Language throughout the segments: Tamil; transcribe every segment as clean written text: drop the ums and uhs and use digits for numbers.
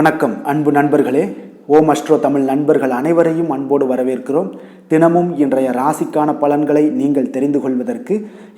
வணக்கம் அன்பு நண்பர்களே. ஓம் அஸ்ட்ரோ தமிழ் நண்பர்கள் அனைவரையும் அன்போடு வரவேற்கிறோம். தினமும் இன்றைய ராசிக்கான பலன்களை நீங்கள் தெரிந்து கொள்வதற்கு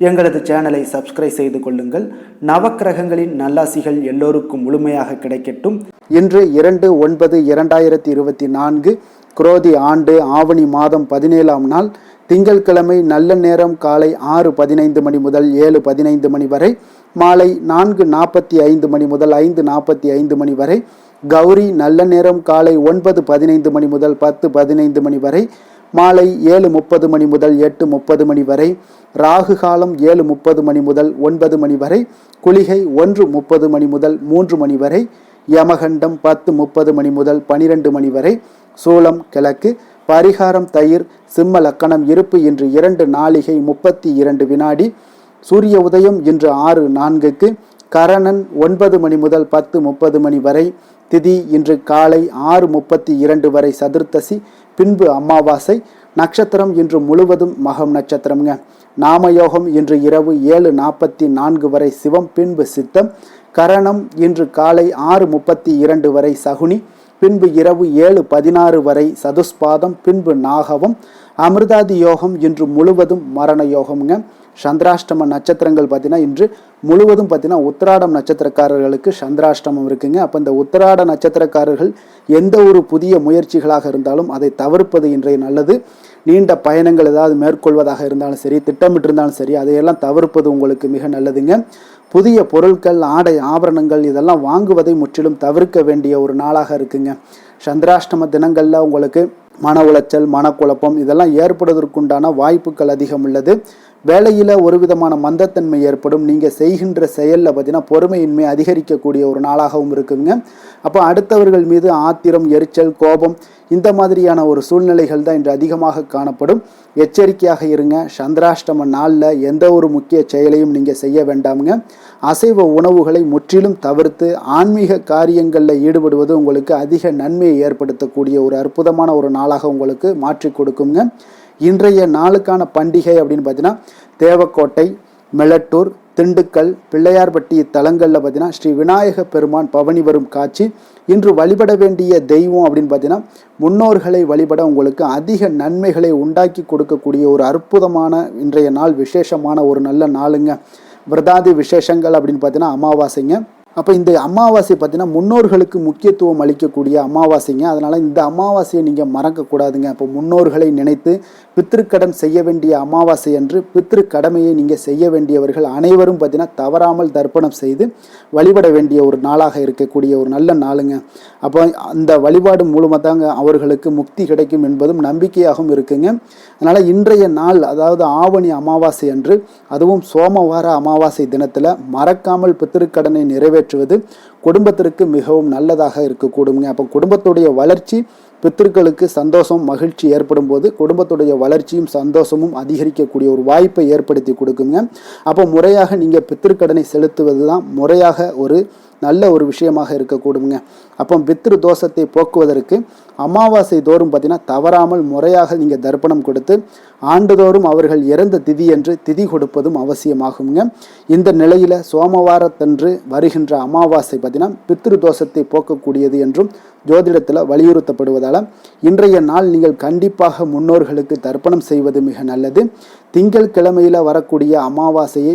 எங்களது சேனலை சப்ஸ்கிரைப் செய்து கொள்ளுங்கள். நவக்கிரகங்களின் நல்லாசிகள் எல்லோருக்கும் முழுமையாக கிடைக்கட்டும். இன்று 2/9/2024 குரோதி ஆண்டு ஆவணி மாதம் 17ஆம் நாள் திங்கட்கிழமை. நல்ல நேரம் காலை 6:15 மணி முதல் 7:15 மணி வரை, மாலை 4:45 மணி முதல் 5:45 மணி வரை. கௌரி நல்ல நேரம் காலை 9:15 மணி முதல் 10:15 மணி வரை, மாலை 7:30 மணி முதல் 8:30 மணி வரை. ராகு காலம் 7:30 மணி முதல் 9 மணி வரை. குளிகை 1:30 மணி முதல் 3 மணி வரை. யமகண்டம் 10:30 மணி முதல் 12 மணி வரை. சூலம் கிழக்கு. பரிகாரம் தயிர். சிம்ம லக்கணம். இருப்பு இன்று 2 நாழிகை 32 வினாடி. சூரிய உதயம் இன்று 6:04க்கு. கரணன் 9 மணி முதல் 10:30 மணி வரை. திதி இன்று காலை 6:32 வரை சதுர்த்தசி, பின்பு அமாவாசை. நட்சத்திரம் இன்று முழுவதும் மகம் நட்சத்திரம்ங்க. நாமயோகம் இன்று இரவு 7:44 வரை சிவம், பின்பு சித்தம். கரணம் இன்று காலை 6:32 வரை சகுனி, பின்பு இரவு 7:16 வரை சதுஸ்பாதம், பின்பு நாகவம். அமிர்தாதி யோகம் இன்று முழுவதும் மரண யோகம்ங்க. சந்திராஷ்டம நட்சத்திரங்கள் பார்த்தீங்கன்னா இன்று முழுவதும் பார்த்தீங்கன்னா உத்திராடம் நட்சத்திரக்காரர்களுக்கு சந்திராஷ்டமம் இருக்குங்க. அப்போ இந்த உத்திராட நட்சத்திரக்காரர்கள் எந்த ஒரு புதிய முயற்சிகளாக இருந்தாலும் அதை தவிர்ப்பது இன்றைய நல்லது. நீண்ட பயணங்கள் ஏதாவது மேற்கொள்வதாக இருந்தாலும் சரி, திட்டமிட்டிருந்தாலும் சரி, அதையெல்லாம் தவிர்ப்பது உங்களுக்கு மிக நல்லதுங்க. புதிய பொருட்கள், ஆடை, ஆபரணங்கள் இதெல்லாம் வாங்குவதை முற்றிலும் தவிர்க்க வேண்டிய ஒரு நாளாக இருக்குங்க. சந்திராஷ்டம தினங்களில் உங்களுக்கு மன உளைச்சல், மனக்குழப்பம் இதெல்லாம் ஏற்படுவதற்குண்டான வாய்ப்புகள் அதிகம் உள்ளது. வேலையில் ஒரு விதமான மந்தத்தன்மை ஏற்படும். நீங்கள் செய்கின்ற செயலில் பார்த்தீங்கன்னா பொறுமையின்மை அதிகரிக்கக்கூடிய ஒரு நாளாகவும் இருக்குங்க. அப்போ அடுத்தவர்கள் மீது ஆத்திரம், எரிச்சல், கோபம் இந்த மாதிரியான ஒரு சூழ்நிலைகள் தான் இன்று அதிகமாக காணப்படும். எச்சரிக்கையாக இருங்க. சந்திராஷ்டம நாளில் எந்த ஒரு முக்கிய செயலையும் நீங்கள் செய்ய வேண்டாமுங்க. அசைவ உணவுகளை முற்றிலும் தவிர்த்து ஆன்மீக காரியங்களில் ஈடுபடுவது உங்களுக்கு அதிக நன்மையை ஏற்படுத்தக்கூடிய ஒரு அற்புதமான ஒரு நாளாக உங்களுக்கு மாற்றி கொடுக்குங்க. இன்றைய நாளுக்கான பண்டிகை அப்படின்னு பார்த்தீங்கன்னா தேவக்கோட்டை, மெலட்டூர், திண்டுக்கல், பிள்ளையார்பட்டி தலங்களில் பார்த்தீங்கன்னா ஸ்ரீ விநாயக பெருமான் பவனி வரும் காட்சி. இன்று வழிபட வேண்டிய தெய்வம் அப்படின்னு பார்த்தீங்கன்னா முன்னோர்களை வழிபட உங்களுக்கு அதிக நன்மைகளை உண்டாக்கி கொடுக்கக்கூடிய ஒரு அற்புதமான இன்றைய நாள், விசேஷமான ஒரு நல்ல நாளுங்க. விரதாதி விசேஷங்கள் அப்படின்னு பார்த்தீங்கன்னா அமாவாசைங்க. அப்போ இந்த அமாவாசை பார்த்தீங்கன்னா முன்னோர்களுக்கு முக்கியத்துவம் அளிக்கக்கூடிய அமாவாசைங்க. அதனால் இந்த அமாவாசையை நீங்கள் மறக்கக்கூடாதுங்க. அப்போ முன்னோர்களை நினைத்து பித்திருக்கடன் செய்ய வேண்டிய அமாவாசை அன்று பித்திரு கடமையை நீங்கள் செய்ய வேண்டியவர்கள் அனைவரும் பார்த்தீங்கன்னா தவறாமல் தர்ப்பணம் செய்து வழிபட வேண்டிய ஒரு நாளாக இருக்கக்கூடிய ஒரு நல்ல நாளுங்க. அப்போ அந்த வழிபாடு மூலமாக தாங்க அவர்களுக்கு முக்தி கிடைக்கும் என்பதும் நம்பிக்கையாகவும் இருக்குங்க. அதனால் இன்றைய நாள், அதாவது ஆவணி அமாவாசை அன்று, அதுவும் சோமவார அமாவாசை தினத்தில் மறக்காமல் பித்திருக்கடனை நிறைவேற்றுவது குடும்பத்திற்கு மிகவும் நல்லதாக இருக்கக்கூடுங்க. அப்போ குடும்பத்துடைய வளர்ச்சி, பித்திருக்களுக்கு சந்தோஷம், மகிழ்ச்சி ஏற்படும் போது குடும்பத்துடைய வளர்ச்சியும் சந்தோஷமும் அதிகரிக்கக்கூடிய ஒரு வாய்ப்பை ஏற்படுத்தி கொடுக்குங்க. அப்போ முறையாக நீங்கள் பித்திருக்கடனை செலுத்துவது தான் முறையாக ஒரு நல்ல ஒரு விஷயமாக இருக்கக்கூடுங்க. அப்போ பித்ரு தோஷத்தை போக்குவதற்கு அமாவாசை தோறும் பார்த்தீங்கன்னா தவறாமல் முறையாக நீங்கள் தர்ப்பணம் கொடுத்து ஆண்டுதோறும் அவர்கள் இறந்த திதி என்று திதி கொடுப்பதும் அவசியமாகுங்க. இந்த நிலையில் சோமவாரத்தன்று வருகின்ற அமாவாசை பார்த்தீங்கன்னா பித்ரு தோஷத்தை போக்கக்கூடியது என்றும் ஜோதிடத்தில் வலியுறுத்தப்படுவதால் இன்றைய நாள் நீங்கள் கண்டிப்பாக முன்னோர்களுக்கு தர்ப்பணம் செய்வது மிக நல்லது. திங்கள் கிழமையில் வரக்கூடிய அமாவாசையை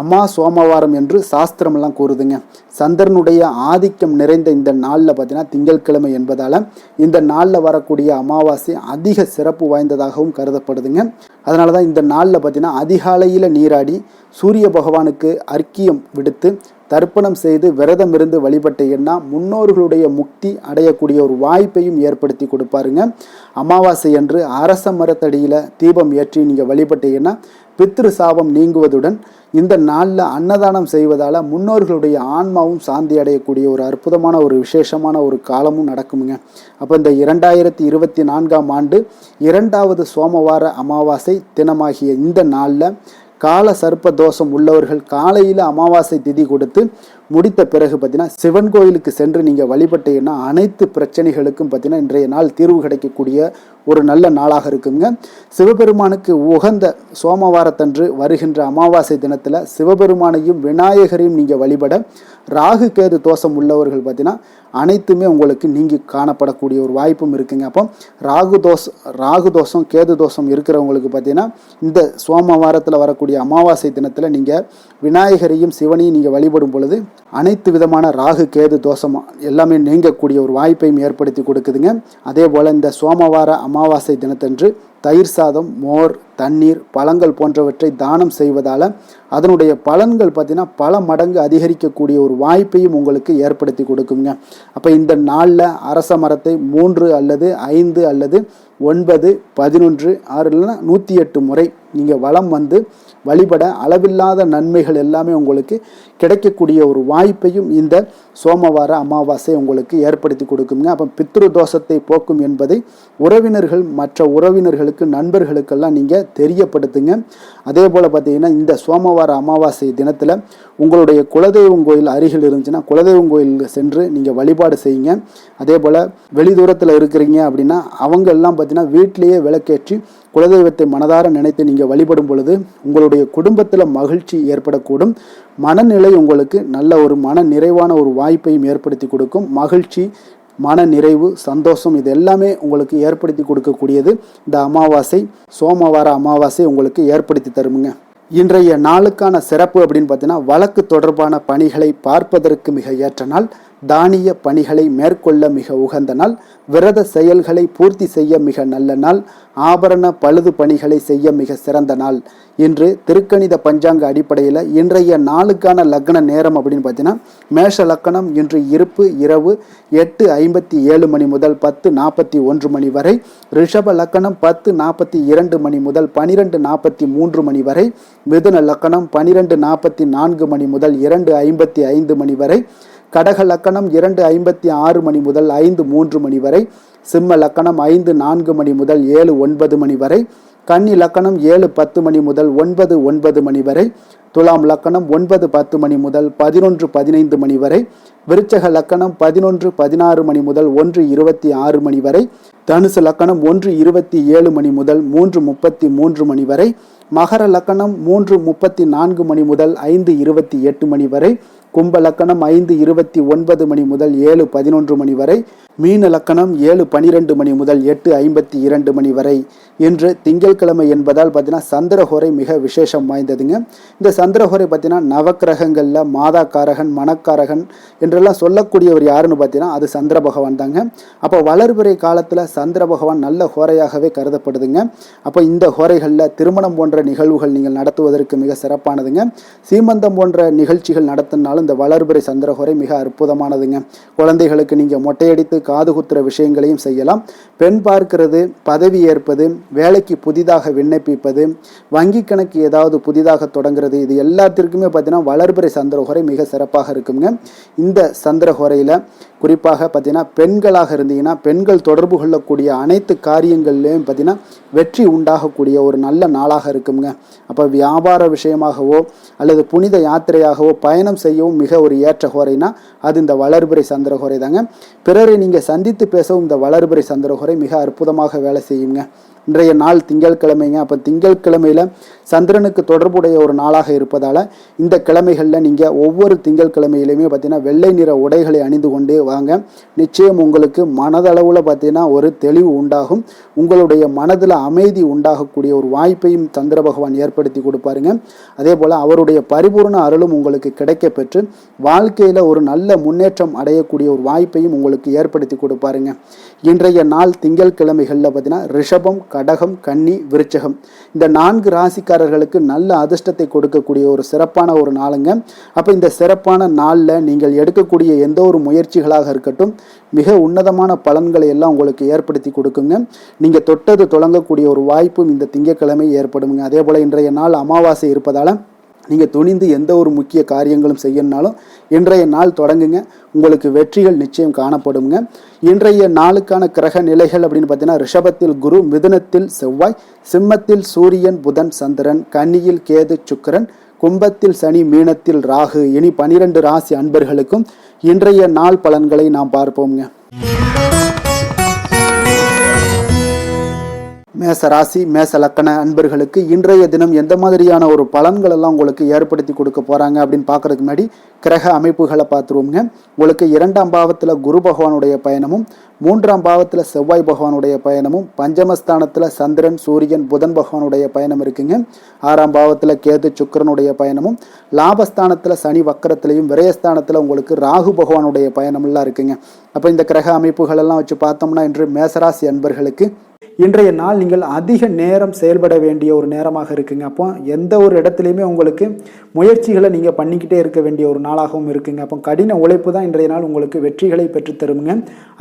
அம்மா சோமவாரம் என்று சாஸ்திரமெல்லாம் கூறுதுங்க. சந்திரனுடைய ஆதிக்கம் நிறைந்த இந்த நாளில் பார்த்தீங்கன்னா திங்கட்கிழமை என்பதால் இந்த நாளில் வரக்கூடிய அமாவாசை அதிக சிறப்பு வாய்ந்ததாகவும் கருதப்படுதுங்க. அதனால தான் இந்த நாளில் பார்த்தீங்கன்னா அதிகாலையில் நீராடி சூரிய பகவானுக்கு அர்க்கியம் விடுத்து தர்ப்பணம் செய்து விரதம் இருந்து வழிபட்ட எண்ணா முன்னோர்களுடைய முக்தி அடையக்கூடிய ஒரு வாய்ப்பையும் ஏற்படுத்தி கொடுப்பாருங்க. அமாவாசை அன்று அரச மரத்தடியில் தீபம் ஏற்றி நீங்கள் வழிபட்ட எண்ணா பித்ரு சாபம் நீங்குவதுடன் இந்த நாளில் அன்னதானம் செய்வதால் முன்னோர்களுடைய ஆன்மாவும் சாந்தி அடையக்கூடிய ஒரு அற்புதமான ஒரு விசேஷமான ஒரு காலமும் நடக்குமுங்க. அப்போ இந்த 2024ஆம் ஆண்டு 2வது சோமவார அமாவாசை தினமாகிய இந்த நாளில் கால சர்ப்ப தோஷம் உள்ளவர்கள் காலையில் அமாவாசை திதி கொடுத்து முடித்த பிறகு பார்த்தீங்கன்னா சிவன் கோயிலுக்கு சென்று நீங்கள் வழிபட்டீங்கன்னா அனைத்து பிரச்சனைகளுக்கும் பார்த்தீங்கன்னா இன்றைய நாள் தீர்வு கிடைக்கக்கூடிய ஒரு நல்ல நாளாக இருக்குங்க. சிவபெருமானுக்கு உகந்த சோமவாரத்தன்று வருகின்ற அமாவாசை தினத்தில் சிவபெருமானையும் விநாயகரையும் நீங்கள் வழிபட ராகு கேது தோஷம் உள்ளவர்கள் பார்த்தீங்கன்னா அனைத்துமே உங்களுக்கு நீங்கி காணப்படக்கூடிய ஒரு வாய்ப்பும் இருக்குங்க. அப்போ ராகு தோஷம் கேது தோஷம் இருக்கிறவங்களுக்கு பார்த்தீங்கன்னா இந்த சோமவாரத்தில் வரக்கூடிய அமாவாசை தினத்தில் நீங்கள் விநாயகரையும் சிவனையும் நீங்கள் வழிபடும் பொழுது அனைத்து விதமான ராகு கேது தோஷம் எல்லாமே நீங்கக்கூடிய ஒரு வாய்ப்பையும் ஏற்படுத்தி கொடுக்குதுங்க. அதே போல் இந்த சோமவார அமாவாசை தினத்தன்று தயிர் சாதம், மோர், தண்ணீர், பழங்கள் போன்றவற்றை தானம் செய்வதால் அதனுடைய பலன்கள் பார்த்தீங்கன்னா பல மடங்கு அதிகரிக்கக்கூடிய ஒரு வாய்ப்பையும் உங்களுக்கு ஏற்படுத்தி கொடுக்குங்க. அப்போ இந்த நாளில் அரச மரத்தை 3 அல்லது 5 அல்லது 9, 11, 6 இல்லைன்னா 108 முறை நீங்கள் வலம் வந்து வழிபட அளவில்லாத நன்மைகள் எல்லாமே உங்களுக்கு கிடைக்கக்கூடிய ஒரு வாய்ப்பையும் இந்த சோமவார அமாவாசை உங்களுக்கு ஏற்படுத்தி கொடுக்குங்க. அப்போ பித்ரு தோஷத்தை போக்கும் என்பதை உறவினர்கள் மற்ற உறவினர்களுக்கு நண்பர்களுக்கெல்லாம் நீங்கள் தெரியப்படுத்துங்க. அதே போல் பார்த்தீங்கன்னா இந்த சோமவார அமாவாசை தினத்தில் உங்களுடைய குலதெய்வம் கோயில் அருகில் இருந்துச்சுன்னா குலதெய்வம் கோயிலுக்கு சென்று நீங்கள் வழிபாடு செய்யுங்க. அதே போல் வெளிதூரத்தில் இருக்கிறீங்க அப்படின்னா அவங்க எல்லாம் பார்த்தீங்கன்னா வீட்டிலேயே விளக்கேற்றி குலதெய்வத்தை மனதார நினைத்து நீங்கள் வழிபடும் பொழுது உங்களுடைய குடும்பத்தில் மகிழ்ச்சி ஏற்படக்கூடும். மனநிலை உங்களுக்கு நல்ல ஒரு மன நிறைவான ஒரு வாய்ப்பையும் ஏற்படுத்தி கொடுக்கும். மகிழ்ச்சி, மன நிறைவு, சந்தோஷம் இது எல்லாமே உங்களுக்கு ஏற்படுத்தி கொடுக்கக்கூடியது இந்த அமாவாசை, சோமவார அமாவாசை உங்களுக்கு ஏற்படுத்தி தருமுங்க. இன்றைய நாளுக்கான சிறப்பு அப்படின்னு பார்த்தீங்கன்னா வழக்கு தொடர்பான பணிகளை பார்ப்பதற்கு மிக ஏற்ற நாள், தானிய பணிகளை மேற்கொள்ள மிக உகந்த நாள், விரத செயல்களை பூர்த்தி செய்ய மிக நல்ல நாள், ஆபரண பழுது பணிகளை செய்ய மிக சிறந்த நாள். இன்று திருக்கணித பஞ்சாங்க அடிப்படையில் இன்றைய நாளுக்கான லக்ன நேரம் அப்படின்னு பார்த்தீங்கன்னா மேஷ லக்கணம் இன்று இருப்பு இரவு 8:57 மணி முதல் 10:41 மணி வரை, ரிஷப லக்கணம் 10:42 மணி முதல் 12:43 மணி வரை, மிதுன லக்கணம் 12:44 மணி முதல் 2:55 மணி வரை, கடக லக்கணம் 2:56 மணி முதல் 5:03 மணி வரை, சிம்ம லக்கணம் 5:04 மணி முதல் 7:09 மணி வரை, கன்னி லக்கணம் 7:10 மணி முதல் 9:09 மணி வரை, துலாம் லக்கணம் 9:10 மணி முதல் 11:15 மணி வரை, விருச்சக லக்கணம் 11:16 மணி முதல் 1:26 மணி வரை, தனுசு லக்கணம் 1:27 மணி முதல் 3:33 மணி வரை, மகர லக்கணம் 3:34 மணி முதல் 5:28 மணி வரை, கும்ப லக்கணம் 5:29 மணி முதல் 7:11 மணி வரை, மீன லக்கணம் 7:12 மணி முதல் 8:52 மணி வரை. இன்று திங்கட்கிழமை என்பதால் பார்த்தீங்கன்னா சந்திரஹோரை மிக விசேஷம் வாய்ந்ததுங்க. இந்த சந்திரஹோரை பார்த்தீங்கன்னா நவக்கிரகங்களில் மாதாக்காரகன், மணக்காரகன் என்றெல்லாம் சொல்லக்கூடியவர் யாருன்னு பார்த்தீங்கன்னா அது சந்திர பகவான் தாங்க. அப்போ வளர்பிறை காலத்தில் சந்திர பகவான் நல்ல ஹோரையாகவே கருதப்படுதுங்க. அப்போ இந்த ஹோரைகளில் திருமணம் போன்ற நிகழ்வுகள் நீங்கள் நடத்துவதற்கு மிக சிறப்பானதுங்க. சீமந்தம் போன்ற நிகழ்ச்சிகள் நடத்தினாலும் இந்த வளர்பிறை சந்திரஹோரை மிக அற்புதமானதுங்க. குழந்தைகளுக்கு நீங்கள் மொட்டையடித்து காது குத்துற விஷயங்களையும் செய்யலாம். பெண் பார்க்கிறது, பதவி ஏற்பது, வேலைக்கு புதிதாக விண்ணப்பிப்பது, வங்கி கணக்கு ஏதாவது புதிதாக தொடங்குறது, இது எல்லாத்திற்குமே பார்த்தீங்கன்னா வளர்பிறை சந்திரஹோரை மிக சிறப்பாக இருக்குங்க. இந்த சந்திரஹோரையில் குறிப்பாக பார்த்தீங்கன்னா பெண்களாக இருந்தீங்கன்னா பெண்கள் தொடர்பு கொள்ளக்கூடிய அனைத்து காரியங்கள்லையும் பார்த்தீங்கன்னா வெற்றி உண்டாகக்கூடிய ஒரு நல்ல நாளாக இருக்குங்க. அப்போ வியாபார விஷயமாகவோ அல்லது புனித யாத்திரையாகவோ பயணம் செய்யவும் மிக ஒரு ஏற்ற ஹோரைனா அது இந்த வளர்பிறை சந்திரஹோரை தாங்க. பிறரை நீங்கள் சந்தித்து பேசவும் இந்த வளர்பிறை சந்திரஹோரை மிக அற்புதமாக வேலை செய்யுங்க. இன்றைய நாள் திங்கட்கிழமைங்க. அப்போ திங்கட்கிழமையில் சந்திரனுக்கு தொடர்புடைய ஒரு நாளாக இருப்பதால் இந்த கிழமைகளில் நீங்கள் ஒவ்வொரு திங்கட்கிழமையிலையுமே பார்த்தீங்கன்னா வெள்ளை நிற உடைகளை அணிந்து கொண்டே வாங்க. நிச்சயம் உங்களுக்கு மனதளவில் பார்த்தீங்கன்னா ஒரு தெளிவு உண்டாகும். உங்களுடைய மனதில் அமைதி உண்டாகக்கூடிய ஒரு வாய்ப்பையும் சந்திர பகவான் ஏற்படுத்தி கொடுப்பாருங்க. அதே போல் அவருடைய பரிபூர்ண அருளும் உங்களுக்கு கிடைக்க பெற்று வாழ்க்கையில் ஒரு நல்ல முன்னேற்றம் அடையக்கூடிய ஒரு வாய்ப்பையும் உங்களுக்கு ஏற்படுத்தி கொடுப்பாருங்க. இன்றைய நாள் திங்கட்கிழமைகளில் பார்த்தீங்கன்னா ரிஷபம், கடகம், கன்னி, விருச்சகம் இந்த 4 ராசிக்காரர்களுக்கு நல்ல அதிர்ஷ்டத்தை கொடுக்கக்கூடிய ஒரு சிறப்பான ஒரு நாளுங்க. அப்போ இந்த சிறப்பான நாளில் நீங்கள் எடுக்கக்கூடிய எந்த ஒரு முயற்சிகளாக இருக்கட்டும் மிக உன்னதமான பலன்களை எல்லாம் உங்களுக்கு ஏற்படுத்தி கொடுக்குங்க. நீங்கள் தொட்டது தொடங்கக்கூடிய ஒரு வாய்ப்பும் இந்த திங்கட்கிழமை ஏற்படுங்க. அதே போல் இன்றைய நாள் அமாவாசை இருப்பதால் நீங்கள் துணிந்து எந்த ஒரு முக்கிய காரியங்களும் செய்யணுனாலும் இன்றைய நாள் தொடங்குங்க. உங்களுக்கு வெற்றிகள் நிச்சயம் காணப்படுங்க. இன்றைய நாளுக்கான கிரக நிலைகள் அப்படின்னு பார்த்தீங்கன்னா, ரிஷபத்தில் குரு, மிதுனத்தில் செவ்வாய், சிம்மத்தில் சூரியன், புதன், சந்திரன், கன்னியில் கேது, சுக்கிரன், கும்பத்தில் சனி, மீனத்தில் ராகு. இனி 12 ராசி அன்பர்களுக்கும் இன்றைய நாள் பலன்களை நாம் பார்ப்போம்ங்க. மேச ராசி மேச லக்கண அன்பர்களுக்கு இன்றைய தினம் எந்த மாதிரியான ஒரு பலன்கள் எல்லாம் உங்களுக்கு ஏற்படுத்தி கொடுக்க போறாங்க அப்படின்னு பார்க்கறதுக்கு முன்னாடி கிரக அமைப்புகளை பார்த்துருவோங்க. உங்களுக்கு 2ஆம் பாவத்தில் குரு பகவானுடைய பயணமும், 3ஆம் பாவத்தில் செவ்வாய் பகவானுடைய பயணமும், பஞ்சமஸ்தானத்தில் சந்திரன், சூரியன், புதன் பகவானுடைய பயணம் இருக்குங்க. 6ஆம் பாவத்தில் கேது, சுக்கிரனுடைய பயணமும், லாபஸ்தானத்தில் சனி வக்கரத்திலையும், விரயஸ்தானத்தில் உங்களுக்கு ராகு பகவானுடைய பயணமெல்லாம் இருக்குங்க. அப்போ இந்த கிரக அமைப்புகள் எல்லாம் வச்சு பார்த்தோம்னா இன்று மேசராசி அன்பர்களுக்கு இன்றைய நாள் நீங்கள் அதிக நேரம் செயல்பட வேண்டிய ஒரு நேரமாக இருக்குங்க. அப்போ எந்த ஒரு இடத்துலையுமே உங்களுக்கு முயற்சிகளை நீங்கள் பண்ணிக்கிட்டே இருக்க வேண்டிய ஒரு நாளாகவும் இருக்குங்க. அப்போ கடின உழைப்பு தான் இன்றைய நாள் உங்களுக்கு வெற்றிகளை பெற்றுத்தருங்க.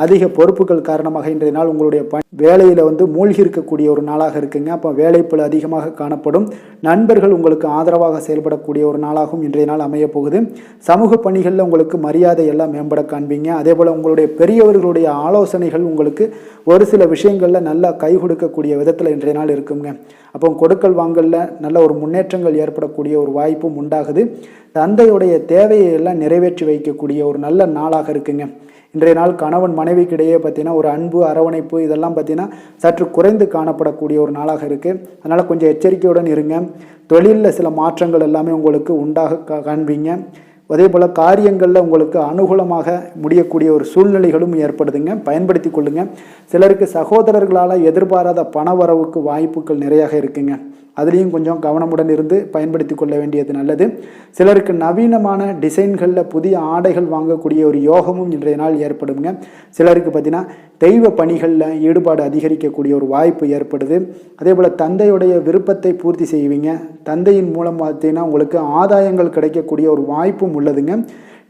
அதிக பொறுப்புகள் காரணமாக இன்றைய நாள் உங்களுடைய வேலையில் மூழ்கி இருக்கக்கூடிய ஒரு நாளாக இருக்குங்க. அப்போ வேலைப்பளு அதிகமாக காணப்படும். நண்பர்கள் உங்களுக்கு ஆதரவாக செயல்படக்கூடிய ஒரு நாளாகவும் இன்றைய நாள் அமைய போகுது. சமூக பணிகளில் உங்களுக்கு மரியாதை எல்லாம் மேம்பட காண்பீங்க. அதே போல் உங்களுடைய பெரியவர்களுடைய ஆலோசனைகள் உங்களுக்கு ஒரு சில விஷயங்களில் நல்லா கை கொடுக்கக்கூடிய விதத்தில் இன்றைய நாள் இருக்குங்க. அப்போ கொடுக்கல் வாங்கலில் நல்ல ஒரு முன்னேற்றங்கள் ஏற்படக்கூடிய ஒரு வாய்ப்பும் உண்டாகுது. தந்தையுடைய தேவையை எல்லாம் நிறைவேற்றி வைக்கக்கூடிய ஒரு நல்ல நாளாக இருக்குங்க. இன்றைய நாள் கணவன் மனைவிக்கிடையே பார்த்தீங்கன்னா ஒரு அன்பு, அரவணைப்பு இதெல்லாம் பார்த்தீங்கன்னா சற்று குறைந்து காணப்படக்கூடிய ஒரு நாளாக இருக்குது. அதனால் கொஞ்சம் எச்சரிக்கையுடன் இருங்க. தொழிலில் சில மாற்றங்கள் எல்லாமே உங்களுக்கு உண்டாக காண்பீங்க. அதே போல் காரியங்களில் உங்களுக்கு அனுகூலமாக முடியக்கூடிய ஒரு சூழ்நிலைகளும் ஏற்படுதுங்க. பயன்படுத்தி கொள்ளுங்க. சிலருக்கு சகோதரர்களால் எதிர்பாராத பண வரவுக்கு வாய்ப்புகள் நிறையாக இருக்குங்க. அதுலேயும் கொஞ்சம் கவனமுடன் இருந்து பயன்படுத்தி கொள்ள வேண்டியது நல்லது. சிலருக்கு நவீனமான டிசைன்களில் புதிய ஆடைகள் வாங்கக்கூடிய ஒரு யோகமும் இன்றைய நாள் ஏற்படுங்க. சிலருக்கு பார்த்தீங்கன்னா தெய்வ பணிகளில் ஈடுபாடு அதிகரிக்கக்கூடிய ஒரு வாய்ப்பு ஏற்படுது. அதே போல் தந்தையுடைய விருப்பத்தை பூர்த்தி செய்வீங்க. தந்தையின் மூலம் பார்த்தீங்கன்னா உங்களுக்கு ஆதாயங்கள் கிடைக்கக்கூடிய ஒரு வாய்ப்பும் உள்ளதுங்க.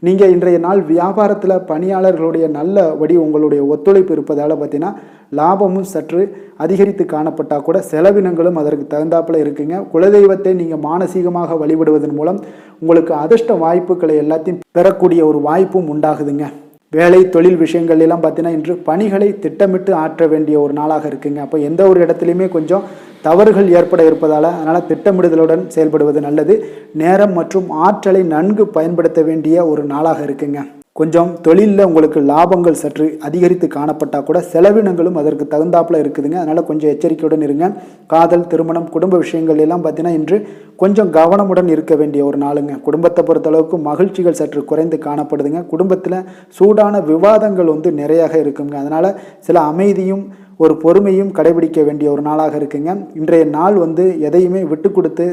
நீங்கள் இன்றைய நாள் வியாபாரத்தில் பணியாளர்களுடைய நல்லபடி உங்களுடைய ஒத்துழைப்பு இருப்பதால் பார்த்தீங்கன்னா லாபமும் சற்று அதிகரித்து காணப்பட்டால் கூட செலவினங்களும் அதற்கு தகுந்தாப்பில் இருக்குங்க. குலதெய்வத்தை நீங்கள் மானசீகமாக வழிபடுவதன் மூலம் உங்களுக்கு அதிர்ஷ்ட வாய்ப்புகளை எல்லாத்தையும் பெறக்கூடிய ஒரு வாய்ப்பும் உண்டாகுதுங்க. வேலை தொழில் விஷயங்கள் எல்லாம் பார்த்தீங்கன்னா இன்று பணிகளை திட்டமிட்டு ஆற்ற வேண்டிய ஒரு நாளாக இருக்குங்க. அப்போ எந்த ஒரு இடத்துலையுமே கொஞ்சம் தவறுகள் ஏற்பட இருப்பதால் அதனால் திட்டமிடுதலுடன் செயல்படுவது நல்லது. நேரம் மற்றும் ஆற்றலை நன்கு பயன்படுத்த வேண்டிய ஒரு நாளாக இருக்குங்க. கொஞ்சம் தொழிலில் உங்களுக்கு லாபங்கள் சற்று அதிகரித்து காணப்பட்டால் கூட செலவினங்களும் அதற்கு தகுந்தாப்பில் இருக்குதுங்க. அதனால் கொஞ்சம் எச்சரிக்கையுடன் இருங்க. காதல், திருமணம், குடும்ப விஷயங்கள் எல்லாம் பார்த்தீங்கன்னா இன்று கொஞ்சம் கவனமுடன் இருக்க வேண்டிய ஒரு நாளுங்க. குடும்பத்தை பொறுத்தளவுக்கு மகிழ்ச்சிகள் சற்று குறைந்து காணப்படுதுங்க. குடும்பத்தில் சூடான விவாதங்கள் நிறையாக இருக்குங்க. அதனால் சில அமைதியும் ஒரு பொறுமையும் கடைபிடிக்க வேண்டிய ஒரு நாளாக இருக்குங்க. இன்றைய நாள் எதையுமே விட்டு கொடுத்து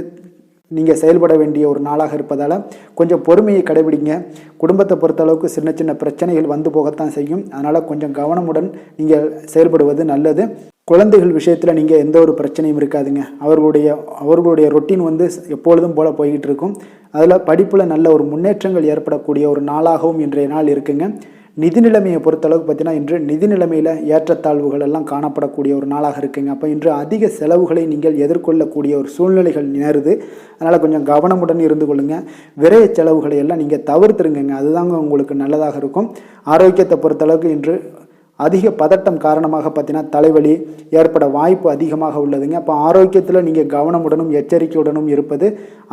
நீங்கள் செயல்பட வேண்டிய ஒரு நாளாக இருப்பதால் கொஞ்சம் பொறுமையை கடைபிடிங்க. குடும்பத்தை பொறுத்தளவுக்கு சின்ன சின்ன பிரச்சனைகள் போகத்தான் செய்யும். அதனால் கொஞ்சம் கவனமுடன் நீங்கள் செயல்படுவது நல்லது. குழந்தைகள் விஷயத்தில் நீங்கள் எந்த ஒரு பிரச்சனையும் இருக்காதுங்க. அவர்களுடைய ரொட்டீன் எப்பொழுதும் போல் போய்கிட்டு இருக்கும். அதில் படிப்பில் நல்ல ஒரு முன்னேற்றங்கள் ஏற்படக்கூடிய ஒரு நாளாகவும் இன்றைய நாள் இருக்குங்க. நிதி நிலைமையை பொறுத்தளவுக்கு பார்த்தீங்கன்னா இன்று நிதி நிலைமையில் ஏற்றத்தாழ்வுகள் எல்லாம் காணப்படக்கூடிய ஒரு நாளாக இருக்குங்க. அப்போ இன்று அதிக செலவுகளை நீங்கள் எதிர்கொள்ளக்கூடிய ஒரு சூழ்நிலைகள் நேருது. அதனால் கொஞ்சம் கவனமுடன் இருந்து கொள்ளுங்கள். விரைய செலவுகளை எல்லாம் நீங்கள் தவிர்த்துருங்க. அதுதாங்க உங்களுக்கு நல்லதாக இருக்கும். ஆரோக்கியத்தை பொறுத்தளவுக்கு இன்று அதிக பதட்டம் காரணமாக பார்த்தீங்கன்னா தலைவலி ஏற்பட வாய்ப்பு அதிகமாக உள்ளதுங்க. அப்போ ஆரோக்கியத்தில் நீங்கள் கவனமுடனும் எச்சரிக்கையுடனும் இருப்பது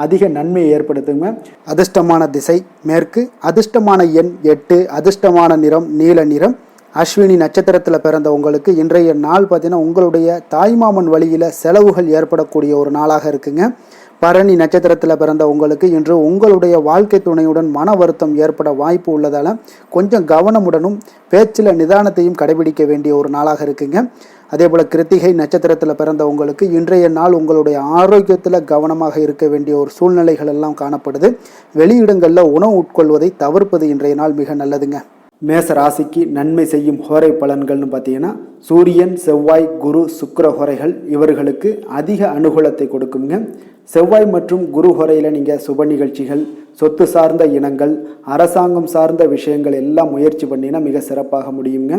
அதிக நன்மையை ஏற்படுத்துங்க. அதிர்ஷ்டமான திசை மேற்கு, அதிர்ஷ்டமான எண் 8, அதிர்ஷ்டமான நிறம் நீல நிறம். அஸ்வினி நட்சத்திரத்தில் பிறந்த உங்களுக்கு இன்றைய நாள் பார்த்தீங்கன்னா உங்களுடைய தாய்மாமன் வழியில் செலவுகள் ஏற்படக்கூடிய ஒரு நாளாக இருக்குங்க. பரணி நட்சத்திரத்தில் பிறந்த உங்களுக்கு இன்று உங்களுடைய வாழ்க்கை துணையுடன் மன வருத்தம் ஏற்பட வாய்ப்பு உள்ளதால் கொஞ்சம் கவனமுடனும் பேச்சில் நிதானத்தையும் கடைபிடிக்க வேண்டிய ஒரு நாளாக இருக்குங்க. அதே போல் கிருத்திகை நட்சத்திரத்தில் பிறந்த உங்களுக்கு இன்றைய நாள் உங்களுடைய ஆரோக்கியத்தில் கவனமாக இருக்க வேண்டிய ஒரு சூழ்நிலைகள் எல்லாம் காணப்படுது. வெளியிடங்களில் உணவு உட்கொள்வதை தவிர்ப்பது இன்றைய நாள் மிக நல்லதுங்க. மேச ராசிக்கு நன்மை செய்யும் ஹோரை பலன்கள்னு பார்த்தீங்கன்னா சூரியன், செவ்வாய், குரு, சுக்கிர ஹோரைகள் இவர்களுக்கு அதிக அனுகூலத்தை கொடுக்குங்க. செவ்வாய் மற்றும் குரு ஹோரையில் நீங்கள் சுப நிகழ்ச்சிகள், சொத்து சார்ந்த இனங்கள், அரசாங்கம் சார்ந்த விஷயங்கள் எல்லாம் முயற்சி பண்ணினா மிக சிறப்பாக முடியுங்க.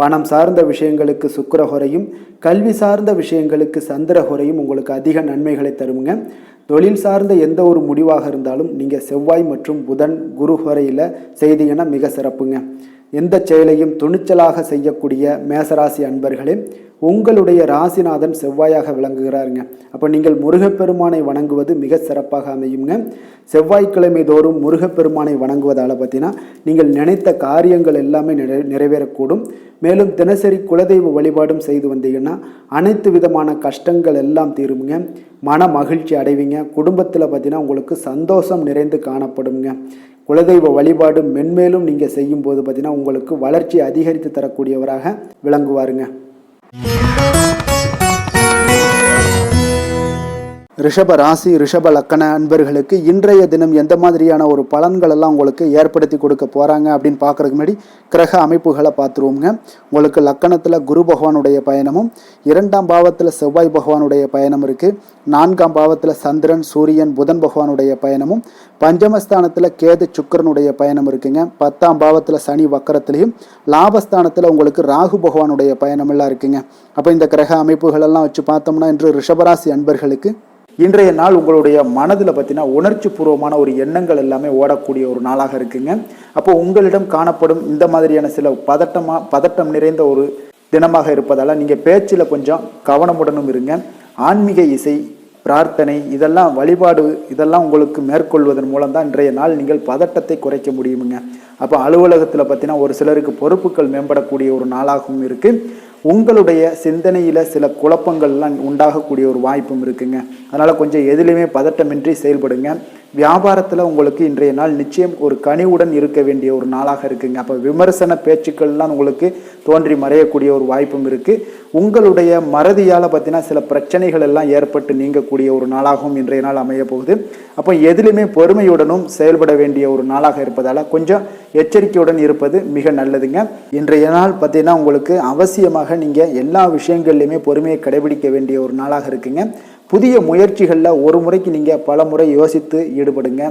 பணம் சார்ந்த விஷயங்களுக்கு சுக்கிர ஹோரையும், கல்வி சார்ந்த விஷயங்களுக்கு சந்திர ஹோரையும் உங்களுக்கு அதிக நன்மைகளை தருங்க. தொழில் சார்ந்த எந்த ஒரு முடிவாக இருந்தாலும் நீங்கள் செவ்வாய் மற்றும் புதன் குரு வரையில் செய்தீங்கன்னா மிக சிறப்புங்க. எந்த செயலையும் துணிச்சலாக செய்யக்கூடிய மேசராசி அன்பர்களே, உங்களுடைய ராசிநாதன் செவ்வாயாக விளங்குகிறாருங்க. அப்போ நீங்கள் முருகப்பெருமானை வணங்குவது மிக சிறப்பாக அமையுங்க. செவ்வாய்க்கிழமை தோறும் முருகப்பெருமானை வணங்குவதால் பார்த்தீங்கன்னா நீங்கள் நினைத்த காரியங்கள் எல்லாமே நிறைவேறக்கூடும். மேலும் தினசரி குலதெய்வ வழிபாடும் செய்து வந்தீங்கன்னா அனைத்து விதமான கஷ்டங்கள் எல்லாம் தீருங்க. மன மகிழ்ச்சி அடைவீங்க. குடும்பத்தில் பார்த்தீங்கன்னா உங்களுக்கு சந்தோஷம் நிறைந்து காணப்படுங்க. குலதெய்வ வழிபாடு மென்மேலும் நீங்கள் செய்யும்போது பார்த்தீங்கன்னா உங்களுக்கு வளர்ச்சி அதிகரித்து தரக்கூடியவராக விளங்குவாருங்க. ரிஷப ராசி ரிஷப லக்கண அன்பர்களுக்கு இன்றைய தினம் எந்த மாதிரியான ஒரு பலன்கள் எல்லாம் உங்களுக்கு ஏற்படுத்தி கொடுக்க போகிறாங்க அப்படின்னு பார்க்குறதுக்கு முன்னாடி கிரக அமைப்புகளை பார்த்துருவோங்க. உங்களுக்கு லக்கணத்தில் குரு பகவானுடைய பயணமும், 2ஆம் பாவத்தில் செவ்வாய் பகவானுடைய பயணம் இருக்குது. 4ஆம் பாவத்தில் சந்திரன் சூரியன் புதன் பகவானுடைய பயணமும், பஞ்சமஸ்தானத்தில் கேது சுக்கிரனுடைய பயணம் இருக்குங்க. 10ஆம் பாவத்தில் சனி வக்கரத்திலையும், லாபஸ்தானத்தில் உங்களுக்கு ராகு பகவானுடைய பயணம் எல்லாம் இருக்குங்க. அப்போ இந்த கிரக அமைப்புகள் எல்லாம் வச்சு பார்த்தோம்னா இன்று ரிஷபராசி அன்பர்களுக்கு இன்றைய நாள் உங்களுடைய மனதில் பார்த்தீங்கன்னா உணர்ச்சி பூர்வமான ஒரு எண்ணங்கள் எல்லாமே ஓடக்கூடிய ஒரு நாளாக இருக்குங்க. அப்போ உங்களிடம் காணப்படும் இந்த மாதிரியான சில பதட்டம் நிறைந்த ஒரு தினமாக இருப்பதால் நீங்கள் பேச்சில் கொஞ்சம் கவனமுடனும் இருங்க. ஆன்மீக இசை, பிரார்த்தனை, இதெல்லாம் வழிபாடு இதெல்லாம் உங்களுக்கு மேற்கொள்வதன் மூலம் தான் இன்றைய நாள் நீங்கள் பதட்டத்தை குறைக்க முடியுமுங்க. அப்போ அலுவலகத்தில் பார்த்தீங்கன்னா ஒரு சிலருக்கு பொறுப்புகள் மேம்படக்கூடிய ஒரு நாளாகவும் இருக்குது. உங்களுடைய சிந்தனையில் சில குழப்பங்கள்லாம் உண்டாகக்கூடிய ஒரு வாய்ப்பும் இருக்குங்க. அதனால் கொஞ்சம் எதிலுமே பதட்டமின்றி செயல்படுங்க. வியாபாரத்தில் உங்களுக்கு இன்றைய நாள் நிச்சயம் ஒரு கனிவுடன் இருக்க வேண்டிய ஒரு நாளாக இருக்குங்க. அப்போ விமர்சன பேச்சுக்கள்லாம் உங்களுக்கு தோன்றி மறையக்கூடிய ஒரு வாய்ப்பும் இருக்குது. உங்களுடைய மறதியால் பார்த்தீங்கன்னா சில பிரச்சனைகள் எல்லாம் ஏற்பட்டு நீங்கக்கூடிய ஒரு நாளாகவும் இன்றைய நாள் அமைய போகுது. அப்போ எதிலுமே பொறுமையுடனும் செயல்பட வேண்டிய ஒரு நாளாக இருப்பதால் கொஞ்சம் எச்சரிக்கையுடன் இருப்பது மிக நல்லதுங்க. இன்றைய நாள் பார்த்தீங்கன்னா உங்களுக்கு அவசியமாக நீங்கள் எல்லா விஷயங்கள்லையுமே பொறுமையை கடைபிடிக்க வேண்டிய ஒரு நாளாக இருக்குங்க. புதிய முயற்சிகளில் ஒரு முறைக்கு நீங்கள் பல முறை யோசித்து ஈடுபடுங்க.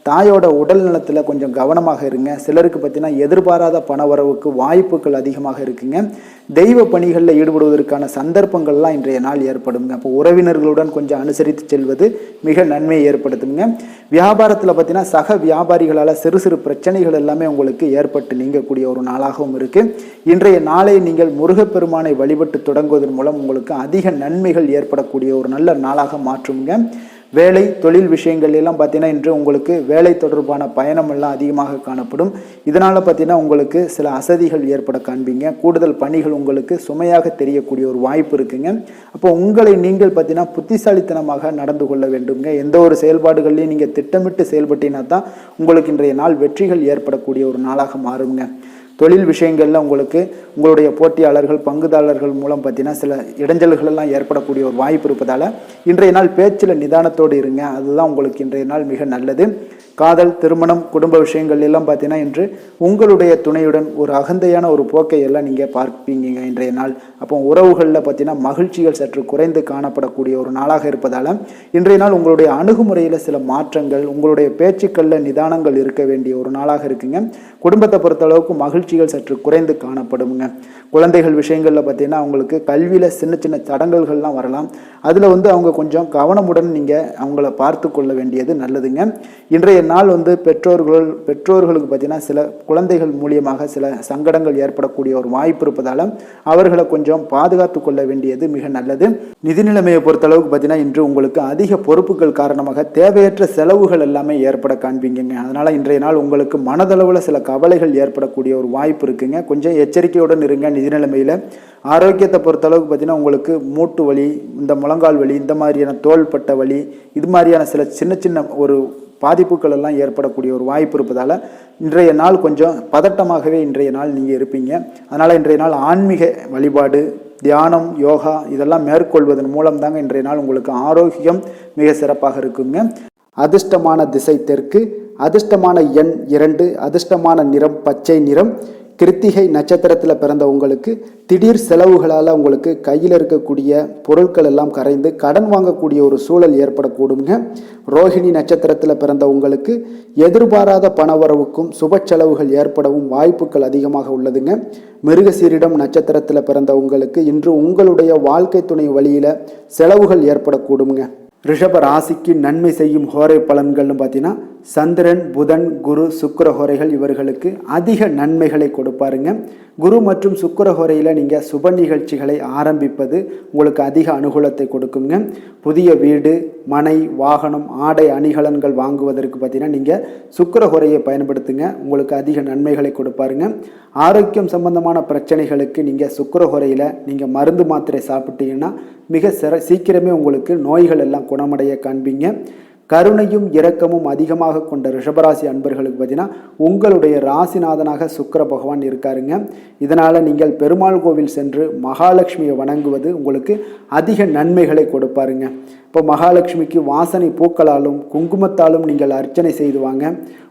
தாயோட உடல் நலத்தில் கொஞ்சம் கவனமாக இருங்க. சிலருக்கு பார்த்தீங்கன்னா எதிர்பாராத பணவரவுக்கு வாய்ப்புகள் அதிகமாக இருக்குங்க. தெய்வ பணிகளில் ஈடுபடுவதற்கான சந்தர்ப்பங்கள்லாம் இன்றைய நாள் ஏற்படுங்க. அப்போ உறவினர்களுடன் கொஞ்சம் அனுசரித்து செல்வது மிக நன்மையை ஏற்படுத்துங்க. வியாபாரத்தில் பார்த்தீங்கன்னா சக வியாபாரிகளால் சிறு சிறு பிரச்சனைகள் எல்லாமே உங்களுக்கு ஏற்பட்டு நீங்கக்கூடிய ஒரு நாளாகவும் இருக்குது. இன்றைய நாளை நீங்கள் முருகப்பெருமானை வழிபட்டு தொடங்குவதன் மூலம் உங்களுக்கு அதிக நன்மைகள் ஏற்படக்கூடிய ஒரு நல்ல நாளாக மாற்றுங்க. வேலை தொழில் விஷயங்கள் எல்லாம் பார்த்தீங்கன்னா இன்று உங்களுக்கு வேலை தொடர்பான பயணம் எல்லாம் அதிகமாக காணப்படும். இதனால் பார்த்தீங்கன்னா உங்களுக்கு சில அசதிகள் ஏற்பட காண்பீங்க. கூடுதல் பணிகள் உங்களுக்கு சுமையாக தெரியக்கூடிய ஒரு வாய்ப்பு இருக்குங்க. அப்போ உங்களை நீங்கள் பார்த்தீங்கன்னா புத்திசாலித்தனமாக நடந்து கொள்ள வேண்டுங்க. எந்த ஒரு செயல்பாடுகள்லையும் நீங்கள் திட்டமிட்டு செயல்பட்டீங்கன்னா தான் உங்களுக்கு இன்றைய நாள் வெற்றிகள் ஏற்படக்கூடிய ஒரு நாளாக மாறுங்க. தொழில் விஷயங்களில் உங்களுக்கு உங்களுடைய போட்டியாளர்கள் பங்குதாரர்கள் மூலம் பார்த்தீங்கன்னா சில இடைஞ்சல்கள் எல்லாம் ஏற்படக்கூடிய ஒரு வாய்ப்பு இருப்பதால் இன்றைய நாள் பேச்சில் நிதானத்தோடு இருங்க. அதுதான் உங்களுக்கு இன்றைய நாள் மிக நல்லது. காதல், திருமணம், குடும்ப விஷயங்கள் எல்லாம் பார்த்தீங்கன்னா இன்று உங்களுடைய துணையுடன் ஒரு அகந்தையான ஒரு போக்கை எல்லாம் நீங்கள் பார்ப்பீங்க இன்றைய நாள். அப்போ உறவுகளில் பார்த்தீங்கன்னா மகிழ்ச்சிகள் சற்று குறைந்து காணப்படக்கூடிய ஒரு நாளாக இருப்பதால் இன்றைய நாள் உங்களுடைய அணுகுமுறையில் சில மாற்றங்கள், உங்களுடைய பேச்சுக்களில் நிதானங்கள் இருக்க வேண்டிய ஒரு நாளாக இருக்குங்க. குடும்பத்தை பொறுத்தளவுக்கு மகிழ்ச்சிகள் சற்று குறைந்து காணப்படுங்க. குழந்தைகள் விஷயங்களில் பார்த்தீங்கன்னா அவங்களுக்கு கல்வியில் சின்ன சின்ன தடங்கல்கள்லாம் வரலாம். அதில் அவங்க கொஞ்சம் கவனமுடன் நீங்கள் அவங்கள பார்த்து கொள்ள வேண்டியது நல்லதுங்க. இன்றைய நாள் பெற்றோர்களுக்கு பார்த்தீங்கன்னா சில குழந்தைகள் மூலியமாக சில சங்கடங்கள் ஏற்படக்கூடிய ஒரு வாய்ப்பு இருப்பதால் அவர்களை கொஞ்சம் பாதுகாத்து கொள்ள வேண்டியது மிக நல்லது. நிதி நிலைமையை பொறுத்தளவுக்கு பார்த்தீங்கன்னா இன்று உங்களுக்கு அதிக பொறுப்புகள் காரணமாக தேவையற்ற செலவுகள் எல்லாமே ஏற்பட காண்பீங்க. அதனால் இன்றைய நாள் உங்களுக்கு மனதளவில் சில கவலைகள் ஏற்படக்கூடிய ஒரு வாய்ப்பு இருக்குங்க. கொஞ்சம் எச்சரிக்கையுடன் இருங்க. நிதி நிலைமையில் ஆரோக்கியத்தை பொறுத்தளவுக்கு பார்த்தீங்கன்னா உங்களுக்கு மூட்டு வலி, இந்த முழங்கால் வலி, இந்த மாதிரியான தோள்பட்ட வலி, இது மாதிரியான சில சின்ன சின்ன ஒரு பாதிப்புகள் எல்லாம் ஏற்படக்கூடிய ஒரு வாய்ப்பு இருப்பதால் இன்றைய நாள் கொஞ்சம் பதட்டமாகவே இன்றைய நாள் நீங்கள் இருப்பீங்க. அதனால் இன்றைய நாள் ஆன்மீக வழிபாடு, தியானம், யோகா இதெல்லாம் மேற்கொள்வதன் மூலம் தாங்க இன்றைய நாள் உங்களுக்கு ஆரோக்கியம் மிக சிறப்பாக இருக்குங்க. அதிர்ஷ்டமான திசை தெற்கு, அதிர்ஷ்டமான எண் 2, அதிர்ஷ்டமான நிறம் பச்சை நிறம். கிருத்திகை நட்சத்திரத்தில் பிறந்த உங்களுக்கு திடீர் செலவுகளால் உங்களுக்கு கையில் இருக்கக்கூடிய பொருட்கள் எல்லாம் கரைந்து கடன் வாங்கக்கூடிய ஒரு சூழல் ஏற்படக்கூடுங்க. ரோஹிணி நட்சத்திரத்தில் பிறந்த உங்களுக்கு எதிர்பாராத பணவரவுக்கும் சுப செலவுகள் ஏற்படவும் வாய்ப்புகள் அதிகமாக உள்ளதுங்க. மிருகசீரிடம் நட்சத்திரத்தில் பிறந்த உங்களுக்கு இன்று உங்களுடைய வாழ்க்கை துணை வழியில் செலவுகள் ஏற்படக்கூடுங்க. ரிஷப ராசிக்கு நன்மை செய்யும் ஹோரை பலன்கள்னு பார்த்தீங்கன்னா சந்திரன், புதன், குரு, சுக்கிர ஹோரைகள் இவர்களுக்கு அதிக நன்மைகளை கொடுப்பாருங்க. குரு மற்றும் சுக்கிர ஹோரையில் நீங்கள் சுப நிகழ்ச்சிகளை ஆரம்பிப்பது உங்களுக்கு அதிக அனுகூலத்தை கொடுக்குங்க. புதிய வீடு, மனை, வாகனம், ஆடை அணிகலன்கள் வாங்குவதற்கு பார்த்தீங்கன்னா நீங்கள் சுக்கிர ஹோரையை பயன்படுத்துங்க, உங்களுக்கு அதிக நன்மைகளை கொடுப்பாருங்க. ஆரோக்கியம் சம்பந்தமான பிரச்சனைகளுக்கு நீங்கள் சுக்கிர ஹோரையில் நீங்கள் மருந்து மாத்திரை சாப்பிட்டீங்கன்னா மிக சீக்கிரமே உங்களுக்கு நோய்கள் எல்லாம் குணமடைய காண்பீங்க. கருணையும் இரக்கமும் அதிகமாக கொண்ட ரிஷபராசி அன்பர்களுக்கு பார்த்தீங்கன்னா உங்களுடைய ராசிநாதனாக சுக்கிர பகவான் இருக்காருங்க. இதனால் நீங்கள் பெருமாள் கோவில் சென்று மகாலட்சுமியை வணங்குவது உங்களுக்கு அதிக நன்மைகளை கொடுப்பாருங்க. இப்போ மகாலட்சுமிக்கு வாசனை பூக்களாலும் குங்குமத்தாலும் நீங்கள் அர்ச்சனை செய்து வாங்க.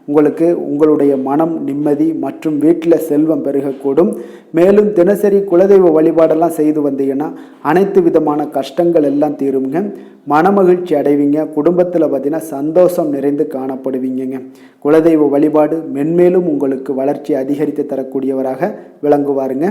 உங்களுக்கு உங்களுடைய மனம் நிம்மதி மற்றும் வீட்டில் செல்வம் பெருகக்கூடும். மேலும் தினசரி குலதெய்வ வழிபாடெல்லாம் செய்து வந்தீங்கன்னா அனைத்து விதமான கஷ்டங்கள் எல்லாம் தீருங்க. மனமகிழ்ச்சி அடைவீங்க. குடும்பத்தில் பார்த்தீங்கன்னா சந்தோஷம் நிறைந்து காணப்படுவீங்க. குலதெய்வ வழிபாடு மென்மேலும் உங்களுக்கு வளர்ச்சி அதிகரித்து தரக்கூடியவராக விளங்குவாருங்க.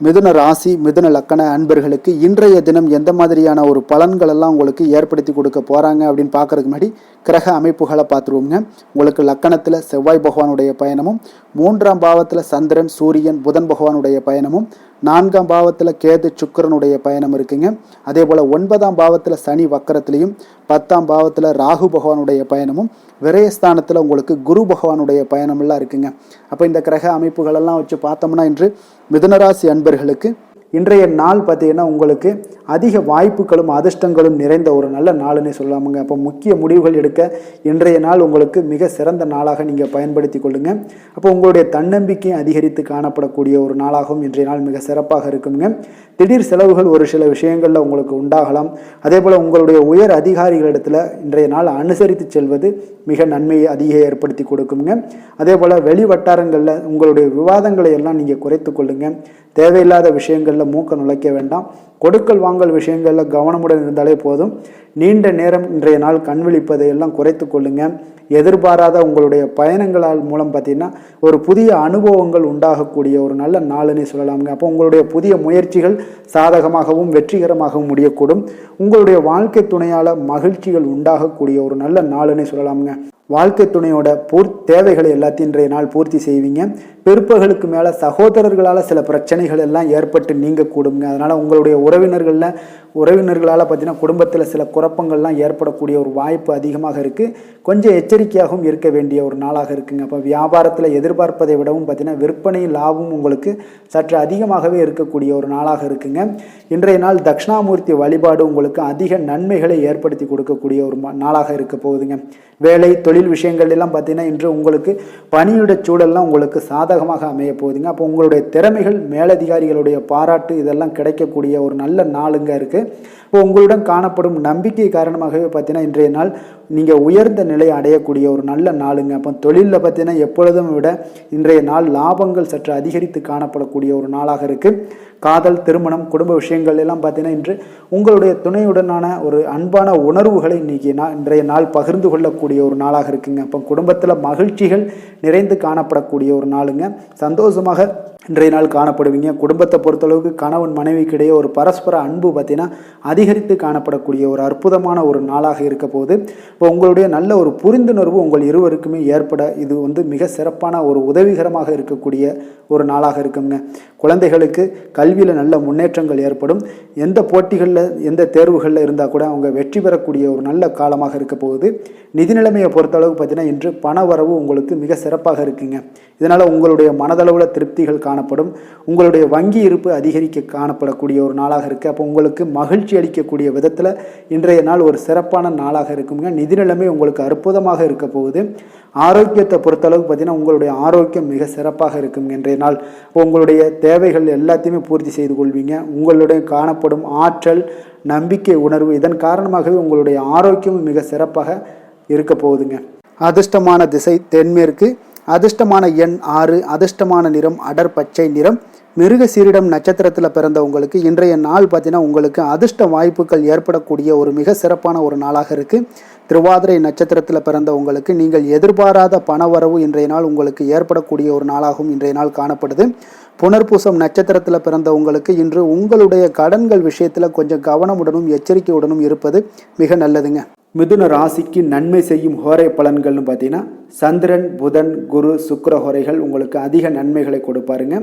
மிதுன ராசி, மிதுன லக்கண அன்பர்களுக்கு இன்றைய தினம் எந்த மாதிரியான ஒரு பலன்கள் எல்லாம் உங்களுக்கு ஏற்படுத்தி கொடுக்க போகிறாங்க அப்படின்னு பார்க்கறதுக்கு முன்னாடி கிரக அமைப்புகளை பார்த்துருவோங்க. உங்களுக்கு லக்கணத்தில் செவ்வாய் பகவானுடைய பயணமும், 3ஆம் பாவத்தில் சந்திரன், சூரியன், புதன் பகவானுடைய பயணமும், 4ஆம் பாவத்தில் கேது, சுக்கிரனுடைய பயணம் இருக்குங்க. அதே போல் 9ஆம் பாவத்தில் சனி வக்கரத்திலையும், 10ஆம் பாவத்தில் ராகு பகவானுடைய பயணமும், விரயஸ்தானத்தில் உங்களுக்கு குரு பகவானுடைய பயணமெல்லாம் இருக்குங்க. அப்போ இந்த கிரக அமைப்புகளெல்லாம் வச்சு பார்த்தோம்னா இன்று மிதுனராசி அன்பர்களுக்கு இன்றைய நாள் பார்த்தீங்கன்னா உங்களுக்கு அதிக வாய்ப்புகளும் அதிர்ஷ்டங்களும் நிறைந்த ஒரு நல்ல நாளுன்னே சொல்லலாமுங்க. அப்போ முக்கிய முடிவுகள் எடுக்க இன்றைய நாள் உங்களுக்கு மிக சிறந்த நாளாக நீங்கள் பயன்படுத்தி கொள்ளுங்க. அப்போ உங்களுடைய தன்னம்பிக்கையும் அதிகரித்து காணப்படக்கூடிய ஒரு நாளாகவும் இன்றைய நாள் மிக சிறப்பாக இருக்குங்க. திடீர் செலவுகள் ஒரு சில விஷயங்களில் உங்களுக்கு உண்டாகலாம். அதே போல் உங்களுடைய உயர் அதிகாரிகளிடத்தில் இன்றைய நாள் அனுசரித்து செல்வது மிக நன்மையை அதிக ஏற்படுத்தி கொடுக்குங்க. அதே போல் வெளி வட்டாரங்களில் உங்களுடைய விவாதங்களை எல்லாம் நீங்கள் குறைத்து கொள்ளுங்க. தேவையில்லாத விஷயங்களில் மூக்க நுழைக்க வேண்டாம். கொடுக்கல் வாங்கல் விஷயங்களில் கவனமுடன் இருந்தாலே போதும். நீண்ட நேரம் இன்றைய நாள் கண் விழிப்பதை எல்லாம் குறைத்து கொள்ளுங்க. எதிர்பாராத உங்களுடைய பயணங்களால் மூலம் பார்த்தீங்கன்னா ஒரு புதிய அனுபவங்கள் உண்டாகக்கூடிய ஒரு நல்ல நாளுன்னே சொல்லலாமுங்க. அப்போ உங்களுடைய புதிய முயற்சிகள் சாதகமாகவும் வெற்றிகரமாகவும் முடியக்கூடும். உங்களுடைய வாழ்க்கை துணையால் மகிழ்ச்சிகள் உண்டாகக்கூடிய ஒரு நல்ல நாளுன்னே சொல்லலாமுங்க. வாழ்க்கை துணையோட தேவைகளை எல்லாத்தையும் இன்றைய நாள் பூர்த்தி செய்வீங்க. பிற்பகலுக்கு மேலே சகோதரர்களால் சில பிரச்சனைகள் எல்லாம் ஏற்பட்டு நீங்கக்கூடுங்க. அதனால் உங்களுடைய உறவினர்களால் பார்த்தீங்கன்னா குடும்பத்தில் சில குழப்பங்கள்லாம் ஏற்படக்கூடிய ஒரு வாய்ப்பு அதிகமாக இருக்குது. கொஞ்சம் எச்சரிக்கையாகவும் இருக்க வேண்டிய ஒரு நாளாக இருக்குங்க. அப்போ வியாபாரத்தில் எதிர்பார்ப்பதை விடவும் பார்த்தீங்கன்னா விற்பனை லாபமும் உங்களுக்கு சற்று அதிகமாகவே இருக்கக்கூடிய ஒரு நாளாக இருக்குங்க. இன்றைய நாள் தட்சிணாமூர்த்தி வழிபாடு உங்களுக்கு அதிக நன்மைகளை ஏற்படுத்தி கொடுக்கக்கூடிய ஒரு நாளாக இருக்க போகுதுங்க. வேலை தொழில் விஷயங்கள் எல்லாம் பார்த்தீங்கன்னா இன்று உங்களுக்கு பணியுடைய சூழல்லாம் உங்களுக்கு சாதகமாக அமைய போகுதுங்க. அப்போ உங்களுடைய திறமைகள் மேலதிகாரிகளுடைய பாராட்டு இதெல்லாம் கிடைக்கக்கூடிய ஒரு நல்ல நாளுங்க இருக்குது. இப்போ உங்களுடன் காணப்படும் நம்பிக்கை காரணமாகவே பார்த்தீங்கன்னா இன்றைய நாள் நீங்கள் உயர்ந்த நிலையை அடையக்கூடிய ஒரு நல்ல நாளுங்க. அப்போ தொழிலில் பார்த்தீங்கன்னா எப்பொழுதும் விட இன்றைய நாள் லாபங்கள் சற்று அதிகரித்து காணப்படக்கூடிய ஒரு நாளாக இருக்குது. காதல், திருமணம், குடும்ப விஷயங்கள் எல்லாம் பார்த்தீங்கன்னா இன்று உங்களுடைய துணையுடனான ஒரு அன்பான உணர்வுகளை இன்றைய நாள் பகிர்ந்து கொள்ளக்கூடிய ஒரு நாளாக இருக்குங்க. அப்போ குடும்பத்தில் மகிழ்ச்சிகள் நிறைந்து காணப்படக்கூடிய ஒரு நாளுங்க. சந்தோஷமாக இன்றைய நாள் காணப்படுவீங்க. குடும்பத்தை பொறுத்தளவுக்கு கணவன் மனைவிக்கு இடையே ஒரு பரஸ்பர அன்பு பார்த்தீங்கன்னா அதிகரித்து காணப்படக்கூடிய ஒரு அற்புதமான ஒரு நாளாக இருக்க போகுது. இப்போ உங்களுடைய நல்ல ஒரு புரிந்துணர்வு உங்கள் இருவருக்குமே ஏற்பட இது மிக சிறப்பான ஒரு உதவிகரமாக இருக்கக்கூடிய ஒரு நாளாக இருக்குங்க. குழந்தைகளுக்கு கல்வியில் நல்ல முன்னேற்றங்கள் ஏற்படும். எந்த போட்டிகளில் எந்த தேர்வுகளில் இருந்தால் கூட அவங்க வெற்றி பெறக்கூடிய ஒரு நல்ல காலமாக இருக்க போகுது. நிதி நிலைமையை பொறுத்தளவுக்கு பார்த்தீங்கன்னா இன்று பண வரவு உங்களுக்கு மிக சிறப்பாக இருக்குங்க. இதனால் உங்களுடைய மனதளவில் திருப்திகள் காணப்படும். உங்களுடைய வங்கி இருப்பு அதிகரிக்க காணப்படக்கூடிய ஒரு நாளாக இருக்குது. அப்போ உங்களுக்கு மகிழ்ச்சி அளிக்கக்கூடிய விதத்தில் இன்றைய நாள் ஒரு சிறப்பான நாளாக இருக்குங்க. நிதி நிலைமை உங்களுக்கு அற்புதமாக இருக்க போகுது. ஆரோக்கியத்தை பொறுத்தளவுக்கு பார்த்தீங்கன்னா உங்களுடைய ஆரோக்கியம் மிக சிறப்பாக இருக்குங்க இன்றைய நாள். உங்களுடைய தேவைகள் எல்லாத்தையுமே பூர்த்தி செய்து கொள்வீங்க. உங்களுடைய காணப்படும் ஆற்றல், நம்பிக்கை உணர்வு இதன் காரணமாகவே உங்களுடைய ஆரோக்கியமும் மிக சிறப்பாக இருக்க போகுதுங்க. அதிர்ஷ்டமான திசை தென்மேற்கு, அதிர்ஷ்டமான எண் 6, அதிர்ஷ்டமான நிறம் அடர் பச்சை நிறம், மிருகசீரிடம் நட்சத்திரத்தில் பிறந்தவங்களுக்கு இன்றைய நாள் பார்த்தீங்கன்னா உங்களுக்கு அதிர்ஷ்ட வாய்ப்புகள் ஏற்படக்கூடிய ஒரு மிக சிறப்பான ஒரு நாளாக இருக்குது. திருவாதிரை நட்சத்திரத்தில் பிறந்தவங்களுக்கு நீங்கள் எதிர்பாராத பணவரவு இன்றைய நாள் உங்களுக்கு ஏற்படக்கூடிய ஒரு நாளாகவும் இன்றைய நாள் காணப்படுது. புனர்பூசம் நட்சத்திரத்தில் பிறந்தவங்களுக்கு இன்று உங்களுடைய கடன்கள் விஷயத்தில் கொஞ்சம் கவனமுடனும் எச்சரிக்கையுடனும் இருப்பது மிக நல்லதுங்க. மிதுன ராசிக்கு நன்மை செய்யும் ஹோரை பலன்கள்னு பார்த்தீங்கன்னா சந்திரன், புதன், குரு, சுக்கிர ஹோரைகள் உங்களுக்கு அதிக நன்மைகளை கொடுப்பாருங்க.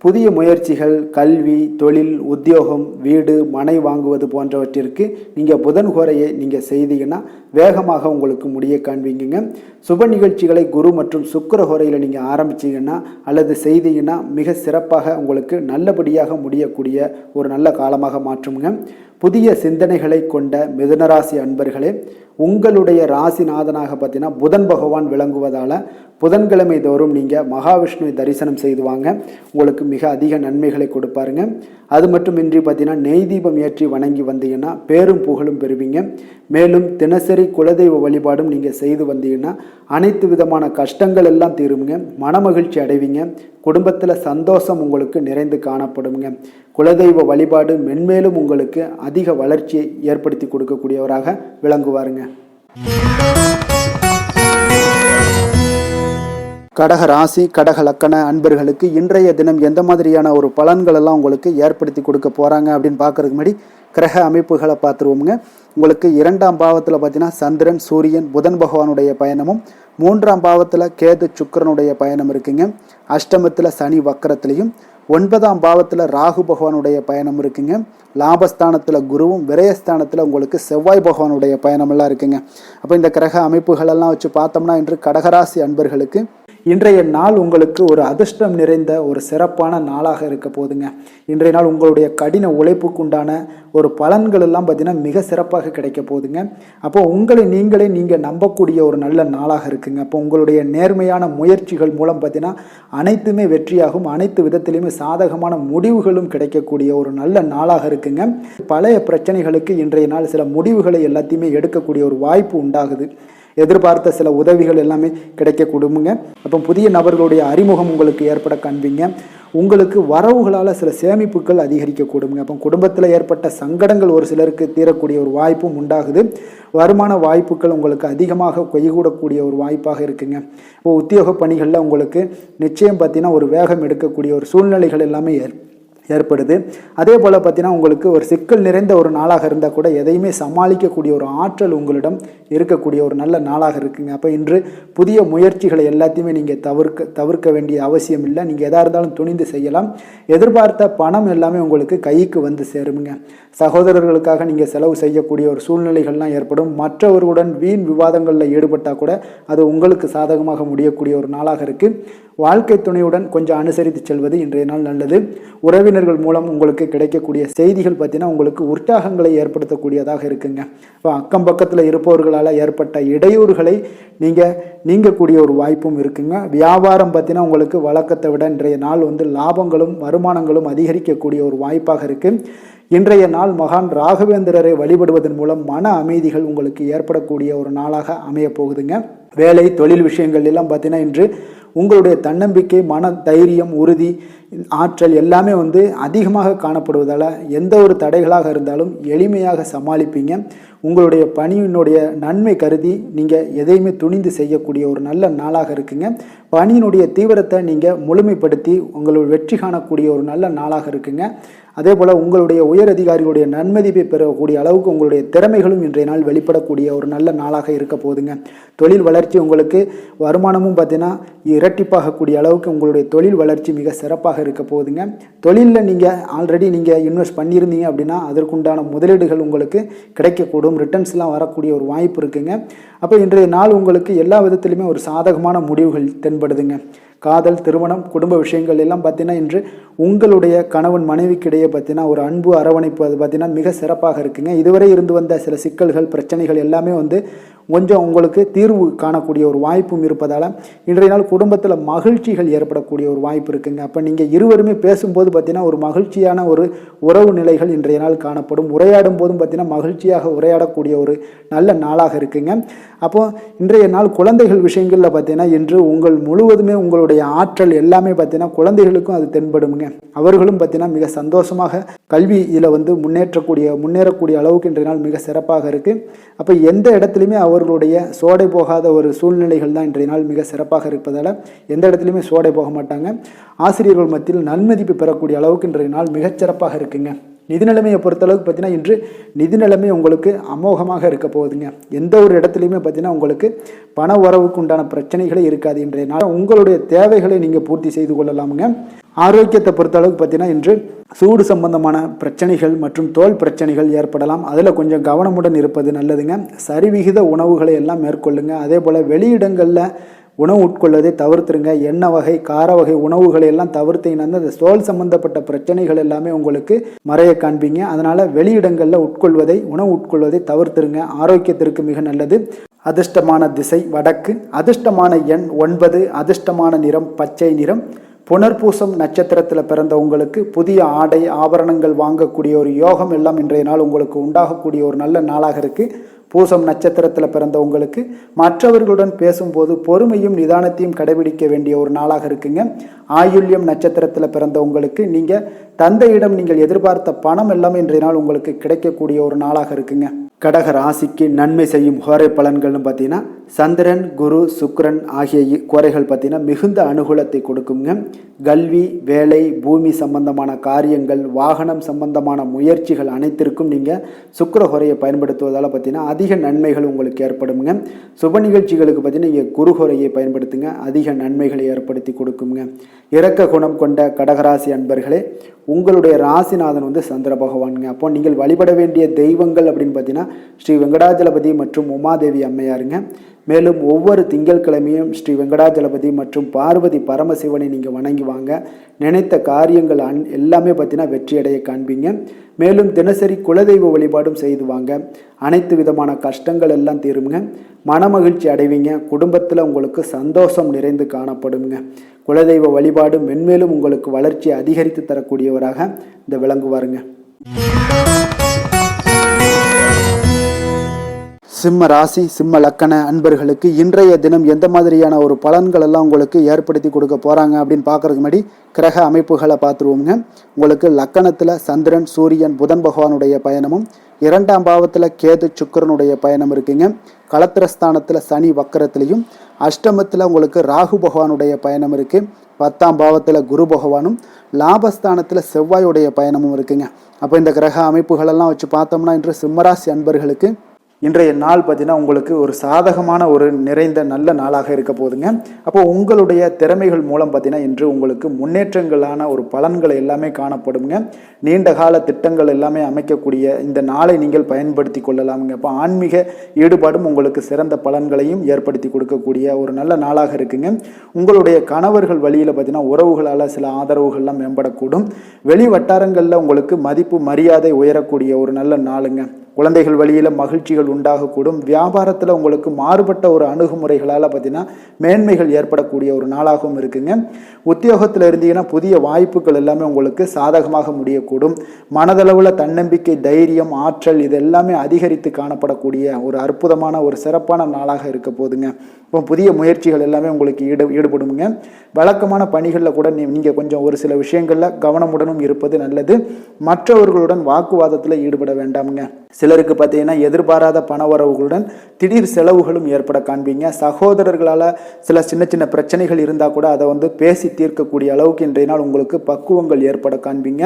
புதிய முயற்சிகள், கல்வி, தொழில், உத்தியோகம், வீடு, மனை வாங்குவது போன்றவற்றிற்கு நீங்கள் புதன் ஹோரையை நீங்கள் செய்தீங்கன்னா வேகமாக உங்களுக்கு முடிய காண்பீங்க. சுப நிகழ்ச்சிகளை குரு மற்றும் சுக்கிர ஹோரையில் நீங்கள் ஆரம்பிச்சிங்கன்னா அல்லது செய்தீங்கன்னா மிக சிறப்பாக உங்களுக்கு நல்லபடியாக முடியக்கூடிய ஒரு நல்ல காலமாக மாற்றுங்க. புதிய சிந்தனைகளை கொண்ட மிதுனராசி அன்பர்களே, உங்களுடைய ராசிநாதனாக பார்த்தீங்கன்னா புதன் பகவான் விளங்குவதால் புதன்கிழமை தோறும் நீங்கள் மகாவிஷ்ணுவை தரிசனம் செய்து வாங்க, உங்களுக்கு மிக அதிக நன்மைகளை கொடுப்பாருங்க. அது மட்டுமின்றி பார்த்தீங்கன்னா நெய் தீபம் ஏற்றி வணங்கி வந்தீங்கன்னா பேரும் புகழும் பெறுவீங்க. மேலும் தினசரி குலதெய்வ வழிபாடும் நீங்கள் செய்து வந்தீங்கன்னா அனைத்து விதமான கஷ்டங்கள் எல்லாம் தீருங்க, மனமகிழ்ச்சி அடைவீங்க, குடும்பத்தில் சந்தோஷம் உங்களுக்கு நிறைந்து காணப்படுங்க. குலதெய்வ வழிபாடு மென்மேலும் உங்களுக்கு அதிக வளர்ச்சியை ஏற்படுத்தி கொடுக்கக்கூடியவராக விளங்குவாருங்க. கடக ராசி, கடக லக்கண அன்பர்களுக்கு இன்றைய தினம் எந்த மாதிரியான ஒரு பலன்கள் எல்லாம் உங்களுக்கு ஏற்படுத்தி கொடுக்க போகிறாங்க அப்படின்னு பார்க்கறதுக்கு முன்னாடி கிரக அமைப்புகளை பார்த்துருவோமுங்க. உங்களுக்கு 2ஆம் பாவத்தில் பார்த்தீங்கன்னா சந்திரன், சூரியன், புதன் பகவானுடைய பயணமும், 3ஆம் பாவத்தில் கேது, சுக்கிரனுடைய பயணம் இருக்குங்க. அஷ்டமத்தில் சனி வக்கரத்திலையும், 9ஆம் பாவத்தில் ராகு பகவானுடைய பயணம் இருக்குங்க. லாபஸ்தானத்தில் குருவும், விரயஸ்தானத்தில் உங்களுக்கு செவ்வாய் பகவானுடைய பயணமெல்லாம் இருக்குங்க. அப்போ இந்த கிரக அமைப்புகளெல்லாம் வச்சு பார்த்தோம்னா இன்று கடகராசி அன்பர்களுக்கு இன்றைய நாள் உங்களுக்கு ஒரு அதிர்ஷ்டம் நிறைந்த ஒரு சிறப்பான நாளாக இருக்க போதுங்க. இன்றைய நாள் உங்களுடைய கடின உழைப்புக்குண்டான ஒரு பலன்கள் எல்லாம் பார்த்தீங்கன்னா மிக சிறப்பாக கிடைக்க போகுதுங்க. அப்போ உங்களை நீங்கள் நம்பக்கூடிய ஒரு நல்ல நாளாக இருக்குங்க. அப்போ உங்களுடைய நேர்மையான முயற்சிகள் மூலம் பார்த்தீங்கன்னா அனைத்துமே வெற்றியாகும், அனைத்து விதத்திலையுமே சாதகமான முடிவுகளும் கிடைக்கக்கூடிய ஒரு நல்ல நாளாக இருக்குங்க. பழைய பிரச்சனைகளுக்கு இன்றைய நாள் சில முடிவுகளை எல்லாத்தையுமே எடுக்கக்கூடிய ஒரு வாய்ப்பு உண்டாகுது. எதிர்பார்த்த சில உதவிகள் எல்லாமே கிடைக்க கொடுங்க. அப்போ புதிய நபர்களுடைய அறிமுகம் உங்களுக்கு ஏற்பட காண்பீங்க. உங்களுக்கு வரவுகளால் சில சேமிப்புகள் அதிகரிக்க கொடுங்க. அப்போ குடும்பத்தில் ஏற்பட்ட சங்கடங்கள் ஒரு சிலருக்கு தீரக்கூடிய ஒரு வாய்ப்பும் உண்டாகுது. வருமான வாய்ப்புகள் உங்களுக்கு அதிகமாக கைகூடக்கூடிய ஒரு வாய்ப்பாக இருக்குங்க. இப்போ உத்தியோக பணிகளில் உங்களுக்கு நிச்சயம் பார்த்தீங்கன்னா ஒரு வேகம் எடுக்கக்கூடிய ஒரு சூழ்நிலைகள் எல்லாமே ஏற்படுது. அதே போல் பார்த்தீங்கன்னா உங்களுக்கு ஒரு சிக்கல் நிறைந்த ஒரு நாளாக இருந்தால் கூட எதையுமே சமாளிக்கக்கூடிய ஒரு ஆற்றல் உங்களிடம் இருக்கக்கூடிய ஒரு நல்ல நாளாக இருக்குங்க. அப்போ இன்று புதிய முயற்சிகளை எல்லாத்தையுமே நீங்கள் தவிர்க்க வேண்டிய அவசியம் இல்லை. நீங்கள் எதாக இருந்தாலும் துணிந்து செய்யலாம். எதிர்பார்த்த பணம் எல்லாமே உங்களுக்கு கைக்கு வந்து சேருங்க. சகோதரர்களுக்காக நீங்கள் செலவு செய்யக்கூடிய ஒரு சூழ்நிலைகள்லாம் ஏற்படும். மற்றவர்களுடன் வீண் விவாதங்களில் ஈடுபட்டால் கூட அது உங்களுக்கு சாதகமாக முடியக்கூடிய ஒரு நாளாக இருக்குது. வாழ்க்கை துணையுடன் கொஞ்சம் அனுசரித்து செல்வது இன்றைய நாள் நல்லது. உறவினர்கள் மூலம் உங்களுக்கு கிடைக்கக்கூடிய செய்திகள் பார்த்தீங்கன்னா உங்களுக்கு உற்சாகங்களை ஏற்படுத்தக்கூடியதாக இருக்குங்க. இப்போ அக்கம் பக்கத்தில் இருப்பவர்களால் ஏற்பட்ட இடையூறுகளை நீங்கக்கூடிய ஒரு வாய்ப்பும் இருக்குங்க. வியாபாரம் பார்த்தீங்கன்னா உங்களுக்கு வழக்கத்தை விட இன்றைய நாள் லாபங்களும் வருமானங்களும் அதிகரிக்கக்கூடிய ஒரு வாய்ப்பாக இருக்குது. இன்றைய நாள் மகான் ராகவேந்திரரை வழிபடுவதன் மூலம் மன அமைதிகள் உங்களுக்கு ஏற்படக்கூடிய ஒரு நாளாக அமைய போகுதுங்க. வேலை, தொழில் விஷயங்கள் எல்லாம் பார்த்தீங்கன்னா இன்று உங்களுடைய தன்னம்பிக்கை, மன தைரியம், உறுதி, ஆற்றல் எல்லாமே அதிகமாக காணப்படுவதால் எந்த ஒரு தடைகளாக இருந்தாலும் எளிமையாக சமாளிப்பீங்க. உங்களுடைய பணியினுடைய நன்மை கருதி நீங்கள் எதையுமே துணிந்து செய்யக்கூடிய ஒரு நல்ல நாளாக இருக்குங்க. பணியினுடைய தீவிரத்தை நீங்கள் முழுமைப்படுத்தி உங்களுடைய வெற்றி காணக்கூடிய ஒரு நல்ல நாளாக இருக்குங்க. அதே போல் உங்களுடைய உயர் அதிகாரிகளுடைய நன்மதிப்பை பெறக்கூடிய அளவுக்கு உங்களுடைய திறமைகளும் இன்றைய நாள் வெளிப்படக்கூடிய ஒரு நல்ல நாளாக இருக்க போகுதுங்க. தொழில் வளர்ச்சி உங்களுக்கு வருமானமும் பார்த்தீங்கன்னா இரட்டிப்பாகக்கூடிய அளவுக்கு உங்களுடைய தொழில் வளர்ச்சி மிக சிறப்பாக இருக்க போகுதுங்க. தொழிலில் நீங்கள் ஆல்ரெடி இன்வெஸ்ட் பண்ணியிருந்தீங்க அப்படின்னா அதற்குண்டான முதலீடுகள் உங்களுக்கு கிடைக்கக்கூடும். ரிட்டர்ன்ஸ்லாம் வரக்கூடிய ஒரு வாய்ப்பு இருக்குங்க. அப்போ இன்றைய நாள் உங்களுக்கு எல்லா விதத்திலுமே ஒரு சாதகமான முடிவுகள் தென்படுதுங்க. காதல், திருமணம், குடும்ப விஷயங்கள் எல்லாம் பார்த்தீங்கன்னா இன்று உங்களுடைய கணவன் மனைவிக்கிடையே பார்த்தீங்கன்னா ஒரு அன்பு, அரவணைப்பு அது பார்த்தீங்கன்னா மிக சிறப்பாக இருக்குங்க. இதுவரை இருந்து வந்த சில சிக்கல்கள், பிரச்சனைகள் எல்லாமே கொஞ்சம் உங்களுக்கு தீர்வு காணக்கூடிய ஒரு வாய்ப்பும் இருப்பதால் இன்றைய நாள் குடும்பத்தில் மகிழ்ச்சிகள் ஏற்படக்கூடிய ஒரு வாய்ப்பு இருக்குங்க. அப்போ நீங்கள் இருவருமே பேசும்போது பார்த்தீங்கன்னா ஒரு மகிழ்ச்சியான ஒரு உறவு நிலைகள் இன்றைய நாள் காணப்படும். உரையாடும் போதும் பார்த்தீங்கன்னா மகிழ்ச்சியாக உரையாடக்கூடிய ஒரு நல்ல நாளாக இருக்குங்க. அப்போது இன்றைய நாள் குழந்தைகள் விஷயங்களில் பார்த்தீங்கன்னா இன்று முழுவதுமே உங்களுடைய உங்களுடைய ஆற்றல் எல்லாமே பார்த்தீங்கன்னா குழந்தைகளுக்கும் அது தென்படுங்க. அவர்களும் பார்த்தீங்கன்னா மிக சந்தோஷமாக கல்வி இதில் வந்து முன்னேறக்கூடிய அளவுக்கு இன்றைய நாள் மிக சிறப்பாக இருக்குது. அப்போ எந்த இடத்துலையுமே அவர்களுடைய சோடை போகாத ஒரு சூழ்நிலைகள் தான் இன்றைய நாள் மிக சிறப்பாக இருப்பதால் எந்த இடத்துலையுமே சோடை போக மாட்டாங்க. ஆசிரியர்கள் மத்தியில் நன்மதிப்பு பெறக்கூடிய அளவுக்கு இன்றைய நாள் மிகச்சிறப்பாக இருக்குங்க. நிதி நிலைமையை பொறுத்தளவுக்கு பார்த்தீங்கன்னா இன்று நிதி நிலைமை உங்களுக்கு அமோகமாக இருக்க போகுதுங்க. எந்த ஒரு இடத்துலையுமே பார்த்தீங்கன்னா உங்களுக்கு பண வரவுக்கு உண்டான பிரச்சனைகளே இருக்காது. இன்றைய நாள் உங்களுடைய தேவைகளை நீங்கள் பூர்த்தி செய்து கொள்ளலாமுங்க. ஆரோக்கியத்தை பொறுத்தளவுக்கு பார்த்தீங்கன்னா இன்று சூடு சம்பந்தமான பிரச்சனைகள் மற்றும் தோல் பிரச்சனைகள் ஏற்படலாம். அதில் கொஞ்சம் கவனமுடன் இருப்பது நல்லதுங்க. சரிவிகித உணவுகளை எல்லாம் மேற்கொள்ளுங்க. அதே போல் வெளியிடங்களில் உணவு உட்கொள்வதை தவிர்த்துருங்க. எண்ணெய் வகை கார வகை உணவுகளை எல்லாம் தவிர்த்தீங்கன்னா அந்த தோல் சம்பந்தப்பட்ட பிரச்சனைகள் எல்லாமே உங்களுக்கு மறைய காண்பீங்க. அதனால் வெளியிடங்களில் உணவு உட்கொள்வதை தவிர்த்துருங்க. ஆரோக்கியத்திற்கு மிக நல்லது. அதிர்ஷ்டமான திசை வடக்கு, அதிர்ஷ்டமான எண் 9, அதிர்ஷ்டமான நிறம் பச்சை நிறம். புனர்பூசம் நட்சத்திரத்தில் பிறந்த உங்களுக்கு புதிய ஆடை ஆபரணங்கள் வாங்கக்கூடிய ஒரு யோகம் எல்லாம் இன்றைய நாள் உங்களுக்கு உண்டாகக்கூடிய ஒரு நல்ல நாளாக இருக்குது. பூசம் நட்சத்திரத்தில் பிறந்த உங்களுக்கு மற்றவர்களுடன் பேசும்போது பொறுமையும் நிதானத்தையும் கடைபிடிக்க வேண்டிய ஒரு நாளாக இருக்குங்க. ஆயுள்யம் நட்சத்திரத்தில் பிறந்த உங்களுக்கு நீங்கள் தந்தையிடம் நீங்கள் எதிர்பார்த்த பணம் எல்லாமே இன்றைய நாள் உங்களுக்கு கிடைக்கக்கூடிய ஒரு நாளாக இருக்குங்க. கடக ராசிக்கு நன்மை செய்யும் கோரை பலன்கள்னு பார்த்தீங்கன்னா சந்திரன், குரு, சுக்கிரன் ஆகிய கோரைகள் பார்த்தீங்கன்னா மிகுந்த அனுகூலத்தை கொடுக்குங்க. கல்வி, வேலை, பூமி சம்பந்தமான காரியங்கள், வாகனம் சம்பந்தமான முயற்சிகள் அனைத்திற்கும் நீங்கள் சுக்கிர கோரையை பயன்படுத்துவதால் பார்த்தீங்கன்னா அதிக நன்மைகள் உங்களுக்கு ஏற்படுங்க. சுப நிகழ்ச்சிகளுக்கு பார்த்தீங்கன்னா நீங்கள் குரு கோரையை பயன்படுத்துங்க, அதிக நன்மைகளை ஏற்படுத்தி கொடுக்குங்க. இரக்க குணம் கொண்ட கடகராசி அன்பர்களே, உங்களுடைய ராசிநாதன் வந்து சந்திர பகவானுங்க. அப்போ நீங்கள் வழிபட வேண்டிய தெய்வங்கள் அப்படின்னு பார்த்தீங்கன்னா ஸ்ரீ வெங்கடாஜலபதி மற்றும் உமாதேவி அம்மையாருங்க. மேலும் ஒவ்வொரு திங்கட்கிழமையும் ஸ்ரீ வெங்கடாஜலபதி மற்றும் பார்வதி பரமசிவனை நீங்கள் வணங்கி வாங்க. நினைத்த காரியங்கள் எல்லாமே பார்த்தீங்கன்னா வெற்றியடைய காண்பீங்க. மேலும் தினசரி குலதெய்வ வழிபாடும் செய்து வாங்க. அனைத்து விதமான கஷ்டங்கள் எல்லாம் தீருங்க. மனமகிழ்ச்சி அடைவீங்க. குடும்பத்தில் உங்களுக்கு சந்தோஷம் நிறைந்து காணப்படுங்க. குலதெய்வ வழிபாடு மென்மேலும் உங்களுக்கு வளர்ச்சியை அதிகரித்து தரக்கூடியவராக இந்த விளங்குவாருங்க. சிம்ம ராசி சிம்ம லக்கண அன்பர்களுக்கு இன்றைய தினம் எந்த மாதிரியான ஒரு பலன்கள் எல்லாம் உங்களுக்கு ஏற்படுத்தி கொடுக்க போகிறாங்க அப்படின்னு பார்க்குறதுக்கு முன்னாடி கிரக அமைப்புகளை பார்த்துருவோங்க. உங்களுக்கு லக்கணத்தில் சந்திரன், சூரியன், புதன் பகவானுடைய பயணமும், 2ஆம் பாவத்தில் கேது சுக்கிரனுடைய பயணம் இருக்குங்க. களத்திரஸ்தானத்தில் சனி வக்கரத்திலையும், அஷ்டமத்தில் உங்களுக்கு ராகு பகவானுடைய பயணம் இருக்குது. 10ஆம் பாவத்தில் குரு பகவானும், லாபஸ்தானத்தில் செவ்வாயுடைய பயணமும் இருக்குங்க. அப்போ இந்த கிரக அமைப்புகளெல்லாம் வச்சு பார்த்தோம்னா இன்று சிம்மராசி அன்பர்களுக்கு இன்றைய நாள் பார்த்தீங்கன்னா உங்களுக்கு ஒரு சாதகமான ஒரு நிறைந்த நல்ல நாளாக இருக்க போதுங்க. அப்போ உங்களுடைய திறமைகள் மூலம் பார்த்தீங்கன்னா இன்று உங்களுக்கு முன்னேற்றங்களான ஒரு பலன்கள் எல்லாமே காணப்படுங்க. நீண்ட கால திட்டங்கள் எல்லாமே அமைக்கக்கூடிய இந்த நாளை நீங்கள் பயன்படுத்தி கொள்ளலாமுங்க. அப்போ ஆன்மீக ஈடுபாடும் உங்களுக்கு சிறந்த பலன்களையும் ஏற்படுத்தி கொடுக்கக்கூடிய ஒரு நல்ல நாளாக இருக்குங்க. உங்களுடைய கணவர்கள் வழியில் பார்த்தீங்கன்னா உறவுகளால் சில ஆதரவுகள்லாம் மேம்படக்கூடும். வெளி வட்டாரங்களில் உங்களுக்கு மதிப்பு மரியாதை உயரக்கூடிய ஒரு நல்ல நாளுங்க. குழந்தைகள் வழியில் மகிழ்ச்சிகள் உண்டாகக்கூடும். வியாபாரத்தில் உங்களுக்கு மாறுபட்ட ஒரு அணுகுமுறைகளால் பார்த்தீங்கன்னா மேன்மைகள் ஏற்படக்கூடிய ஒரு நாளாகவும் இருக்குங்க. உத்தியோகத்தில் இருந்தீங்கன்னா புதிய வாய்ப்புகள் எல்லாமே உங்களுக்கு சாதகமாக முடியக்கூடும். மனதளவில் தன்னம்பிக்கை, தைரியம், ஆற்றல் இது எல்லாமே அதிகரித்து காணப்படக்கூடிய ஒரு அற்புதமான ஒரு சிறப்பான நாளாக இருக்க போதுங்க. இப்போ புதிய முயற்சிகள் எல்லாமே உங்களுக்கு ஈடுபடுங்க. வழக்கமான பணிகளில் கூட நீங்கள் கொஞ்சம் ஒரு சில விஷயங்களில் கவனமுடனும் இருப்பது நல்லது. மற்றவர்களுடன் வாக்குவாதத்தில் ஈடுபட வேண்டாமுங்க. சிலருக்கு பார்த்தீங்கன்னா எதிர்பாராத பண வரவுகளுடன் திடீர் செலவுகளும் ஏற்பட காண்பீங்க. சகோதரர்களால் சில சின்ன சின்ன பிரச்சனைகள் இருந்தால் கூட அதை வந்து பேசி தீர்க்கக்கூடிய அளவுக்கு இன்றைய நாள் உங்களுக்கு பக்குவங்கள் ஏற்பட காண்பீங்க.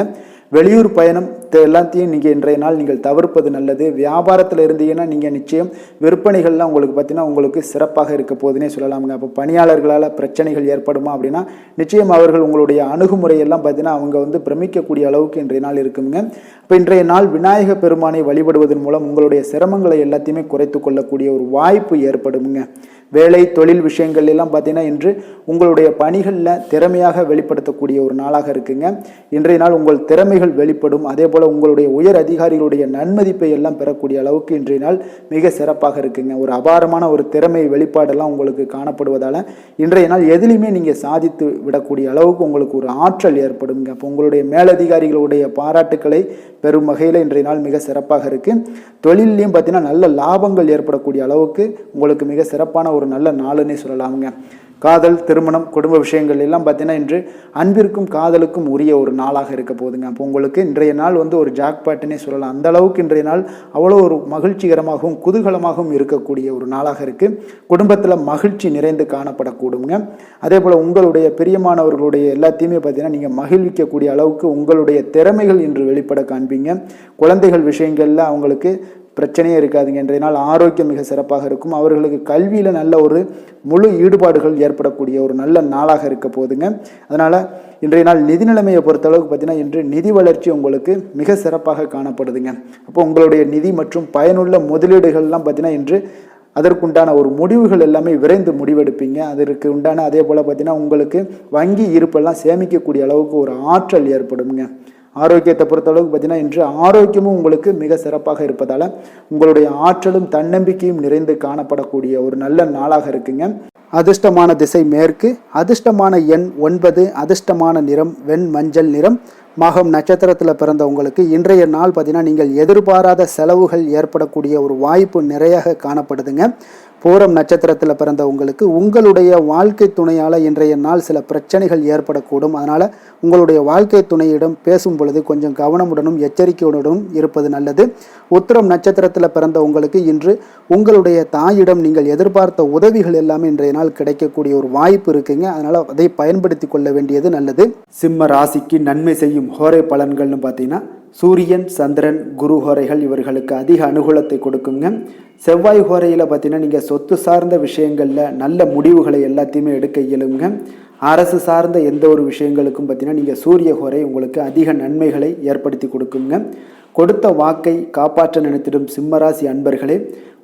வெளியூர் பயணம் எல்லாத்தையும் நீங்கள் இன்றைய நாள் நீங்கள் தவிர்ப்பது நல்லது. வியாபாரத்தில் இருந்தீங்கன்னா நீங்கள் நிச்சயம் விற்பனைகள்லாம் உங்களுக்கு பார்த்தீங்கன்னா உங்களுக்கு சிறப்பாக இருக்க போதுன்னே சொல்லலாமுங்க. அப்போ பணியாளர்களால் பிரச்சனைகள் ஏற்படுமா அப்படின்னா நிச்சயம் அவர்கள் உங்களுடைய அணுகுமுறையெல்லாம் பார்த்தீங்கன்னா அவங்க வந்து பிரமிக்கக்கூடிய அளவுக்கு இன்றைய நாள் இருக்குங்க. இப்போ இன்றைய நாள் விநாயக பெருமானை வழிபடுவதன் மூலம் உங்களுடைய சிரமங்களை எல்லாத்தையுமே குறைத்து கொள்ளக்கூடிய ஒரு வாய்ப்பு ஏற்படுங்க. வேலை தொழில் விஷயங்கள் எல்லாம் பார்த்தீங்கன்னா இன்று உங்களுடைய பணிகளில் திறமையாக வெளிப்படுத்தக்கூடிய ஒரு நாளாக இருக்குங்க. இன்றைய நாள் உங்கள் திறமைகள் வெளிப்படும். அதே போல் உங்களுடைய உயர் அதிகாரிகளுடைய நன்மதிப்பை எல்லாம் பெறக்கூடிய அளவுக்கு இன்றைய நாள் மிக சிறப்பாக இருக்குங்க. ஒரு அபாரமான ஒரு திறமை வெளிப்பாடெல்லாம் உங்களுக்கு காணப்படுவதால் இன்றைய நாள் எதிலையுமே நீங்கள் சாதித்து விடக்கூடிய அளவுக்கு உங்களுக்கு ஒரு ஆற்றல் ஏற்படுங்க. அப்போ உங்களுடைய மேலதிகாரிகளுடைய பாராட்டுக்களை பெரும் வகையில் இன்றைய நாள் மிக சிறப்பாக இருக்குது. தொழிலையும் பார்த்தீங்கன்னா நல்ல லாபங்கள் ஏற்படக்கூடிய அளவுக்கு உங்களுக்கு மிக சிறப்பான ஒரு நல்ல நாளுன்னே சொல்லலாமுங்க. காதல், திருமணம், குடும்ப விஷயங்கள் எல்லாம் பார்த்தீங்கன்னா இன்று அன்பிற்கும் காதலுக்கும் உரிய ஒரு நாளாக இருக்க போகுதுங்க. அப்போ உங்களுக்கு இன்றைய நாள் ஒரு ஜாக்பாட்டுன்னே சொல்லலாம். அந்த அளவுக்கு இன்றைய நாள் அவ்வளோ ஒரு மகிழ்ச்சிகரமாகவும் குதூகலமாகவும் இருக்கக்கூடிய ஒரு நாளாக இருக்குது. குடும்பத்தில் மகிழ்ச்சி நிறைந்து காணப்படக்கூடுங்க. அதே போல் உங்களுடைய பிரியமானவர்களுடைய எல்லாத்தையுமே பார்த்தீங்கன்னா நீங்கள் மகிழ்விக்கக்கூடிய அளவுக்கு உங்களுடைய திறமைகள் இன்று வெளிப்பட காண்பீங்க. குழந்தைகள் விஷயங்களில் அவங்களுக்கு பிரச்சனையே இருக்காதுங்க. இன்றைய நாள் ஆரோக்கியம் மிக சிறப்பாக இருக்கும். அவர்களுக்கு கல்வியில் நல்ல ஒரு முழு ஈடுபாடுகள் ஏற்படக்கூடிய ஒரு நல்ல நாளாக இருக்க போகுதுங்க. அதனால் இன்றைய நாள் நிதி நிலைமையை பொறுத்தளவுக்கு பார்த்தீங்கன்னா இன்று நிதி வளர்ச்சி உங்களுக்கு மிக சிறப்பாக காணப்படுதுங்க. அப்போ உங்களுடைய நிதி மற்றும் பயனுள்ள முதலீடுகள்லாம் பார்த்தீங்கன்னா இன்று அதற்குண்டான ஒரு முடிவுகள் எல்லாமே விரைந்து முடிவெடுப்பீங்க. அதற்கு உண்டான அதே போல் பார்த்தீங்கன்னா உங்களுக்கு வங்கி இருப்பெல்லாம் சேமிக்கக்கூடிய அளவுக்கு ஒரு ஆற்றல் ஏற்படுங்க. ஆரோக்கியத்தை பொறுத்தளவுக்கு பார்த்தீங்கன்னா இன்று ஆரோக்கியமும் உங்களுக்கு மிக சிறப்பாக இருப்பதால் உங்களுடைய ஆற்றலும் தன்னம்பிக்கையும் நிறைந்து காணப்படக்கூடிய ஒரு நல்ல நாளாக இருக்குங்க. அதிர்ஷ்டமான திசை மேற்கு, அதிர்ஷ்டமான எண் 9, அதிர்ஷ்டமான நிறம் வெண் மஞ்சள் நிறம். மகம் நட்சத்திரத்தில் பிறந்தவங்களுக்கு இன்றைய நாள் பார்த்தீங்கன்னா நீங்கள் எதிர்பாராத செலவுகள் ஏற்படக்கூடிய ஒரு வாய்ப்பு நிறைய காணப்படுதுங்க. பூரம் நட்சத்திரத்தில் பிறந்தவங்களுக்கு உங்களுடைய வாழ்க்கை துணையால் இன்றைய நாள் சில பிரச்சனைகள் ஏற்படக்கூடும். அதனால் உங்களுடைய வாழ்க்கை துணையிடம் பேசும் பொழுது கொஞ்சம் கவனமுடனும் எச்சரிக்கையுடனும் இருப்பது நல்லது. உத்திரம் நட்சத்திரத்தில் பிறந்த உங்களுக்கு இன்று உங்களுடைய தாயிடம் நீங்கள் எதிர்பார்த்த உதவிகள் எல்லாமே இன்றைய நாள் கிடைக்கக்கூடிய ஒரு வாய்ப்பு இருக்குங்க. அதனால் அதை பயன்படுத்தி கொள்ள வேண்டியது நல்லது. சிம்ம ராசிக்கு நன்மை செய்யும் ஹோரை பலன்கள்னு பார்த்தீங்கன்னா சூரியன், சந்திரன், குரு ஹோரைகள் இவர்களுக்கு அதிக அனுகூலத்தை கொடுக்குங்க. செவ்வாய் ஹோரையில் பார்த்தீங்கன்னா நீங்கள் சொத்து சார்ந்த விஷயங்களில் நல்ல முடிவுகளை எல்லாத்தையுமே எடுக்க இயலுங்க. அரசு சார்ந்த எந்த ஒரு விஷயங்களுக்கும் பார்த்தீங்கன்னா நீங்கள் சூரிய ஹோரை உங்களுக்கு அதிக நன்மைகளை ஏற்படுத்தி கொடுக்குங்க. கொடுத்த வாக்கை காப்பாற்ற நினைத்திடும் சிம்மராசி அன்பர்களே,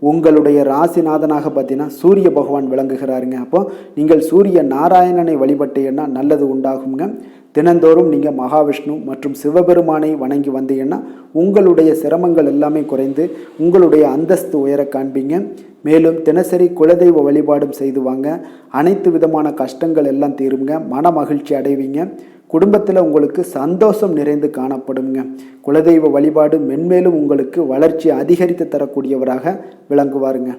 உங்களுடைய ராசிநாதனாக பார்த்தீங்கன்னா சூரிய பகவான் விளங்குகிறாருங்க. அப்போ நீங்கள் சூரிய நாராயணனை வழிபட்டீங்கன்னா நல்லது உண்டாகுங்க. தினந்தோறும் நீங்கள் மகாவிஷ்ணு மற்றும் சிவபெருமானை வணங்கி வந்தீங்கன்னா உங்களுடைய சிரமங்கள் எல்லாமே குறைந்து உங்களுடைய அந்தஸ்து உயர காண்பீங்க. மேலும் தினசரி குலதெய்வ வழிபாடும் செய்து வாங்க. அனைத்து விதமான கஷ்டங்கள் எல்லாம் தீருங்க. மன மகிழ்ச்சி அடைவீங்க. குடும்பத்தில் உங்களுக்கு சந்தோஷம் நிறைந்து காணப்படுங்க. குலதெய்வ வழிபாடு மென்மேலும் உங்களுக்கு வளர்ச்சி அதிகரித்து தரக்கூடியவராக விளங்குவாருங்க.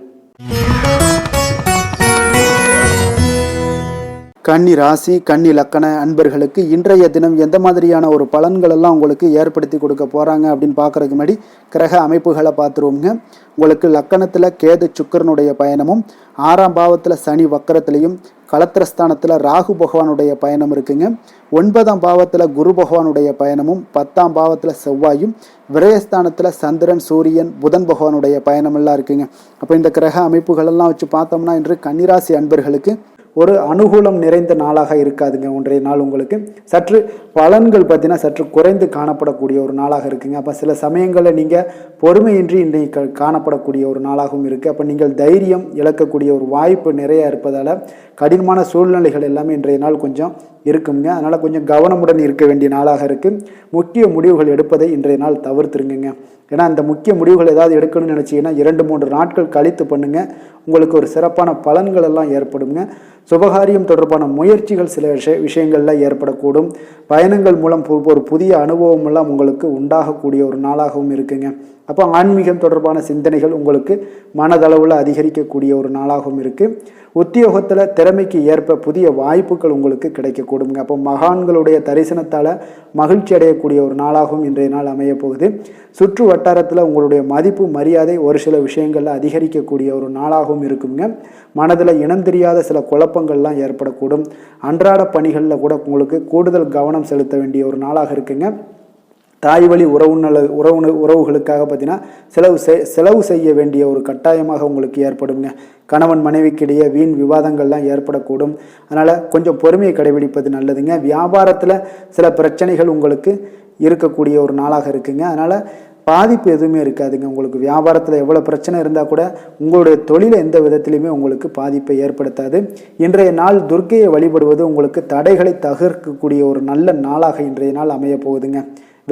கன்னி ராசி, கன்னி லக்கண அன்பர்களுக்கு இன்றைய தினம் எந்த மாதிரியான ஒரு பலன்கள் எல்லாம் உங்களுக்கு ஏற்படுத்தி கொடுக்க போகிறாங்க அப்படின்னு பார்க்குறதுக்கு முன்னாடி கிரக அமைப்புகளை பார்த்துருவோங்க. உங்களுக்கு லக்கணத்தில் கேது சுக்கிரனுடைய பயணமும், 6ஆம் பாவத்தில் சனி வக்கரத்திலையும், களத்திரஸ்தானத்தில் ராகு பகவானுடைய பயணம் இருக்குங்க. 9ஆம் பாவத்தில் குரு பகவானுடைய பயணமும், 10ஆம் பாவத்தில் செவ்வாயும், விரயஸ்தானத்தில் சந்திரன், சூரியன், புதன் பகவானுடைய பயணமெல்லாம் இருக்குங்க. அப்போ இந்த கிரக அமைப்புகளெல்லாம் வச்சு பார்த்தோம்னா இன்று கன்னிராசி அன்பர்களுக்கு ஒரு அனுகூலம் நிறைந்த நாளாக இருக்காதுங்க. ஒன்றைய நாள் உங்களுக்கு சற்று பலன்கள் பார்த்தீங்கன்னா சற்று குறைந்து காணப்படக்கூடிய ஒரு நாளாக இருக்குங்க. அப்போ சில சமயங்களில் நீங்கள் பொறுமையின்றி இன்றைக்கு காணப்படக்கூடிய ஒரு நாளாகவும் இருக்குது. அப்போ நீங்கள் தைரியம் இழக்கக்கூடிய ஒரு வாய்ப்பு நிறைய இருப்பதால் கடினமான சூழ்நிலைகள் எல்லாமே இன்றைய நாள் கொஞ்சம் இருக்குங்க. அதனால் கொஞ்சம் கவனமுடன் இருக்க வேண்டிய நாளாக இருக்குது. முக்கிய முடிவுகள் எடுப்பதை இன்றைய நாள் தவிர்த்துருங்க. ஏன்னா அந்த முக்கிய முடிவுகள் ஏதாவது எடுக்கணும்னு நினச்சிங்கன்னா 2-3 நாட்கள் கழித்து பண்ணுங்கள். உங்களுக்கு ஒரு சிறப்பான பலன்கள் எல்லாம் ஏற்படுங்க. சுபகாரியம் தொடர்பான முயற்சிகள் சில விஷயங்களில் ஏற்படக்கூடும். பயணங்கள் மூலம் ஒரு புதிய அனுபவம் எல்லாம் உங்களுக்கு உண்டாகக்கூடிய ஒரு நாளாகவும் இருக்குங்க. அப்போ ஆன்மீகம் தொடர்பான சிந்தனைகள் உங்களுக்கு மனதளவில் அதிகரிக்கக்கூடிய ஒரு நாளாகவும் இருக்குது. உத்தியோகத்தில் திறமைக்கு ஏற்ப புதிய வாய்ப்புகள் உங்களுக்கு கிடைக்கக்கூடுங்க. அப்போ மகான்களுடைய தரிசனத்தால் மகிழ்ச்சி அடையக்கூடிய ஒரு நாளாகவும் இன்றைய நாள் அமைய போகுது. சுற்று வட்டாரத்தில் உங்களுடைய மதிப்பு மரியாதை ஒரு சில விஷயங்களில் அதிகரிக்கக்கூடிய ஒரு நாளாகவும் இருக்குங்க. மனதில் இனம் தெரியாத சில குழப்பங்கள்லாம் ஏற்படக்கூடும். அன்றாட பணிகளில் கூட உங்களுக்கு கூடுதல் கவனம் செலுத்த வேண்டிய ஒரு நாளாக இருக்குங்க. தாய் வழி உறவுகளுக்காக பார்த்தீங்கன்னா செலவு செய்ய வேண்டிய ஒரு கட்டாயமாக உங்களுக்கு ஏற்படுங்க. கணவன் மனைவிக்கிடையே வீண் விவாதங்கள்லாம் ஏற்படக்கூடும். அதனால் கொஞ்சம் பொறுமையை கடைபிடிப்பது நல்லதுங்க. வியாபாரத்தில் சில பிரச்சனைகள் உங்களுக்கு இருக்கக்கூடிய ஒரு நாளாக இருக்குங்க. அதனால் பாதிப்பு எதுவுமே இருக்காதுங்க. உங்களுக்கு வியாபாரத்தில் எவ்வளோ பிரச்சனை இருந்தால் கூட உங்களுடைய தொழிலை எந்த விதத்திலையுமே உங்களுக்கு பாதிப்பை ஏற்படுத்தாது. இன்றைய நாள் துர்க்கையை வழிபடுவது உங்களுக்கு தடைகளை தகர்க்கக்கூடிய ஒரு நல்ல நாளாக இன்றைய நாள் அமைய போகுதுங்க.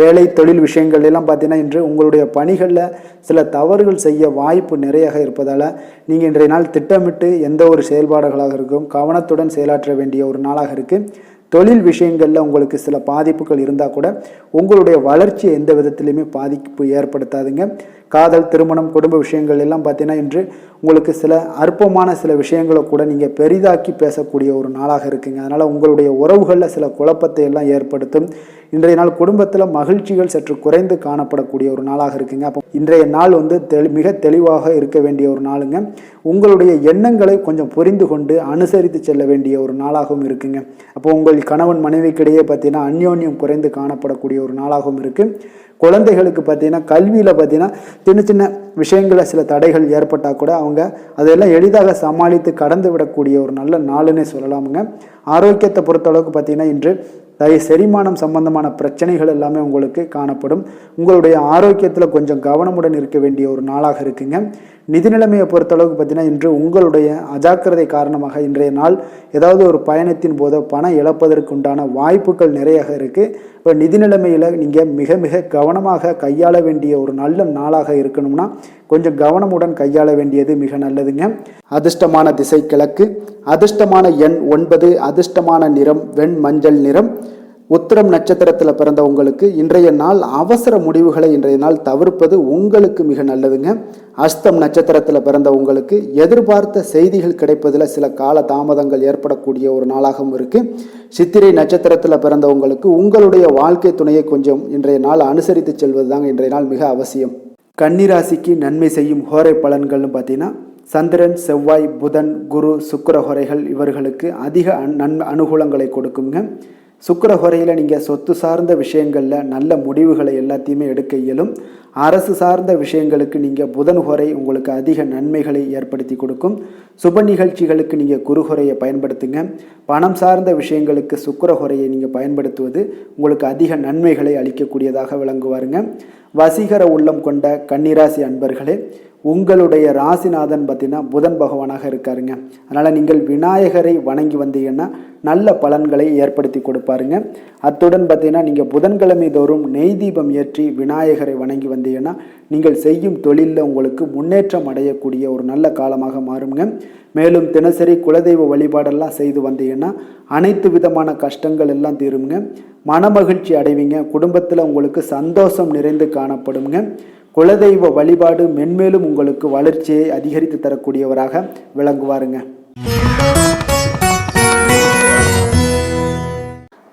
வேலை தொழில் விஷயங்கள் எல்லாம் பார்த்தீங்கன்னா இன்று உங்களுடைய பணிகளில் சில தவறுகள் செய்ய வாய்ப்பு நிறைய இருப்பதால் நீங்கள் இன்றைய நாள் திட்டமிட்டு எந்த ஒரு செயல்பாடுகளாக இருக்கும் கவனத்துடன் செயலாற்ற வேண்டிய ஒரு நாளாக இருக்குது. தொழில் விஷயங்களில் உங்களுக்கு சில பாதிப்புகள் இருந்தால் கூட உங்களுடைய வளர்ச்சி எந்த விதத்திலையுமே பாதிப்பு ஏற்படுத்தாதுங்க. காதல், திருமணம், குடும்ப விஷயங்கள் எல்லாம் பார்த்தீங்கன்னா இன்று உங்களுக்கு சில அற்பமான சில விஷயங்களை கூட நீங்கள் பெரிதாக்கி பேசக்கூடிய ஒரு நாளாக இருக்குங்க. அதனால் உங்களுடைய உறவுகளில் சில குழப்பத்தை எல்லாம் ஏற்படுத்தும். இன்றைய நாள் குடும்பத்தில் மகிழ்ச்சிகள் சற்று குறைந்து காணப்படக்கூடிய ஒரு நாளாக இருக்குங்க. அப்போ இன்றைய நாள் மிக தெளிவாக இருக்க வேண்டிய ஒரு நாளுங்க. உங்களுடைய எண்ணங்களை கொஞ்சம் புரிந்து கொண்டு அனுசரித்து செல்ல வேண்டிய ஒரு நாளாகவும் இருக்குங்க. அப்போ உங்கள் கணவன் மனைவிக்கிடையே பார்த்தீங்கன்னா அந்யோன்யம் குறைந்து காணப்படக்கூடிய ஒரு நாளாகவும் இருக்குது. குழந்தைகளுக்கு பார்த்தீங்கன்னா கல்வியில் பார்த்தீங்கன்னா சின்ன சின்ன விஷயங்களில் சில தடைகள் ஏற்பட்டால் கூட அவங்க அதெல்லாம் எளிதாக சமாளித்து கடந்து விடக்கூடிய ஒரு நல்ல நாளுன்னே சொல்லலாமுங்க. ஆரோக்கியத்தை பொறுத்தளவுக்கு பார்த்தீங்கன்னா இன்று செரிமானம் சம்பந்தமான பிரச்சனைகள் எல்லாமே உங்களுக்கு காணப்படும். உங்களுடைய ஆரோக்கியத்தில் கொஞ்சம் கவனமுடன் இருக்க வேண்டிய ஒரு நாளாக இருக்குங்க. நிதி நிலைமையை பொறுத்தளவுக்கு பார்த்தீங்கன்னா இன்று உங்களுடைய அஜாக்கிரதை காரணமாக இன்றைய நாள் ஏதாவது ஒரு பயணத்தின் போது பணம் இழப்பதற்கு உண்டான வாய்ப்புகள் நிறைய இருக்குது. இப்போ நிதி நிலைமையில் நீங்கள் மிக மிக கவனமாக கையாள வேண்டிய ஒரு நல்ல நாளாக இருக்கணும்னா கொஞ்சம் கவனமுடன் கையாள வேண்டியது மிக நல்லதுங்க. அதிர்ஷ்டமான திசை கிழக்கு, அதிர்ஷ்டமான எண் 9, அதிர்ஷ்டமான நிறம் வெண் மஞ்சள் நிறம். உத்திரம் நட்சத்திரத்தில் பிறந்த உங்களுக்கு இன்றைய நாள் அவசர முடிவுகளை இன்றைய நாள் தவிர்ப்பது உங்களுக்கு மிக நல்லதுங்க. அஸ்தம் நட்சத்திரத்தில் பிறந்த உங்களுக்கு எதிர்பார்த்த செய்திகள் கிடைப்பதில் சில கால தாமதங்கள் ஏற்படக்கூடிய ஒரு நாளாகவும் இருக்குது. சித்திரை நட்சத்திரத்தில் பிறந்தவங்களுக்கு உங்களுடைய வாழ்க்கை துணையை கொஞ்சம் இன்றைய நாள் அனுசரித்து செல்வது தாங்க இன்றைய நாள் மிக அவசியம். கன்னிராசிக்கு நன்மை செய்யும் ஹோரை பலன்கள்னு பார்த்தீங்கன்னா சந்திரன், செவ்வாய், புதன், குரு, சுக்கிர ஹோரைகள் இவர்களுக்கு அதிக அனுகூலங்களை கொடுக்குங்க. சுக்கிர ஹோரையில் நீங்கள் சொத்து சார்ந்த விஷயங்களில் நல்ல முடிவுகளை எல்லாத்தையுமே எடுக்க இயலும். அரசு சார்ந்த விஷயங்களுக்கு நீங்கள் புதன் ஹோரை உங்களுக்கு அதிக நன்மைகளை ஏற்படுத்தி கொடுக்கும். சுப நிகழ்ச்சிகளுக்கு நீங்கள் குரு ஹோரையை பயன்படுத்துங்க. பணம் சார்ந்த விஷயங்களுக்கு சுக்கிர ஹோரையை நீங்கள் பயன்படுத்துவது உங்களுக்கு அதிக நன்மைகளை அளிக்கக்கூடியதாக விளங்குவாருங்க. வசீகர உள்ளம் கொண்ட கன்னிராசி அன்பர்களே, உங்களுடைய ராசிநாதன் பார்த்தீங்கன்னா புதன் பகவானாக இருக்காருங்க. அதனால் நீங்கள் விநாயகரை வணங்கி வந்தீங்கன்னா நல்ல பலன்களை ஏற்படுத்தி கொடுப்பாருங்க. அத்துடன் பார்த்தீங்கன்னா நீங்கள் புதன்கிழமை தோறும் நெய் தீபம் ஏற்றி விநாயகரை வணங்கி வந்தீங்கன்னா நீங்கள் செய்யும் தொழிலில் உங்களுக்கு முன்னேற்றம் அடையக்கூடிய ஒரு நல்ல காலமாக மாறுங்க. மேலும் தினசரி குலதெய்வ வழிபாடெல்லாம் செய்து வந்தீங்கன்னா அனைத்து விதமான கஷ்டங்கள் எல்லாம் தீருங்க. மனமகிழ்ச்சி அடைவீங்க. குடும்பத்தில் உங்களுக்கு சந்தோஷம் நிறைந்து காணப்படுங்க. குலதெய்வ வழிபாடு மென்மேலும் உங்களுக்கு வளர்ச்சியை அதிகரித்து தரக்கூடியவராக விளங்குவாருங்க.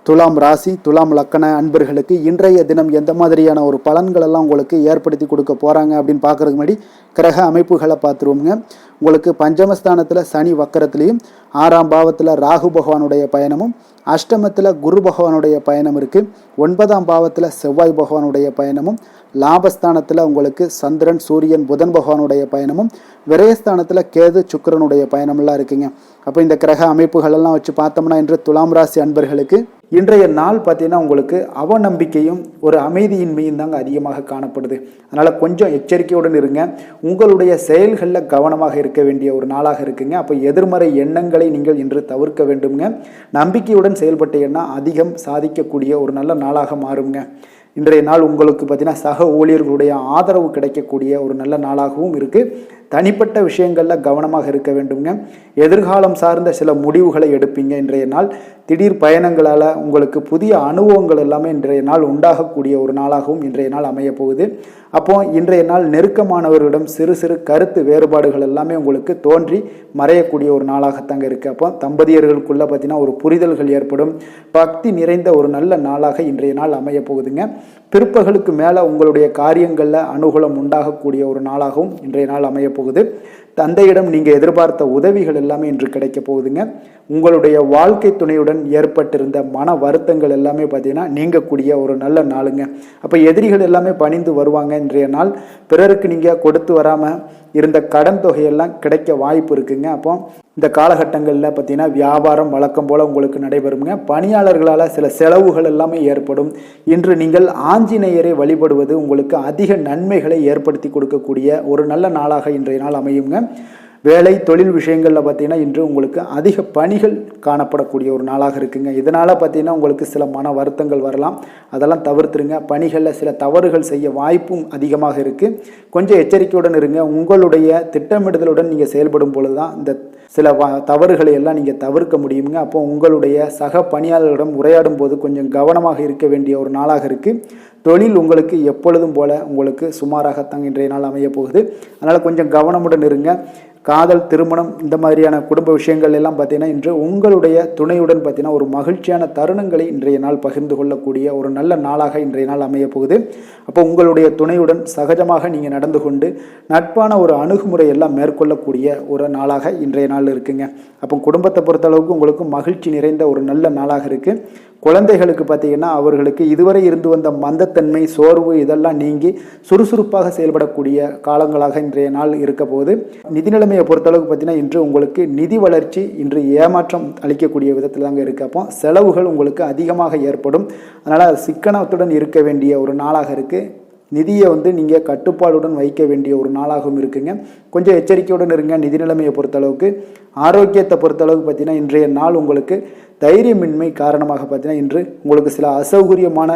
துலாம் ராசி, துலாம் லக்கண அன்பர்களுக்கு இன்றைய தினம் எந்த மாதிரியான ஒரு பலன்கள் எல்லாம் உங்களுக்கு ஏற்படுத்தி கொடுக்க போகிறாங்க அப்படின்னு பார்க்குறதுக்கு முன்னாடி கிரக அமைப்புகளை பார்த்துருவோங்க. உங்களுக்கு பஞ்சமஸ்தானத்தில் சனி வக்கரத்துலேயும், 6ஆம் பாவத்தில் ராகு பகவானுடைய பயணமும், அஷ்டமத்தில் குரு பகவானுடைய பயணம் இருக்குது. 9ஆம் பாவத்தில் செவ்வாய் பகவானுடைய பயணமும், லாபஸ்தானத்தில் உங்களுக்கு சந்திரன், சூரியன், புதன் பகவானுடைய பயணமும், விரயஸ்தானத்தில் கேது, சுக்கிரனுடைய பயணமெல்லாம் இருக்குங்க. அப்போ இந்த கிரக அமைப்புகளெல்லாம் வச்சு பார்த்தோம்னா இன்று துலாம் ராசி அன்பர்களுக்கு இன்றைய நாள் பார்த்தீங்கன்னா உங்களுக்கு அவநம்பிக்கையும் ஒரு அமைதியின்மையும் தாங்க அதிகமாக காணப்படுது. அதனால் கொஞ்சம் எச்சரிக்கையுடன் இருங்க. உங்களுடைய செயல்களில் கவனமாக இருக்க வேண்டிய ஒரு நாளாக இருக்குங்க. அப்போ எதிர்மறை எண்ணங்களை நீங்கள் இன்று தவிர்க்க வேண்டுங்க. நம்பிக்கையுடன் செயல்பட்டீங்கன்னா அதிகம் சாதிக்கக்கூடிய ஒரு நல்ல நாளாக மாறுங்க. இன்றைய நாள் உங்களுக்கு பார்த்தீங்கன்னா சக ஊழியர்களுடைய ஆதரவு கிடைக்கக்கூடிய ஒரு நல்ல நாளாகவும் இருக்குது. தனிப்பட்ட விஷயங்களில் கவனமாக இருக்க வேண்டுங்க. எதிர்காலம் சார்ந்த சில முடிவுகளை எடுப்பீங்க. இன்றைய நாள் திடீர் பயணங்களால் உங்களுக்கு புதிய அனுபவங்கள் எல்லாமே இன்றைய நாள் உண்டாகக்கூடிய ஒரு நாளாகவும் இன்றைய நாள் அமைய போகுது. அப்போ இன்றைய நாள் நெருக்கமானவர்களிடம் சிறு சிறு கருத்து வேறுபாடுகள் எல்லாமே உங்களுக்கு தோன்றி மறையக்கூடிய ஒரு நாளாகத்தாங்க இருக்குது. அப்போ தம்பதியர்களுக்குள்ளே பார்த்தீங்கன்னா ஒரு புரிதல்கள் ஏற்படும். பக்தி நிறைந்த ஒரு நல்ல நாளாக இன்றைய நாள் அமைய போகுதுங்க. பிற்பகலுக்கு மேலே உங்களுடைய காரியங்களில் அனுகூலம் உண்டாகக்கூடிய ஒரு நாளாகவும் இன்றைய நாள் அமைய போகுது. தந்தையிடம் நீங்கள் எதிர்பார்த்த உதவிகள் எல்லாமே இன்று கிடைக்க போகுதுங்க. உங்களுடைய வாழ்க்கை துணையுடன் ஏற்பட்டிருந்த மன வருத்தங்கள் எல்லாமே பார்த்தீங்கன்னா நீங்கக்கூடிய ஒரு நல்ல நாளுங்க. அப்போ எதிரிகள் எல்லாமே பணிந்து வருவாங்க. இன்றைய நாள் பிறருக்கு நீங்கள் கொடுத்து வராமல் இருந்த கடன் தொகையெல்லாம் கிடைக்க வாய்ப்பு இருக்குங்க. அப்போ இந்த காலகட்டங்களில் பார்த்தீங்கன்னா வியாபாரம் வழக்கம் போல் உங்களுக்கு நடைபெறுங்க. பணியாளர்களால் சில செலவுகள் எல்லாமே ஏற்படும். இன்று நீங்கள் ஆஞ்சநேயரை வழிபடுவது உங்களுக்கு அதிக நன்மைகளை ஏற்படுத்தி கொடுக்கக்கூடிய ஒரு நல்ல நாளாக இன்றைய நாள் அமையுங்க. வேலை தொழில் விஷயங்களில் பார்த்தீங்கன்னா இன்று உங்களுக்கு அதிக பணிகள் காணப்படக்கூடிய ஒரு நாளாக இருக்குங்க. இதனால் பார்த்தீங்கன்னா உங்களுக்கு சில மன வருத்தங்கள் வரலாம். அதெல்லாம் தவிர்த்துருங்க. பணிகளில் சில தவறுகள் செய்ய வாய்ப்பும் அதிகமாக இருக்குது. கொஞ்சம் எச்சரிக்கையுடன் இருங்க. உங்களுடைய திட்டமிடுதலுடன் நீங்கள் செயல்படும் பொழுது தான் இந்த சில தவறுகளை எல்லாம் நீங்கள் தவிர்க்க முடியுங்க. அப்போ உங்களுடைய சக பணியாளர்களிடம் உரையாடும் போது கொஞ்சம் கவனமாக இருக்க வேண்டிய ஒரு நாளாக இருக்குது. தொழில் உங்களுக்கு எப்பொழுதும் போல உங்களுக்கு சுமாராகத்தான் இன்றைய நாள் அமைய போகுது. அதனால் கொஞ்சம் கவனமுடன் இருங்க. காதல், திருமணம் இந்த மாதிரியான குடும்ப விஷயங்கள் எல்லாம் பார்த்தீங்கன்னா இன்று உங்களுடைய துணையுடன் பார்த்தீங்கன்னா ஒரு மகிழ்ச்சியான தருணங்களை இன்றைய நாள் பகிர்ந்து கொள்ளக்கூடிய ஒரு நல்ல நாளாக இன்றைய நாள் அமைய போகுது. அப்போ உங்களுடைய துணையுடன் சகஜமாக நீங்கள் நடந்து கொண்டு நட்பான ஒரு அணுகுமுறை எல்லாம் மேற்கொள்ளக்கூடிய ஒரு நாளாக இன்றைய நாள் இருக்குங்க. அப்போ குடும்பத்தை பொறுத்தளவுக்கு உங்களுக்கு மகிழ்ச்சி நிறைந்த ஒரு நல்ல நாளாக இருக்குது. குழந்தைகளுக்கு பார்த்தீங்கன்னா அவர்களுக்கு இதுவரை இருந்து வந்த மந்தத்தன்மை, சோர்வு இதெல்லாம் நீங்கி சுறுசுறுப்பாக செயல்படக்கூடிய காலங்களாக இன்றைய நாள் இருக்க போது. நிதி நிலைமையை பொறுத்தளவுக்கு பார்த்தீங்கன்னா இன்று உங்களுக்கு நிதி வளர்ச்சி இன்று ஏமாற்றம் அளிக்கக்கூடிய விதத்தில் தாங்க இருக்குது. அப்போ செலவுகள் உங்களுக்கு அதிகமாக ஏற்படும். அதனால் சிக்கனத்துடன் இருக்க வேண்டிய ஒரு நாளாக இருக்குது. நிதியை நீங்கள் கட்டுப்பாடுடன் வைக்க வேண்டிய ஒரு நாளாகவும் இருக்குங்க. கொஞ்சம் எச்சரிக்கையுடன் இருங்க. நிதி நிலைமையை பொறுத்தளவுக்கு ஆரோக்கியத்தை பொறுத்தளவுக்கு பார்த்தீங்கன்னா இன்றைய நாள் உங்களுக்கு தைரியமின்மை காரணமாக பார்த்தீங்கன்னா இன்று உங்களுக்கு சில அசௌகரியமான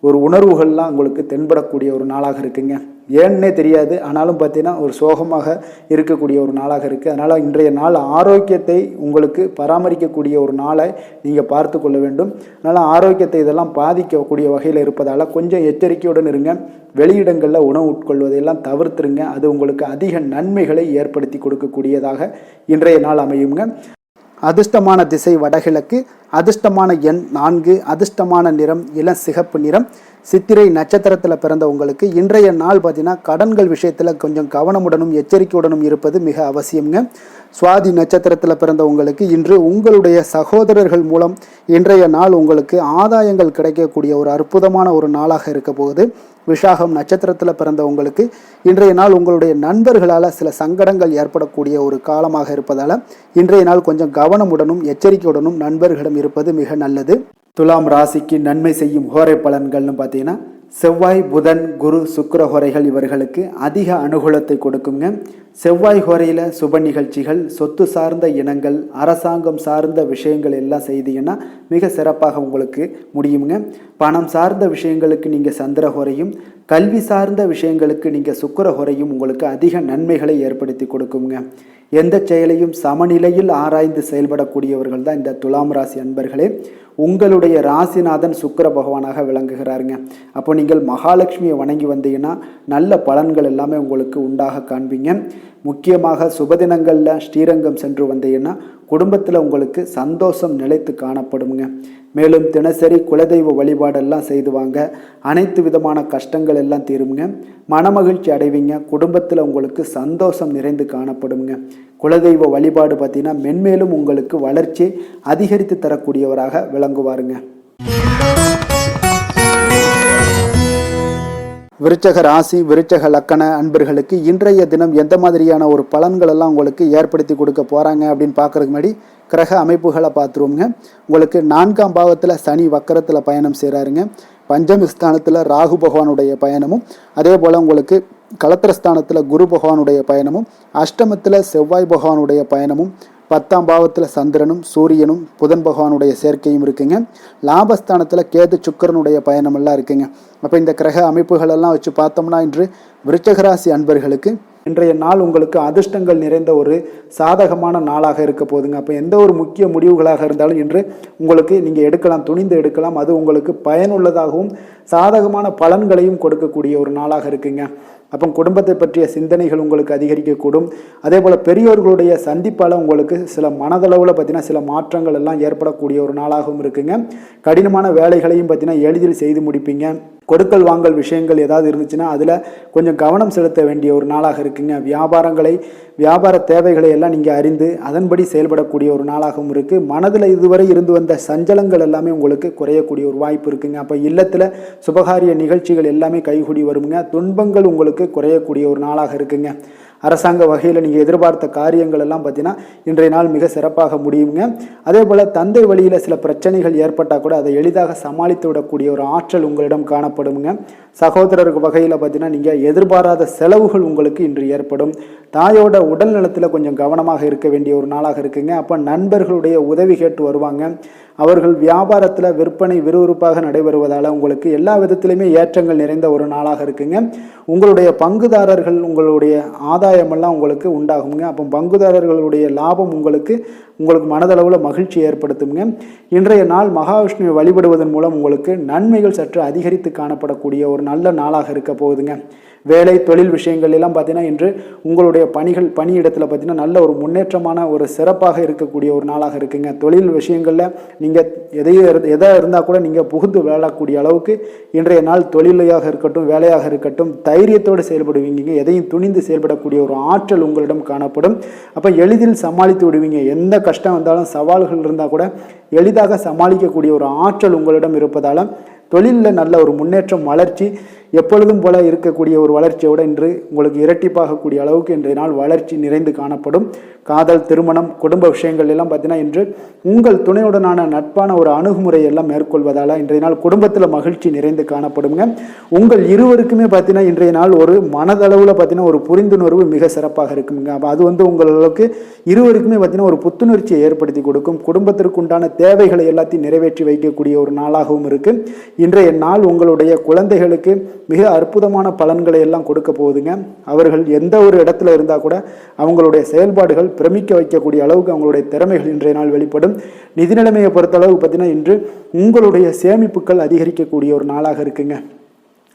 ஒரு உணர்வுகள்லாம் உங்களுக்கு தென்படக்கூடிய ஒரு நாளாக இருக்குங்க. ஏன்னே தெரியாது, ஆனாலும் பார்த்தீங்கன்னா ஒரு சோகமாக இருக்கக்கூடிய ஒரு நாளாக இருக்குது. அதனால் இன்றைய நாள் ஆரோக்கியத்தை உங்களுக்கு பராமரிக்கக்கூடிய ஒரு நாளை நீங்கள் பார்த்து கொள்ள வேண்டும். அதனால் ஆரோக்கியத்தை இதெல்லாம் பாதிக்கக்கூடிய வகையில் இருப்பதால் கொஞ்சம் எச்சரிக்கையுடன் இருங்க. வெளியிடங்களில் உணவு உட்கொள்வதையெல்லாம் தவிர்த்துருங்க. அது உங்களுக்கு அதிக நன்மைகளை ஏற்படுத்தி கொடுக்கக்கூடியதாக இன்றைய நாள் அமையுங்க. அதிர்ஷ்டமான திசை வடகிழக்கு, அதிர்ஷ்டமான எண் 4, அதிர்ஷ்டமான நிறம் இளம் சிகப்பு நிறம். சித்திரை நட்சத்திரத்தில் பிறந்த உங்களுக்கு இன்றைய நாள் பார்த்தீங்கன்னா கடன்கள் விஷயத்தில் கொஞ்சம் கவனமுடனும் எச்சரிக்கையுடனும் இருப்பது மிக அவசியம்ங்க. சுவாதி நட்சத்திரத்தில் பிறந்த உங்களுக்கு இன்று உங்களுடைய சகோதரர்கள் மூலம் இன்றைய நாள் உங்களுக்கு ஆதாயங்கள் கிடைக்கக்கூடிய ஒரு அற்புதமான ஒரு நாளாக இருக்க போகுது. விஷாகம் நட்சத்திரத்தில் பிறந்த உங்களுக்கு இன்றைய நாள் உங்களுடைய நண்பர்களால் சில சங்கடங்கள் ஏற்படக்கூடிய ஒரு காலமாக இருப்பதால் இன்றைய நாள் கொஞ்சம் கவனமுடனும் எச்சரிக்கையுடனும் நண்பர்களிடம் இருப்பது மிக நல்லது. துலாம் ராசிக்கு நன்மை செய்யும் ஹோரை பலன்கள்னு பார்த்தீங்கன்னா செவ்வாய், புதன், குரு, சுக்கிர ஹோரைகள் இவர்களுக்கு அதிக அனுகூலத்தை கொடுக்குங்க. செவ்வாய் ஹோரையில் சுப நிகழ்ச்சிகள், சொத்து சார்ந்த இனங்கள், அரசாங்கம் சார்ந்த விஷயங்கள் எல்லாம் செய்தீங்கன்னா மிக சிறப்பாக உங்களுக்கு முடியுங்க. பணம் சார்ந்த விஷயங்களுக்கு நீங்கள் சந்திர ஹோரையும், கல்வி சார்ந்த விஷயங்களுக்கு நீங்கள் சுக்கிர ஹோரையும் உங்களுக்கு அதிக நன்மைகளை ஏற்படுத்தி கொடுக்குங்க. எந்த செயலையும் சமநிலையில் ஆராய்ந்து செயல்படக்கூடியவர்கள் தான் இந்த துலாம் ராசி அன்பர்களே. உங்களுடைய ராசிநாதன் சுக்கிர பகவானாக விளங்குகிறாருங்க. அப்போ நீங்கள் மகாலட்சுமியை வணங்கி வந்தீங்கன்னா நல்ல பலன்கள் எல்லாமே உங்களுக்கு உண்டாக காண்பீங்க. முக்கியமாக சுபதினங்களில் ஸ்ரீரங்கம் சென்று வந்தீங்கன்னா குடும்பத்தில் உங்களுக்கு சந்தோஷம் நிலைத்து காணப்படுங்க. மேலும் தினசரி குலதெய்வ வழிபாடெல்லாம் செய்து வாங்க. அனைத்து விதமான கஷ்டங்கள் எல்லாம் தீருங்க. மனமகிழ்ச்சி அடைவீங்க. குடும்பத்தில் உங்களுக்கு சந்தோஷம் நிறைந்து காணப்படுங்க. குலதெய்வ வழிபாடு பார்த்தீங்கன்னா மென்மேலும் உங்களுக்கு வளர்ச்சி அதிகரித்து தரக்கூடியவராக விளங்குவாருங்க. விருச்சக ராசி, விருச்சக லக்கண அன்பர்களுக்கு இன்றைய தினம் எந்த மாதிரியான ஒரு பலன்கள் எல்லாம் உங்களுக்கு ஏற்படுத்தி கொடுக்க போகிறாங்க அப்படின்னு பார்க்குறதுக்கு முன்னாடி கிரக அமைப்புகளை பார்த்துருவோங்க. உங்களுக்கு 4ஆம் பாவத்தில் சனி வக்கரத்தில் பயணம் செய்கிறாருங்க. பஞ்சமஸ்தானத்தில் ராகு பகவானுடைய பயணமும், அதே போல் உங்களுக்கு களத்திரஸ்தானத்தில் குரு பகவானுடைய பயணமும், அஷ்டமத்தில் செவ்வாய் பகவானுடைய பயணமும், 10ஆம் பாவத்தில் சந்திரனும் சூரியனும் புதன் பகவானுடைய சேர்க்கையும் இருக்குங்க. லாபஸ்தானத்தில் கேது சுக்கிரனுடைய பயணமெல்லாம் இருக்குங்க. அப்போ இந்த கிரக அமைப்புகளெல்லாம் வச்சு பார்த்தோம்னா இன்று விருச்சகராசி அன்பர்களுக்கு இன்றைய நாள் உங்களுக்கு அதிர்ஷ்டங்கள் நிறைந்த ஒரு சாதகமான நாளாக இருக்க போதுங்க. அப்போ எந்த ஒரு முக்கிய முடிவுகளாக இருந்தாலும் இன்று உங்களுக்கு நீங்கள் எடுக்கலாம், துணிந்து எடுக்கலாம். அது உங்களுக்கு பயனுள்ளதாகவும் சாதகமான பலன்களையும் கொடுக்கக்கூடிய ஒரு நாளாக இருக்குங்க. அப்போ குடும்பத்தை பற்றிய சிந்தனைகள் உங்களுக்கு அதிகரிக்கக்கூடும். அதே போல் பெரியோர்களுடைய சந்திப்பால் உங்களுக்கு சில மனதளவில் பார்த்தீங்கன்னா சில மாற்றங்கள் எல்லாம் ஏற்படக்கூடிய ஒரு நாளாகவும் இருக்குங்க. கடினமான வேலைகளையும் பார்த்தீங்கன்னா எளிதில் செய்து முடிப்பீங்க. கொடுக்கல் வாங்கல் விஷயங்கள் ஏதாவது இருந்துச்சுன்னா அதில் கொஞ்சம் கவனம் செலுத்த வேண்டிய ஒரு நாளாக இருக்குங்க. வியாபார தேவைகளை எல்லாம் நீங்கள் அறிந்து அதன்படி செயல்படக்கூடிய ஒரு நாளாகவும் இருக்குது. மனதில் இதுவரை இருந்து வந்த சஞ்சலங்கள் எல்லாமே உங்களுக்கு குறையக்கூடிய ஒரு வாய்ப்பு இருக்குங்க. அப்போ இல்லத்தில் சுபகாரிய நிகழ்ச்சிகள் எல்லாமே கைகூடி வருங்க. துன்பங்கள் உங்களுக்கு குறையக்கூடிய ஒரு நாளாக இருக்குங்க. அரசாங்க வகையில் நீங்கள் எதிர்பார்த்த காரியங்கள் எல்லாம் பார்த்தீங்கன்னா இன்றைய நாள் மிக சிறப்பாக முடியுங்க. அதே போல் தந்தை வழியில் சில பிரச்சனைகள் ஏற்பட்டால் கூட அதை எளிதாக சமாளித்து விடக்கூடிய ஒரு ஆற்றல் உங்களிடம் காணப்படுங்க. சகோதரருக்கு வகையில் பார்த்தீங்கன்னா நீங்கள் எதிர்பாராத செலவுகள் உங்களுக்கு இன்று ஏற்படும். தாயோட உடல் நலத்தில் கொஞ்சம் கவனமாக இருக்க வேண்டிய ஒரு நாளாக இருக்குங்க. அப்போ நண்பர்களுடைய உதவி கேட்டு வருவாங்க. அவர்கள் வியாபாரத்தில் விற்பனை விறுவிறுப்பாக நடைபெறுவதால் உங்களுக்கு எல்லா விதத்திலுமே ஏற்றங்கள் நிறைந்த ஒரு நாளாக இருக்குங்க. உங்களுடைய பங்குதாரர்கள் உங்களுடைய ஆதாய ஆதாயமெல்லாம் உங்களுக்கு உண்டாகுங்க. அப்போ பங்குதாரர்களுடைய லாபம் உங்களுக்கு மனதளவில் மகிழ்ச்சி ஏற்படுத்துங்க. இன்றைய நாள் மகாவிஷ்ணுவை வழிபடுவதன் மூலம் உங்களுக்கு நன்மைகள் சற்று அதிகரித்து காணப்படக்கூடிய ஒரு நல்ல நாளாக இருக்க போகுதுங்க. வேலை தொழில் விஷயங்கள் எல்லாம் பார்த்தீங்கன்னா இன்று உங்களுடைய பணியிடத்தில் பார்த்தீங்கன்னா நல்ல ஒரு முன்னேற்றமான ஒரு சிறப்பாக இருக்கக்கூடிய ஒரு நாளாக இருக்குங்க. தொழில் விஷயங்களில் நீங்கள் எதாக இருந்தால் கூட நீங்கள் புகுந்து விளையாடக்கூடிய அளவுக்கு இன்றைய நாள் தொழிலையாக இருக்கட்டும் வேலையாக இருக்கட்டும் தைரியத்தோடு செயல்படுவீங்க. எதையும் துணிந்து செயல்படக்கூடிய ஒரு ஆற்றல் உங்களிடம் காணப்படும். அப்போ எளிதில் சமாளித்து விடுவீங்க. எந்த கஷ்டம் வந்தாலும் சவால்கள் இருந்தால் கூட எளிதாக சமாளிக்கக்கூடிய ஒரு ஆற்றல் உங்களிடம் இருப்பதால் தொழிலில் நல்ல ஒரு முன்னேற்றம் வளர்ச்சி எப்பொழுதும் போல இருக்கக்கூடிய ஒரு வளர்ச்சியோடு இன்று உங்களுக்கு இரட்டிப்பாகக்கூடிய அளவுக்கு இன்றைய நாள் வளர்ச்சி நிறைந்து காணப்படும். காதல் திருமணம் குடும்ப விஷயங்கள் எல்லாம் பார்த்தீங்கன்னா இன்று உங்கள் துணையுடனான நட்பான ஒரு அணுகுமுறை எல்லாம் மேற்கொள்வதால் இன்றைய நாள் குடும்பத்தில் மகிழ்ச்சி நிறைந்து காணப்படுங்க. உங்கள் இருவருக்குமே பார்த்தீங்கன்னா இன்றைய நாள் ஒரு மனதளவில் பார்த்தீங்கன்னா ஒரு புரிந்துணர்வு மிக சிறப்பாக இருக்குங்க. அப்போ அது உங்களுக்கு இருவருக்குமே பார்த்தீங்கன்னா ஒரு புத்துணர்ச்சியை ஏற்படுத்தி கொடுக்கும். குடும்பத்திற்கு உண்டான தேவைகளை எல்லாத்தையும் நிறைவேற்றி வைக்கக்கூடிய ஒரு நாளாகவும் இருக்கு. இன்றைய நாள் உங்களுடைய குழந்தைகளுக்கு மிக அற்புதமான பலன்களை எல்லாம் கொடுக்க போகுதுங்க. அவர்கள் எந்த ஒரு இடத்துல இருந்தால் கூட அவங்களுடைய செயல்பாடுகள் பிரமிக்க வைக்கக்கூடிய அளவுக்கு அவங்களுடைய திறமைகள் இன்றைய நாள் வெளிப்படும். நிதி நிலைமையை பொறுத்த அளவுக்கு பார்த்தீங்கன்னா இன்று உங்களுடைய சேமிப்புகள் அதிகரிக்கக்கூடிய ஒரு நாளாக இருக்குங்க.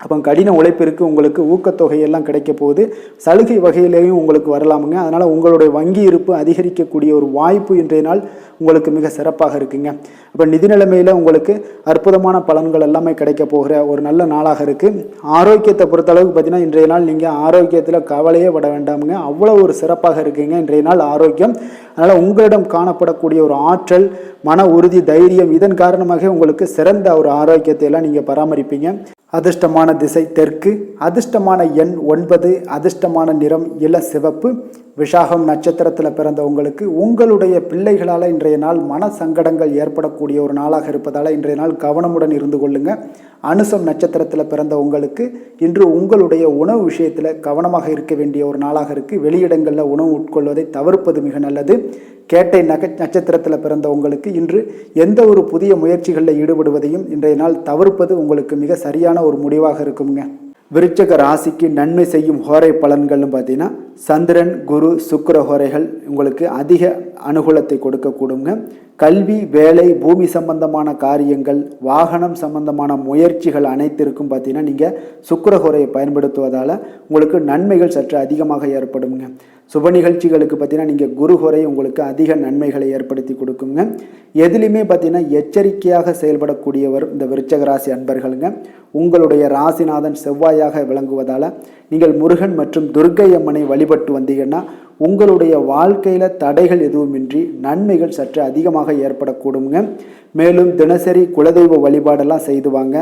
அப்போ கடின உழைப்பிற்கு உங்களுக்கு ஊக்கத்தொகையெல்லாம் கிடைக்க போகுது. சலுகை வகையிலேயும் உங்களுக்கு வரலாமுங்க. அதனால் உங்களுடைய வங்கி இருப்பு அதிகரிக்கக்கூடிய ஒரு வாய்ப்பு இன்றைய நாள் உங்களுக்கு மிக சிறப்பாக இருக்குங்க. அப்போ நிதி நிலைமையில் உங்களுக்கு அற்புதமான பலன்கள் எல்லாமே கிடைக்க போகிற ஒரு நல்ல நாளாக இருக்குது. ஆரோக்கியத்தை பொறுத்தளவுக்கு பார்த்தீங்கன்னா இன்றைய நாள் நீங்கள் ஆரோக்கியத்தில் கவலையே பட வேண்டாமுங்க. அவ்வளோ ஒரு சிறப்பாக இருக்குங்க இன்றைய நாள் ஆரோக்கியம். அதனால் உங்களிடம் காணப்படக்கூடிய ஒரு ஆற்றல் மன உறுதி தைரியம் இதன் காரணமாக உங்களுக்கு சிறந்த ஒரு ஆரோக்கியத்தை எல்லாம் நீங்கள் பராமரிப்பீங்க. அதிர்ஷ்டமான திசை தெற்கு, அதிர்ஷ்டமான எண் 9, அதிர்ஷ்டமான நிறம் இள சிவப்பு. விஷாகம் நட்சத்திரத்தில் பிறந்த உங்களுடைய பிள்ளைகளால் இன்றைய நாள் மன சங்கடங்கள் ஏற்படக்கூடிய ஒரு நாளாக இருப்பதால் இன்றைய நாள் கவனமுடன் இருந்து கொள்ளுங்க. அனுசம் நட்சத்திரத்தில் பிறந்த இன்று உங்களுடைய உணவு விஷயத்தில் கவனமாக இருக்க வேண்டிய ஒரு நாளாக இருக்குது. வெளியிடங்களில் உணவு உட்கொள்வதை தவிர்ப்பது மிக நல்லது. கேட்டை நட்சத்திரத்தில் பிறந்த இன்று எந்த ஒரு புதிய முயற்சிகளில் ஈடுபடுவதையும் இன்றைய நாள் தவிர்ப்பது உங்களுக்கு மிக சரியான ஒரு முடிவாக இருக்குங்க. விருச்சக ராசிக்கு நன்மை செய்யும் ஹோரை பலன்கள்னு பார்த்தீங்கன்னா சந்திரன் குரு சுக்கிர ஹோரைகள் உங்களுக்கு அதிக அனுகூலத்தை கொடுக்கக்கூடுங்க. கல்வி வேலை பூமி சம்பந்தமான காரியங்கள் வாகனம் சம்பந்தமான முயற்சிகள் அனைத்திற்கும் பார்த்தீங்கன்னா நீங்கள் சுக்கிர ஹோரையை பயன்படுத்துவதால் உங்களுக்கு நன்மைகள் சற்று அதிகமாக ஏற்படுங்க. சுப நிகழ்ச்சிகளுக்கு பார்த்தீங்கன்னா நீங்கள் குரு ஹோரை உங்களுக்கு அதிக நன்மைகளை ஏற்படுத்தி கொடுக்குங்க. எதுலையுமே பார்த்தீங்கன்னா எச்சரிக்கையாக செயல்படக்கூடியவர் இந்த விருச்சக ராசி அன்பர்களுங்க. உங்களுடைய ராசிநாதன் செவ்வாயாக விளங்குவதால் நீங்கள் முருகன் மற்றும் துர்க்கை அம்மனை வழிபட்டு வந்தீங்கன்னா உங்களுடைய வாழ்க்கையில் தடைகள் எதுவுமின்றி நன்மைகள் சற்று அதிகமாக ஏற்படக்கூடுங்க. மேலும் தினசரி குலதெய்வ வழிபாடெல்லாம் செய்து வாங்க.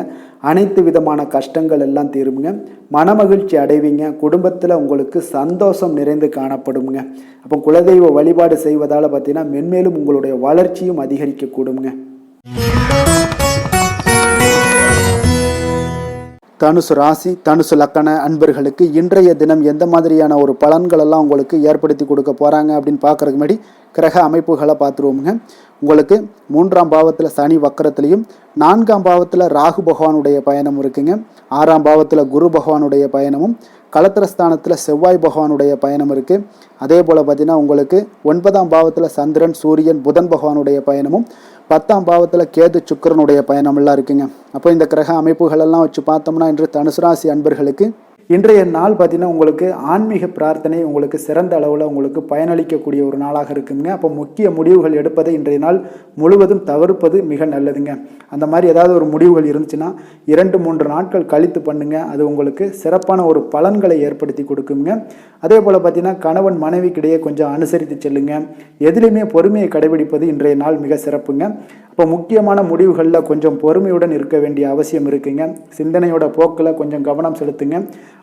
அனைத்து விதமான கஷ்டங்கள் எல்லாம் தீருங்க. மனமகிழ்ச்சி அடைவீங்க. குடும்பத்தில் உங்களுக்கு சந்தோஷம் நிறைந்து காணப்படுங்க. அப்போ குலதெய்வ வழிபாடு செய்வதால் பார்த்தீங்கன்னா மென்மேலும் உங்களுடைய வளர்ச்சியும் அதிகரிக்கக்கூடுங்க. தனுசு ராசி தனுசு லக்கண அன்பர்களுக்கு இன்றைய தினம் எந்த மாதிரியான ஒரு பலன்கள் எல்லாம் உங்களுக்கு ஏற்படுத்தி கொடுக்க போகிறாங்க அப்படின்னு பார்க்குறதுக்கு முன்னாடி கிரக அமைப்புகளை பார்த்துருவோமுங்க. உங்களுக்கு 3ஆம் பாவத்தில் சனி வக்கரத்துலேயும் 4ஆம் பாவத்தில் ராகு பகவானுடைய பயணம் இருக்குங்க. 6ஆம் பாவத்தில் குரு பகவானுடைய பயணமும் களத்திரஸ்தானத்தில் செவ்வாய் பகவானுடைய பயணம் இருக்குது. அதே போல் பார்த்தீங்கன்னா உங்களுக்கு 9ஆம் பாவத்தில் சந்திரன் சூரியன் புதன் பகவானுடைய பயணமும் 10ஆம் பாவத்தில் கேது சுக்கிரனுடைய பயணமெல்லாம் இருக்குங்க. அப்போ இந்த கிரக அமைப்புகளெல்லாம் வச்சு பார்த்தோம்னா இன்று தனுசு ராசி அன்பர்களுக்கு இன்றைய நாள் பார்த்தீங்கன்னா உங்களுக்கு ஆன்மீக பிரார்த்தனை உங்களுக்கு சிறந்த அளவில் உங்களுக்கு பயனளிக்கக்கூடிய ஒரு நாளாக இருக்குங்க. அப்போ முக்கிய முடிவுகள் எடுப்பதை இன்றைய நாள் முழுவதும் தவிர்ப்பது மிக நல்லதுங்க. அந்த மாதிரி ஏதாவது ஒரு முடிவுகள் இருந்துச்சுன்னா 2-3 நாட்கள் கழித்து பண்ணுங்க. அது உங்களுக்கு சிறப்பான ஒரு பலன்களை ஏற்படுத்தி கொடுக்குங்க. அதே போல் பார்த்தீங்கன்னா கணவன் மனைவிக்கிடையே கொஞ்சம் அனுசரித்து செல்லுங்க. எதிலையுமே பொறுமையை கடைபிடிப்பது இன்றைய நாள் மிக சிறப்புங்க. இப்போ முக்கியமான முடிவுகளில் கொஞ்சம் பொறுமையுடன் இருக்க வேண்டிய அவசியம் இருக்குங்க. சிந்தனையோட போக்கில் கொஞ்சம் கவனம் செலுத்துங்க.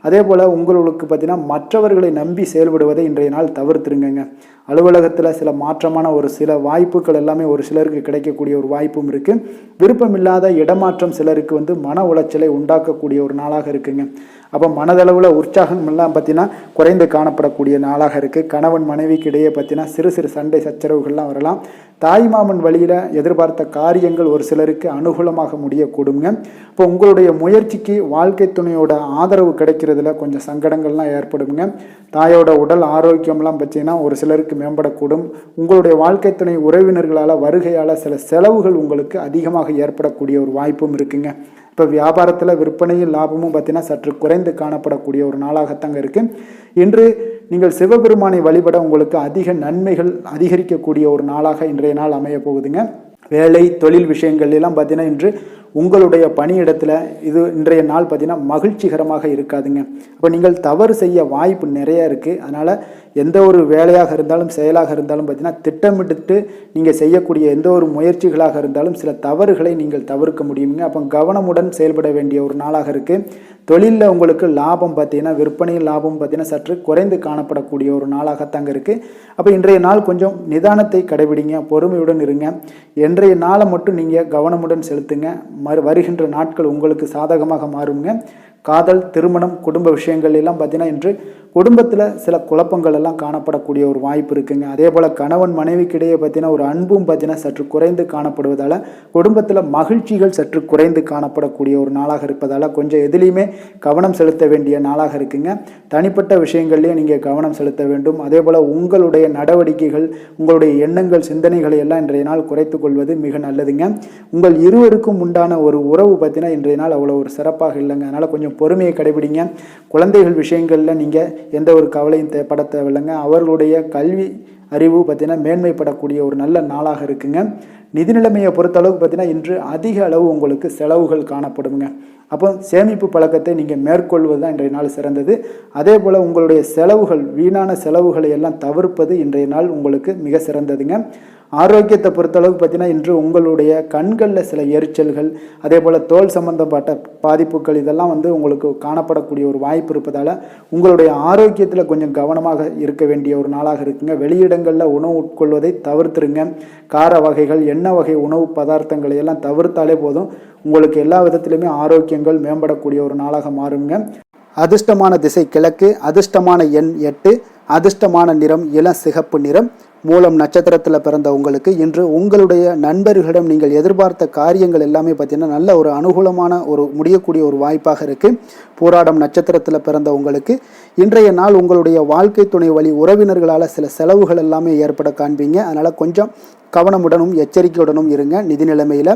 அதே போல் உங்களுக்கு பார்த்தீங்கன்னா மற்றவர்களை நம்பி செயல்படுவதை இன்றைய நாள் தவிர்த்துருங்க. அலுவலகத்தில் சில மாற்றமான ஒரு சில வாய்ப்புகள் எல்லாமே ஒரு சிலருக்கு கிடைக்கக்கூடிய ஒரு வாய்ப்பும் இருக்குது. விருப்பமில்லாத இடமாற்றம் சிலருக்கு வந்து மன உளைச்சலை உண்டாக்கக்கூடிய ஒரு நாளாக இருக்குங்க. அப்போ மனதளவில் உற்சாகம் எல்லாம் பார்த்தீங்கன்னா குறைந்து காணப்படக்கூடிய நாளாக இருக்குது. கணவன் மனைவிக்கு இடையே பார்த்தீங்கன்னா சிறு சிறு சண்டை சச்சரவுகள்லாம் வரலாம். தாய்மாமன் வழியில் எதிர்பார்த்த காரியங்கள் ஒரு சிலருக்கு அனுகூலமாக முடியக்கூடுங்க. இப்போ உங்களுடைய முயற்சிக்கு வாழ்க்கை துணையோட ஆதரவு கிடைக்கிறதுல கொஞ்சம் சங்கடங்கள்லாம் ஏற்படுங்க. தாயோட உடல் ஆரோக்கியம்லாம் பார்த்தீங்கன்னா ஒரு சிலருக்கு மேம்படக்கூடும். உங்களுடைய வாழ்க்கை துணை உறவினர்களால் வருகையால் சில செலவுகள் உங்களுக்கு அதிகமாக ஏற்படக்கூடிய ஒரு வாய்ப்பும் இருக்குங்க. இப்போ வியாபாரத்தில் விற்பனையும் லாபமும் பார்த்தீங்கன்னா சற்று குறைந்து காணப்படக்கூடிய ஒரு நாளாகத்தாங்க இருக்குது. இன்று நீங்கள் சிவபெருமானை வழிபட உங்களுக்கு அதிக நன்மைகள் அதிகரிக்கக்கூடிய ஒரு நாளாக இன்றைய நாள் அமைய போகுதுங்க. வேலை தொழில் விஷயங்கள் எல்லாம் பார்த்தீங்கன்னா இன்று உங்களுடைய பணியிடத்தில் இன்றைய நாள் பார்த்தீங்கன்னா மகிழ்ச்சிகரமாக இருக்காதுங்க. அப்போ நீங்கள் தவறு செய்ய வாய்ப்பு நிறைய இருக்குது. அதனால் எந்த ஒரு வேலையாக இருந்தாலும் செயலாக இருந்தாலும் பார்த்தீங்கன்னா திட்டமிட்டு நீங்கள் செய்யக்கூடிய எந்த ஒரு முயற்சிகளாக இருந்தாலும் சில தவறுகளை நீங்கள் தவிர்க்க முடியுங்க. அப்போ கவனமுடன் செயல்பட வேண்டிய ஒரு நாளாக இருக்குது. தொழிலில் உங்களுக்கு லாபம் பார்த்தீங்கன்னா விற்பனையில் லாபம் பார்த்தீங்கன்னா சற்று குறைந்து காணப்படக்கூடிய ஒரு நாளாகத்தாங்க இருக்குது. அப்போ இன்றைய நாள் கொஞ்சம் நிதானத்தை கடைபிடிங்க, பொறுமையுடன் இருங்க. இன்றைய நாளை மட்டும் நீங்கள் கவனமுடன் செலுத்துங்க. வருகின்ற நாட்கள் உங்களுக்கு சாதகமாக மாறுங்க. காதல், திருமணம், குடும்ப விஷயங்கள் எல்லாம் பார்த்தீங்கன்னா இன்று குடும்பத்தில் சில குழப்பங்கள் எல்லாம் காணப்படக்கூடிய ஒரு வாய்ப்பு இருக்குங்க. அதே போல் கணவன் மனைவிக்கு இடையே பார்த்தீங்கன்னா ஒரு அன்பும் பார்த்தீங்கன்னா சற்று குறைந்து காணப்படுவதால் குடும்பத்தில் மகிழ்ச்சிகள் சற்று குறைந்து காணப்படக்கூடிய ஒரு நாளாக இருப்பதால் கொஞ்சம் எதுலேயுமே கவனம் செலுத்த வேண்டிய நாளாக இருக்குங்க. தனிப்பட்ட விஷயங்கள்லேயே நீங்கள் கவனம் செலுத்த வேண்டும். அதே போல் உங்களுடைய நடவடிக்கைகள், உங்களுடைய எண்ணங்கள், சிந்தனைகளை எல்லாம் இன்றைய நாள் குறைத்து கொள்வது மிக நல்லதுங்க. உங்கள் இருவருக்கும் உண்டான ஒரு உறவு பார்த்தீங்கன்னா இன்றைய நாள் அவ்வளோ ஒரு சிறப்பாக இல்லைங்க. அதனால் கொஞ்சம் பொறுமையை கடைபிடிங்க. குழந்தைகள் விஷயங்களில் நீங்கள் எந்த ஒரு கவலையும் பட தேவையில்லைங்க. அவர்களுடைய கல்வி அறிவு பார்த்தீங்கன்னா மேன்மைப்படக்கூடிய ஒரு நல்ல நாளாக இருக்குங்க. நிதி நிலைமையை பொறுத்தளவுக்கு பார்த்தீங்கன்னா இன்று அதிக அளவு உங்களுக்கு செலவுகள் காணப்படுங்க. அப்போ சேமிப்பு பழக்கத்தை நீங்கள் மேற்கொள்வது தான் இன்றைய நாள் சிறந்தது. அதே போல் உங்களுடைய செலவுகள், வீணான செலவுகளை எல்லாம் தவிர்ப்பது இன்றைய நாள் உங்களுக்கு மிக சிறந்ததுங்க. ஆரோக்கியத்தை பொறுத்தளவுக்கு பார்த்தீங்கன்னா இன்று உங்களுடைய கண்களில் சில எரிச்சல்கள், அதே போல் தோல் சம்பந்தப்பட்ட பாதிப்புகள் இதெல்லாம் வந்து உங்களுக்கு காணப்படக்கூடிய ஒரு வாய்ப்பு இருப்பதால் உங்களுடைய ஆரோக்கியத்தில் கொஞ்சம் கவனமாக இருக்க வேண்டிய ஒரு நாளாக இருக்குங்க. வெளியிடங்களில் உணவு உட்கொள்வதை தவிர்த்துருங்க. கார வகைகள், எண்ணெய் வகை உணவு பதார்த்தங்களை எல்லாம் தவிர்த்தாலே போதும். உங்களுக்கு எல்லா விதத்திலுமே ஆரோக்கியங்கள் மேம்படக்கூடிய ஒரு நாளாக மாறுங்க. அதிர்ஷ்டமான திசை கிழக்கு, அதிர்ஷ்டமான எண் 8, அதிர்ஷ்டமான நிறம் இளம் சிகப்பு நிறம். மூலம் நட்சத்திரத்தில் பிறந்த உங்களுக்கு இன்று உங்களுடைய நண்பர்களிடம் நீங்கள் எதிர்பார்த்த காரியங்கள் எல்லாமே பார்த்தீங்கன்னா நல்ல ஒரு அனுகூலமான ஒரு முடியக்கூடிய ஒரு வாய்ப்பாக இருக்குது. பூராடம் நட்சத்திரத்தில் பிறந்த உங்களுக்கு இன்றைய நாள் உங்களுடைய வாழ்க்கை துணை வழி உறவினர்களால் சில செலவுகள் எல்லாமே ஏற்பட காண்பீங்க. அதனால் கொஞ்சம் கவனமுடனும் எச்சரிக்கையுடனும் இருங்க நிதி நிலைமையில்.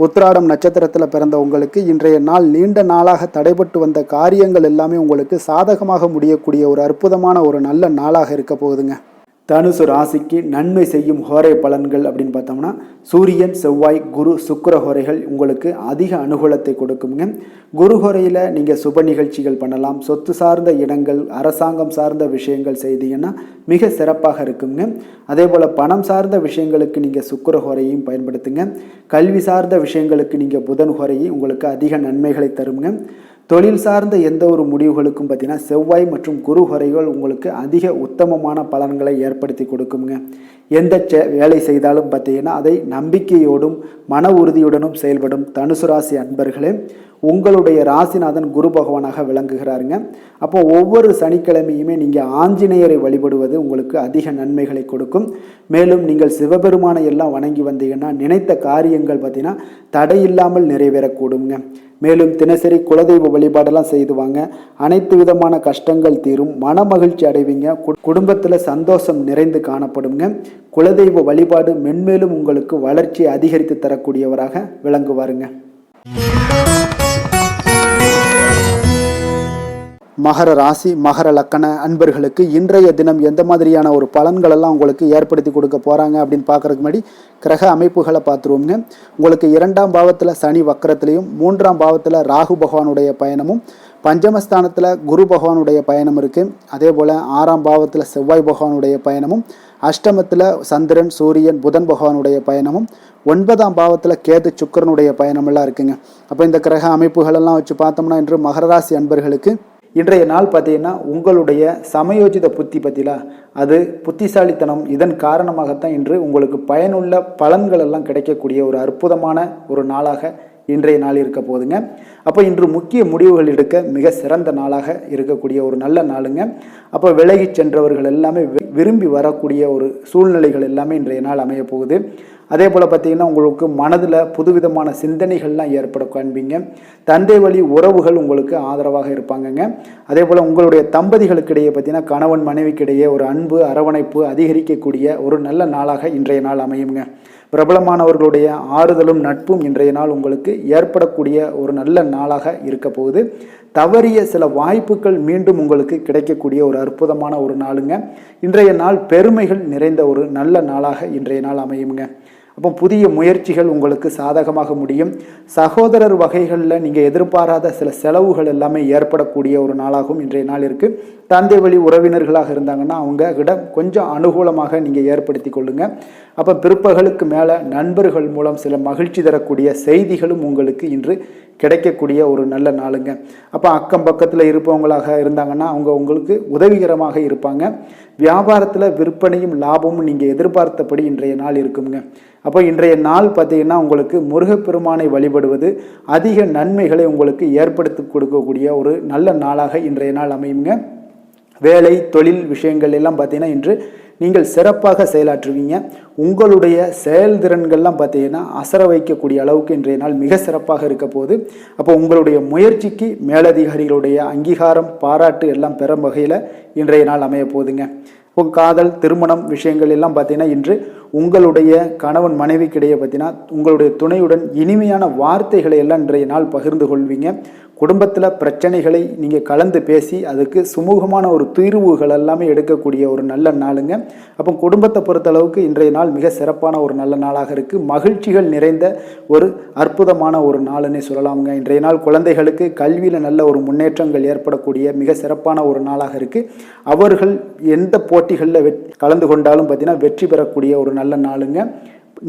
உத்திராடம் நட்சத்திரத்தில் பிறந்த உங்களுக்கு இன்றைய நாள் நீண்ட நாளாக தடைபட்டு வந்த காரியங்கள் எல்லாமே உங்களுக்கு சாதகமாக முடியக்கூடிய ஒரு அற்புதமான ஒரு நல்ல நாளாக இருக்க போகுதுங்க. தனுசு ராசிக்கு நன்மை செய்யும் ஹோரை பலன்கள் அப்படின்னு பார்த்தோம்னா சூரியன், செவ்வாய், குரு, சுக்கிர ஹோரைகள் உங்களுக்கு அதிக அனுகூலத்தை கொடுக்குங்க. குரு ஹோரையில் நீங்கள் சுப நிகழ்ச்சிகள் பண்ணலாம். சொத்து சார்ந்த இடங்கள், அரசாங்கம் சார்ந்த விஷயங்கள் செய்தீங்கன்னா மிக சிறப்பாக இருக்குங்க. அதே போல் பணம் சார்ந்த விஷயங்களுக்கு நீங்கள் சுக்கிர ஹோரையும் பயன்படுத்துங்க. கல்வி சார்ந்த விஷயங்களுக்கு நீங்கள் புதன் ஹோரையும் உங்களுக்கு அதிக நன்மைகளை தருங்க. தொழில் சார்ந்த எந்த ஒரு முடிவுகளுக்கும் பார்த்தீங்கன்னா செவ்வாய் மற்றும் குரு ஹோரைகள் உங்களுக்கு அதிக உத்தமமான பலன்களை ஏற்படுத்தி கொடுக்குங்க. எந்த வேலை செய்தாலும் பார்த்தீங்கன்னா அதை நம்பிக்கையோடும் மன உறுதியுடனும் செயல்படும் தனுசு ராசி அன்பர்களே, உங்களுடைய ராசிநாதன் குரு பகவானாக விளங்குகிறாருங்க. அப்போ ஒவ்வொரு சனிக்கிழமையுமே நீங்கள் ஆஞ்சநேயரை வழிபடுவது உங்களுக்கு அதிக நன்மைகளை கொடுக்கும். மேலும் நீங்கள் சிவபெருமானை எல்லாம் வணங்கி வந்தீங்கன்னா நினைத்த காரியங்கள் பார்த்தீங்கன்னா தடையில்லாமல் நிறைவேறக்கூடுங்க. மேலும் தினசரி குலதெய்வ வழிபாடெல்லாம் செய்துவாங்க. அனைத்து விதமான கஷ்டங்கள் தீரும், மன மகிழ்ச்சி அடைவீங்க, குடும்பத்தில் சந்தோஷம் நிறைந்து காணப்படுங்க. குலதெய்வ வழிபாடு மென்மேலும் உங்களுக்கு வளர்ச்சியை அதிகரித்து தரக்கூடியவராக விளங்குவாருங்க. மகர ராசி, மகர லக்கண அன்பர்களுக்கு இன்றைய தினம் எந்த மாதிரியான ஒரு பலன்களெல்லாம் உங்களுக்கு ஏற்படுத்தி கொடுக்க போகிறாங்க அப்படின்னு பார்க்குறதுக்கு முன்னாடி கிரக அமைப்புகளை பார்த்துருவோங்க. உங்களுக்கு 2ஆம் பாவத்தில் சனி வக்கரத்திலையும், 3ஆம் பாவத்தில் ராகு பகவானுடைய பயணமும், பஞ்சமஸ்தானத்தில் குரு பகவானுடைய பயணம் இருக்குது. அதே போல் 6ஆம் பாவத்தில் செவ்வாய் பகவானுடைய பயணமும், அஷ்டமத்தில் சந்திரன், சூரியன், புதன் பகவானுடைய பயணமும், 9ஆம் பாவத்தில் கேது சுக்கிரனுடைய பயணமெல்லாம் இருக்குங்க. அப்போ இந்த கிரக அமைப்புகளெல்லாம் வச்சு பார்த்தோம்னா இன்று மகர ராசி அன்பர்களுக்கு இன்றைய நாள் பார்த்தீங்கன்னா உங்களுடைய சமயோஜித புத்தி பற்றிலா அது புத்திசாலித்தனம், இதன் காரணமாகத்தான் இன்று உங்களுக்கு பயனுள்ள பலன்கள் எல்லாம் கிடைக்கக்கூடிய ஒரு அற்புதமான ஒரு நாளாக இன்றைய நாள் இருக்க போதுங்க. அப்போ இன்று முக்கிய முடிவுகள் எடுக்க மிக சிறந்த நாளாக இருக்கக்கூடிய ஒரு நல்ல நாளுங்க. அப்போ விலகி சென்றவர்கள் எல்லாமே விரும்பி வரக்கூடிய ஒரு சூழ்நிலைகள் எல்லாமே இன்றைய நாள் அமைய போகுது. அதே போல் பார்த்தீங்கன்னா உங்களுக்கு மனதில் புதுவிதமான சிந்தனைகள்லாம் ஏற்பட காண்பீங்க. தந்தை வழி உறவுகள் உங்களுக்கு ஆதரவாக இருப்பாங்கங்க. அதே போல் உங்களுடைய தம்பதிகளுக்கு இடையே பார்த்தீங்கன்னா கணவன் மனைவிக்கிடையே ஒரு அன்பு அரவணைப்பு அதிகரிக்கக்கூடிய ஒரு நல்ல நாளாக இன்றைய நாள் அமையுங்க. பிரபலமானவர்களுடைய ஆறுதலும் நட்பும் இன்றைய நாள் உங்களுக்கு ஏற்படக்கூடிய ஒரு நல்ல நாளாக இருக்க போகுது. தவறிய சில வாய்ப்புகள் மீண்டும் உங்களுக்கு கிடைக்கக்கூடிய ஒரு அற்புதமான ஒரு நாளுங்க. இன்றைய நாள் பெருமைகள் நிறைந்த ஒரு நல்ல நாளாக இன்றைய நாள் அமையுங்க. அப்போ புதிய முயற்சிகள் உங்களுக்கு சாதகமாக முடியும். சகோதரர் வகைகளில் நீங்கள் எதிர்பாராத சில செலவுகள் எல்லாமே ஏற்படக்கூடிய ஒரு நாளாகவும் இன்றைய நாள் இருக்குது. தந்தை வழி உறவினர்களாக இருந்தாங்கன்னா அவங்க கிட்ட கொஞ்சம் அனுகூலமாக நீங்கள் ஏற்படுத்தி கொள்ளுங்கள். அப்போ பிற்பகலுக்கு மேலே நண்பர்கள் மூலம் சில மகிழ்ச்சி தரக்கூடிய செய்திகளும் உங்களுக்கு இன்று கிடைக்கக்கூடிய ஒரு நல்ல நாளுங்க. அப்போ அக்கம் பக்கத்தில் இருப்பவங்களாக இருந்தாங்கன்னா அவங்க உங்களுக்கு உதவிகரமாக இருப்பாங்க. வியாபாரத்தில் விற்பனையும் லாபமும் நீங்கள் எதிர்பார்த்தபடி இன்றைய நாள் இருக்குங்க. அப்போ இன்றைய நாள் பார்த்தீங்கன்னா உங்களுக்கு முருகப்பெருமானை வழிபடுவது அதிக நன்மைகளை உங்களுக்கு ஏற்படுத்தி கொடுக்கக்கூடிய ஒரு நல்ல நாளாக இன்றைய நாள் அமையுங்க. வேலை தொழில் விஷயங்கள் எல்லாம் பார்த்தீங்கன்னா இன்று நீங்கள் சிறப்பாக செயலாற்றுவீங்க. உங்களுடைய செயல்திறன்கள்லாம் பார்த்தீங்கன்னா அசர வைக்கக்கூடிய அளவுக்கு இன்றைய நாள் மிக சிறப்பாக இருக்க போகுது. அப்போ உங்களுடைய முயற்சிக்கு மேலதிகாரிகளுடைய அங்கீகாரம் பாராட்டு எல்லாம் பெறும் வகையில் இன்றைய நாள் அமைய போகுதுங்க. இப்போ காதல் திருமணம் விஷயங்கள் எல்லாம் பார்த்தீங்கன்னா இன்று உங்களுடைய கணவன் மனைவிக்கிடையே பார்த்தீங்கன்னா உங்களுடைய துணையுடன் இனிமையான வார்த்தைகளை எல்லாம் இன்றைய நாள் பகிர்ந்து கொள்வீங்க. குடும்பத்தில் பிரச்சனைகளை நீங்கள் கலந்து பேசி அதுக்கு சுமூகமான ஒரு தீர்வுகள் எல்லாமே எடுக்கக்கூடிய ஒரு நல்ல நாளுங்க. அப்போ குடும்பத்தை பொறுத்தளவுக்கு இன்றைய நாள் மிக சிறப்பான ஒரு நல்ல நாளாக இருக்குது. மகிழ்ச்சிகள் நிறைந்த ஒரு அற்புதமான ஒரு நாளுன்னே சொல்லலாமுங்க. இன்றைய நாள் குழந்தைகளுக்கு கல்வியில் நல்ல ஒரு முன்னேற்றங்கள் ஏற்படக்கூடிய மிக சிறப்பான ஒரு நாளாக இருக்குது. அவர்கள் எந்த போட்டிகளில் கலந்து கொண்டாலும் பார்த்தீங்கன்னா வெற்றி பெறக்கூடிய ஒரு நல்ல நாளுங்க.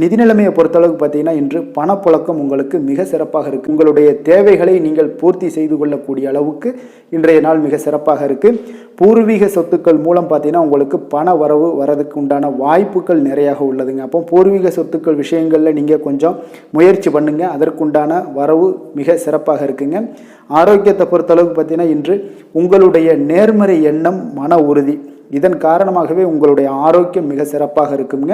நிதி நிலைமையை பொறுத்தளவுக்கு பார்த்தீங்கன்னா இன்று பணப்புழக்கம் உங்களுக்கு மிக சிறப்பாக இருக்குது. உங்களுடைய தேவைகளை நீங்கள் பூர்த்தி செய்து கொள்ளக்கூடிய அளவுக்கு இன்றைய நாள் மிக சிறப்பாக இருக்குது. பூர்வீக சொத்துக்கள் மூலம் பார்த்தீங்கன்னா உங்களுக்கு பண வரவு வரதுக்கு உண்டான வாய்ப்புகள் நிறையாக உள்ளதுங்க. அப்போ பூர்வீக சொத்துக்கள் விஷயங்களில் நீங்கள் கொஞ்சம் முயற்சி பண்ணுங்கள், அதற்குண்டான வரவு மிக சிறப்பாக இருக்குங்க. ஆரோக்கியத்தை பொறுத்தளவுக்கு பார்த்தீங்கன்னா இன்று உங்களுடைய நேர்மறை எண்ணம் மன உறுதி இதன் காரணமாகவே உங்களுடைய ஆரோக்கியம் மிக சிறப்பாக இருக்குங்க.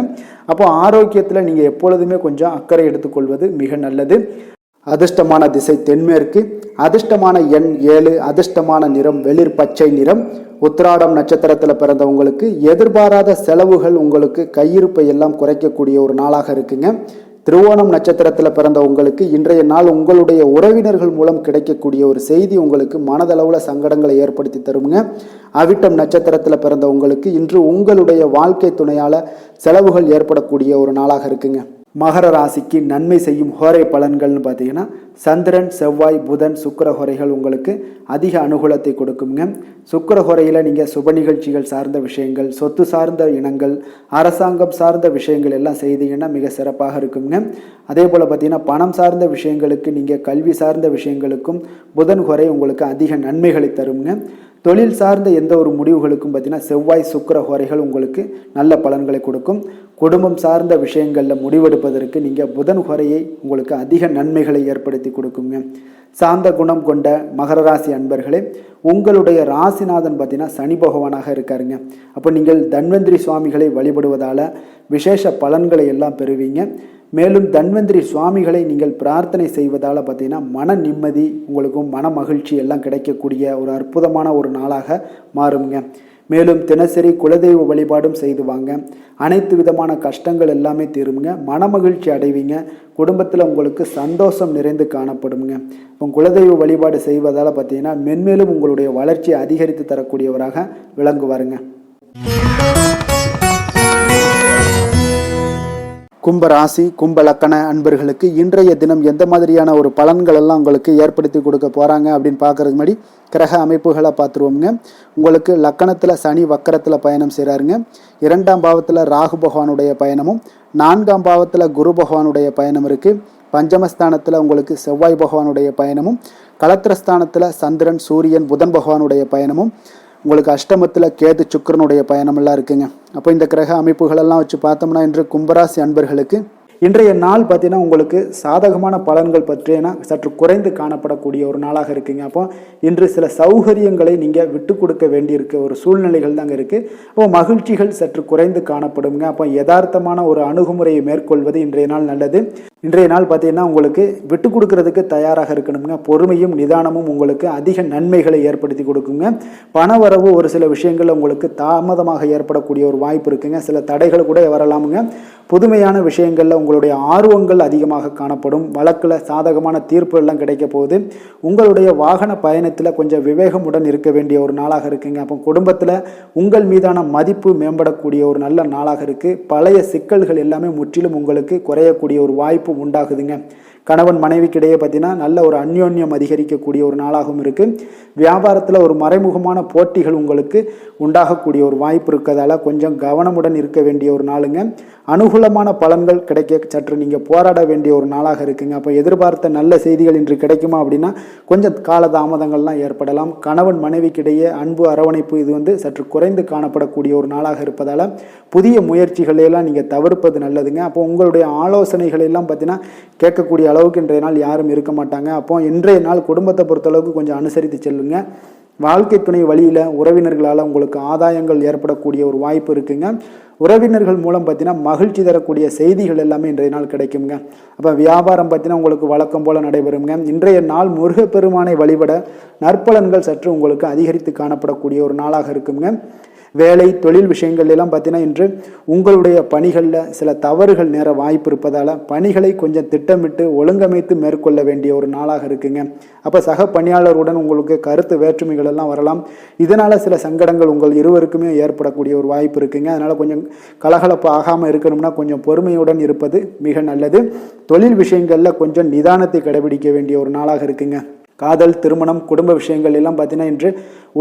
அப்போ ஆரோக்கியத்தில் நீங்கள் எப்பொழுதுமே கொஞ்சம் அக்கறை எடுத்துக்கொள்வது மிக நல்லது. அதிர்ஷ்டமான திசை தென்மேற்கு, அதிர்ஷ்டமான எண் 7, அதிர்ஷ்டமான நிறம் வெளிர் பச்சை நிறம். உத்திராடம் நட்சத்திரத்தில் பிறந்தவங்களுக்கு எதிர்பாராத செலவுகள் உங்களுக்கு கையிருப்பை எல்லாம் குறைக்கக்கூடிய ஒரு நாளாக இருக்குங்க. திருவோணம் நட்சத்திரத்தில் பிறந்த உங்களுக்கு இன்றைய நாள் உங்களுடைய உறவினர்கள் மூலம் கிடைக்கக்கூடிய ஒரு செய்தி உங்களுக்கு மனதளவில் சங்கடங்களை ஏற்படுத்தி தருங்க. அவிட்டம் நட்சத்திரத்தில் பிறந்த உங்களுக்கு இன்று உங்களுடைய வாழ்க்கை துணையால் செலவுகள் ஏற்படக்கூடிய ஒரு நாளாக இருக்குங்க. மகர ராசிக்கு நன்மை செய்யும் ஹோரை பலன்கள்னு பார்த்தீங்கன்னா சந்திரன் செவ்வாய் புதன் சுக்கிர ஹோரைகள் உங்களுக்கு அதிக அனுகூலத்தை கொடுக்குங்க. சுக்கிர ஹோரையில் நீங்கள் சுப நிகழ்ச்சிகள் சார்ந்த விஷயங்கள், சொத்து சார்ந்த இனங்கள், அரசாங்கம் சார்ந்த விஷயங்கள் எல்லாம் செய்தீங்கன்னா மிக சிறப்பாக இருக்குங்க. அதே போல் பார்த்தீங்கன்னா பணம் சார்ந்த விஷயங்களுக்கு நீங்கள் கல்வி சார்ந்த விஷயங்களுக்கும் புதன் ஹோரை உங்களுக்கு அதிக நன்மைகளை தருங்க. தொழில் சார்ந்த எந்த ஒரு முடிவுகளுக்கும் பார்த்தீங்கன்னா செவ்வாய் சுக்கிர ஹோரைகள் உங்களுக்கு நல்ல பலன்களை கொடுக்கும். குடும்பம் சார்ந்த விஷயங்களில் முடிவெடுப்பதற்கு நீங்கள் புதன் ஹோரையை உங்களுக்கு அதிக நன்மைகளை ஏற்படுத்தி கொடுக்குங்க. சாந்த குணம் கொண்ட மகர ராசி அன்பர்களே, உங்களுடைய ராசிநாதன் பார்த்தீங்கன்னா சனி பகவானாக இருக்காருங்க. அப்போ நீங்கள் தன்வந்திரி சுவாமிகளை வழிபடுவதால் விசேஷ பலன்களை எல்லாம் பெறுவீங்க. மேலும் தன்வந்திரி சுவாமிகளை நீங்கள் பிரார்த்தனை செய்வதால் பார்த்தீங்கன்னா மன நிம்மதி உங்களுக்கும் மன மகிழ்ச்சி எல்லாம் கிடைக்கக்கூடிய ஒரு அற்புதமான ஒரு நாளாக மாறுங்க. மேலும் தினசரி குலதெய்வ வழிபாடும் செய்து வாங்க. அனைத்து விதமான கஷ்டங்கள் எல்லாமே தீருங்க. மன மகிழ்ச்சி அடைவீங்க. குடும்பத்தில் உங்களுக்கு சந்தோஷம் நிறைந்து காணப்படுங்க. இப்போ குலதெய்வ வழிபாடு செய்வதால் பார்த்தீங்கன்னா மென்மேலும் உங்களுடைய வளர்ச்சியை அதிகரித்து தரக்கூடியவராக விளங்குவாருங்க. கும்ப ராசி கும்ப லக்கண அன்பர்களுக்கு இன்றைய தினம் எந்த மாதிரியான ஒரு பலன்கள் எல்லாம் உங்களுக்கு ஏற்படுத்தி கொடுக்க போகிறாங்க அப்படின்னு பார்க்கறதுக்கு முன்னாடி கிரக அமைப்புகளை பார்த்துருவோங்க. உங்களுக்கு லக்கணத்தில் சனி வக்கரத்தில் பயணம் செய்கிறாருங்க. 2ஆம் பாவத்தில் ராகு பகவானுடைய பயணமும் 4ஆம் பாவத்தில் குரு பகவானுடைய பயணம் இருக்குது. பஞ்சமஸ்தானத்தில் உங்களுக்கு செவ்வாய் பகவானுடைய பயணமும், களத்திரஸ்தானத்தில் சந்திரன், சூரியன், புதன் பகவானுடைய பயணமும், உங்களுக்கு அஷ்டமத்தில் கேது, சுக்கிரனுடைய பயணமெல்லாம் இருக்குங்க. அப்போ இந்த கிரக அமைப்புகளெல்லாம் வச்சு பார்த்தோம்னா இன்று கும்பராசி அன்பர்களுக்கு இன்றைய நாள் பார்த்தீங்கன்னா உங்களுக்கு சாதகமான பலன்கள் பற்றினா சற்று குறைந்து காணப்படக்கூடிய ஒரு நாளாக இருக்குங்க. அப்போ இன்று சில சௌகரியங்களை நீங்கள் விட்டு கொடுக்க வேண்டியிருக்க ஒரு சூழ்நிலைகள் தாங்க இருக்குது. அப்போ மகிழ்ச்சிகள் சற்று குறைந்து காணப்படுங்க. அப்போ யதார்த்தமான ஒரு அணுகுமுறையை மேற்கொள்வது இன்றைய நாள் நல்லது. இன்றைய நாள் பார்த்தீங்கன்னா உங்களுக்கு விட்டு கொடுக்கறதுக்கு தயாராக இருக்கணுங்க. பொறுமையும் நிதானமும் உங்களுக்கு அதிக நன்மைகளை ஏற்படுத்தி கொடுக்குங்க. பண வரவு ஒரு சில விஷயங்கள் உங்களுக்கு தாமதமாக ஏற்படக்கூடிய ஒரு வாய்ப்பு இருக்குங்க. சில தடைகள் கூட வரலாமுங்க. புதுமையான விஷயங்களில் உங்களுடைய ஆர்வங்கள் அதிகமாக காணப்படும். வழக்கில் சாதகமான தீர்ப்பு எல்லாம் கிடைக்க போகுது. உங்களுடைய வாகன பயணத்தில் கொஞ்சம் விவேகமுடன் இருக்க வேண்டிய ஒரு நாளாக இருக்குங்க. அப்போ குடும்பத்தில் உங்கள் மீதான மதிப்பு மேம்படக்கூடிய ஒரு நல்ல நாளாக இருக்குது. பழைய சிக்கல்கள் எல்லாமே முற்றிலும் உங்களுக்கு குறையக்கூடிய ஒரு வாய்ப்பு உண்டாகுதுங்க. கணவன் மனைவிக்கிடையே பார்த்தீங்கன்னா நல்ல ஒரு அந்யோன்யம் அதிகரிக்கக்கூடிய ஒரு நாளாகவும் இருக்குது. வியாபாரத்தில் ஒரு மறைமுகமான போட்டிகள் உங்களுக்கு உண்டாகக்கூடிய ஒரு வாய்ப்பு இருக்கிறதால கொஞ்சம் கவனமுடன் இருக்க வேண்டிய ஒரு நாளுங்க. அனுகூலமான பலன்கள் கிடைக்க சற்று நீங்கள் போராட வேண்டிய ஒரு நாளாக இருக்குங்க. அப்போ எதிர்பார்த்த நல்ல செய்திகள் இன்று கிடைக்குமா அப்படின்னா கொஞ்சம் காலதாமதங்கள்லாம் ஏற்படலாம். கணவன் மனைவிக்கிடையே அன்பு, அரவணைப்பு இது சற்று குறைந்து காணப்படக்கூடிய ஒரு நாளாக இருப்பதால் புதிய முயற்சிகளையெல்லாம் நீங்கள் தவிர்ப்பது நல்லதுங்க. அப்போ உங்களுடைய ஆலோசனைகள் எல்லாம் பார்த்தீங்கன்னா கேட்கக்கூடிய அளவுக்கு இன்றைய நாள் யாரும் இருக்க மாட்டாங்க. அப்போ இன்றைய நாள் குடும்பத்தை பொறுத்தளவுக்கு கொஞ்சம் அனுசரித்து செல்லுங்க. வாழ்க்கை துணை வழியில் உறவினர்களால் உங்களுக்கு ஆதாயங்கள் ஏற்படக்கூடிய ஒரு வாய்ப்பு இருக்குங்க. உறவினர்கள் மூலம் பார்த்தீங்கன்னா மகிழ்ச்சி தரக்கூடிய செய்திகள் எல்லாமே இன்றைய நாள் கிடைக்குங்க. அப்போ வியாபாரம் பார்த்தீங்கன்னா உங்களுக்கு வழக்கம் போல் நடைபெறுங்க. இன்றைய நாள் முருகப்பெருமானை வழிபட நற்பலன்கள் சற்று உங்களுக்கு அதிகரித்து காணப்படக்கூடிய ஒரு நாளாக இருக்குங்க. வேலை, தொழில் விஷயங்கள் எல்லாம் பார்த்தீங்கன்னா இன்று உங்களுடைய பணிகளில் சில தவறுகள் நேர வாய்ப்பு இருப்பதால் பணிகளை கொஞ்சம் திட்டமிட்டு ஒழுங்கமைத்து மேற்கொள்ள வேண்டிய ஒரு நாளாக இருக்குங்க. அப்போ சக பணியாளருடன் உங்களுக்கு கருத்து வேற்றுமைகள் எல்லாம் வரலாம். இதனால் சில சங்கடங்கள் உங்கள் இருவருக்குமே ஏற்படக்கூடிய ஒரு வாய்ப்பு இருக்குங்க. அதனால் கொஞ்சம் கலகலப்பு ஆகாமல் இருக்கணும்னா கொஞ்சம் பொறுமையுடன் இருப்பது மிக நல்லது. தொழில் விஷயங்களில் கொஞ்சம் நிதானத்தை கடைபிடிக்க வேண்டிய ஒரு நாளாக இருக்குங்க. காதல், திருமணம், குடும்ப விஷயங்கள் எல்லாம் பார்த்தீங்கன்னா இன்று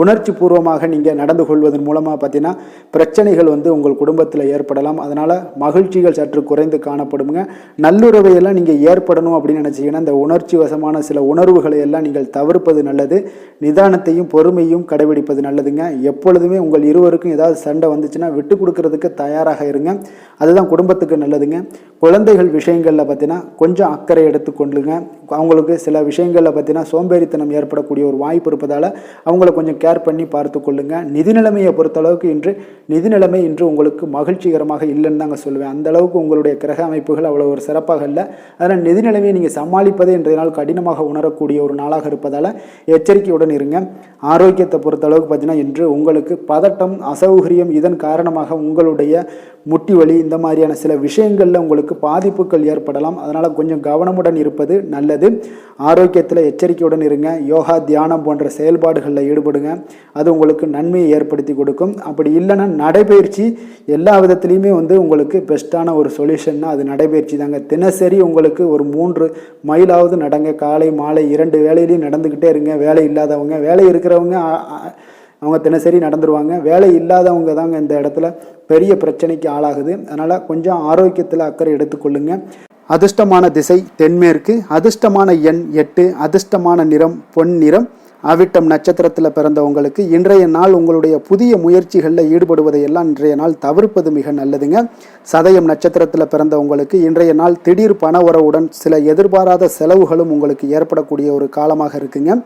உணர்ச்சி பூர்வமாக நீங்கள் நடந்து கொள்வதன் மூலமாக பார்த்தீங்கன்னா பிரச்சனைகள் உங்கள் குடும்பத்தில் ஏற்படலாம். அதனால் மகிழ்ச்சிகள் சற்று குறைந்து காணப்படுங்க. நல்லுறவையெல்லாம் நீங்கள் ஏற்படணும் அப்படின்னு நினச்சிங்கன்னா இந்த உணர்ச்சி வசமான சில உணர்வுகளை எல்லாம் நீங்கள் தவிர்ப்பது நல்லது. நிதானத்தையும் பொறுமையும் கடைபிடிப்பது நல்லதுங்க. எப்பொழுதுமே உங்கள் இருவருக்கும் ஏதாவது சண்டை வந்துச்சுன்னா விட்டு கொடுக்கறதுக்கு தயாராக இருங்க. அதுதான் குடும்பத்துக்கு நல்லதுங்க. குழந்தைகள் விஷயங்களில் பார்த்தீங்கன்னா கொஞ்சம் அக்கறை எடுத்துக்கொள்ளுங்க. அவங்களுக்கு சில விஷயங்களில் பார்த்தீங்கன்னா சோம்பேறித்தனம் ஏற்படக்கூடிய ஒரு வாய்ப்பு இருப்பதால் அவங்கள கொஞ்சம் கேர் பண்ணி பார்த்து கொள்ளுங்க. நிதி நிலைமையை பொறுத்தளவுக்கு நிதி நிலைமை இன்று உங்களுக்கு மகிழ்ச்சிகரமாக இல்லைன்னு தாங்க சொல்லுவேன். அந்த அளவுக்கு உங்களுடைய கிரக அமைப்புகள் அவ்வளோ ஒரு சிறப்பாக இல்லை. அதனால் நிதி நிலைமையை நீங்கள் சமாளிப்பதே இன்றைய நாள் கடினமாக உணரக்கூடிய ஒரு நாளாக இருப்பதால் எச்சரிக்கையுடன் இருங்க. ஆரோக்கியத்தை பொறுத்தளவுக்கு பார்த்தீங்கன்னா இன்று உங்களுக்கு பதட்டம், அசௌகரியம் இதன் காரணமாக உங்களுடைய முட்டி வலி இந்த மாதிரியான சில விஷயங்களில் உங்களுக்கு பாதிப்புகள் ஏற்படலாம். அதனால் கொஞ்சம் கவனமுடன் இருப்பது நல்லது. ஆரோக்கியத்தில் எச்சரிக்கையுடன் இருங்க. யோகா, தியானம் போன்ற செயல்பாடுகளில் ஈடுபடுங்க. அது உங்களுக்கு நன்மையை ஏற்படுத்தி கொடுக்கும். அப்படி இல்லைன்னா நடைபயிற்சி எல்லா விதத்துலேயுமே உங்களுக்கு பெஸ்ட்டான ஒரு சொல்யூஷன்னா அது நடைபயிற்சி தாங்க. தினசரி உங்களுக்கு ஒரு 3 மைலாவது நடங்க. காலை மாலை 2 வேலையிலையும் நடந்துக்கிட்டே இருங்க. வேலை இல்லாதவங்க, வேலை இருக்கிறவங்க அவங்க தினசரி நடந்துருவாங்க. வேலை இல்லாதவங்க தாங்க இந்த இடத்துல பெரிய பிரச்சனைக்கு ஆளாகுது. அதனால் கொஞ்சம் ஆரோக்கியத்தில் அக்கறை எடுத்துக்கொள்ளுங்க. அதிர்ஷ்டமான திசை தென்மேற்கு, அதிர்ஷ்டமான எண் 8, அதிர்ஷ்டமான நிறம் பொன் நிறம். அவிட்டம் நட்சத்திரத்தில் பிறந்தவங்களுக்கு இன்றைய நாள் உங்களுடைய புதிய முயற்சிகளில் ஈடுபடுவதையெல்லாம் இன்றைய நாள் தவிர்ப்பது மிக நல்லதுங்க. சதயம் நட்சத்திரத்தில் பிறந்தவங்களுக்கு இன்றைய நாள் திடீர் பண உறவுடன் சில எதிர்பாராத செலவுகளும் உங்களுக்கு ஏற்படக்கூடிய ஒரு காலமாக இருக்குங்க.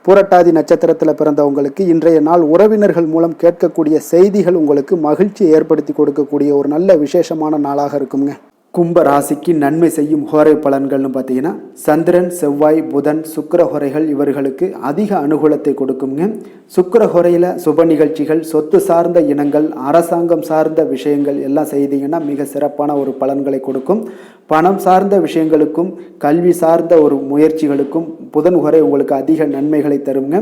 பூரட்டாதி நட்சத்திரத்தில் பிறந்தவங்களுக்கு இன்றைய நாள் உறவினர்கள் மூலம் கேட்கக்கூடிய செய்திகள் உங்களுக்கு மகிழ்ச்சியை ஏற்படுத்தி கொடுக்கக்கூடிய ஒரு நல்ல விசேஷமான நாளாக இருக்குங்க. கும்ப ராசிக்கு நன்மை செய்யும் ஹோரை பலன்கள்னு பார்த்தீங்கன்னா சந்திரன், செவ்வாய், புதன், சுக்கிர ஹோரைகள் இவர்களுக்கு அதிக அனுகூலத்தை கொடுக்குங்க. சுக்கிர ஹோரையில் சுப நிகழ்ச்சிகள், சொத்து சார்ந்த இனங்கள், அரசாங்கம் சார்ந்த விஷயங்கள் எல்லாம் செய்தீங்கன்னா மிக சிறப்பான ஒரு பலன்களை கொடுக்கும். பணம் சார்ந்த விஷயங்களுக்கும் கல்வி சார்ந்த ஒரு முயற்சிகளுக்கும் புதன் ஹோரை உங்களுக்கு அதிக நன்மைகளை தருங்க.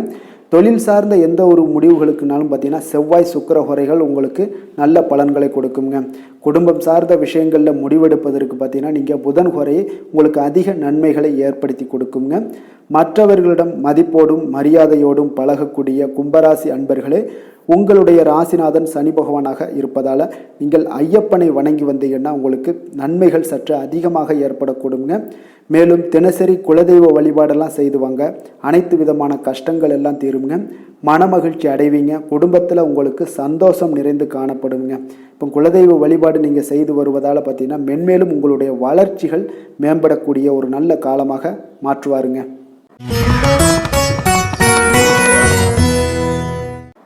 தொழில் சார்ந்த எந்த ஒரு முடிவுகளுக்குனாலும் பார்த்தீங்கன்னா செவ்வாய், சுக்கிர ஹோரைகள் உங்களுக்கு நல்ல பலன்களை கொடுக்குங்க. குடும்பம் சார்ந்த விஷயங்களில் முடிவெடுப்பதற்கு பார்த்தீங்கன்னா நீங்கள் புதன் ஹோரையை உங்களுக்கு அதிக நன்மைகளை ஏற்படுத்தி கொடுக்குங்க. மற்றவர்களிடம் மதிப்போடும் மரியாதையோடும் பழகக்கூடிய கும்பராசி அன்பர்களே, உங்களுடைய ராசிநாதன் சனி பகவானாக இருப்பதால் நீங்கள் ஐயப்பனை வணங்கி வந்தீங்கன்னா உங்களுக்கு நன்மைகள் சற்று அதிகமாக ஏற்படக்கூடுங்க. மேலும் தினசரி குலதெய்வ வழிபாடெல்லாம் செய்துவாங்க. அனைத்து விதமான கஷ்டங்கள் எல்லாம் தீருங்க. மனமகிழ்ச்சி அடைவீங்க. குடும்பத்தில் உங்களுக்கு சந்தோஷம் நிறைந்து காணப்படுங்க. இப்போ குலதெய்வ வழிபாடு நீங்கள் செய்து வருவதால் பார்த்தீங்கன்னா மென்மேலும் உங்களுடைய வளர்ச்சிகள் மேம்படக்கூடிய ஒரு நல்ல காலமாக மாற்றுவாருங்க.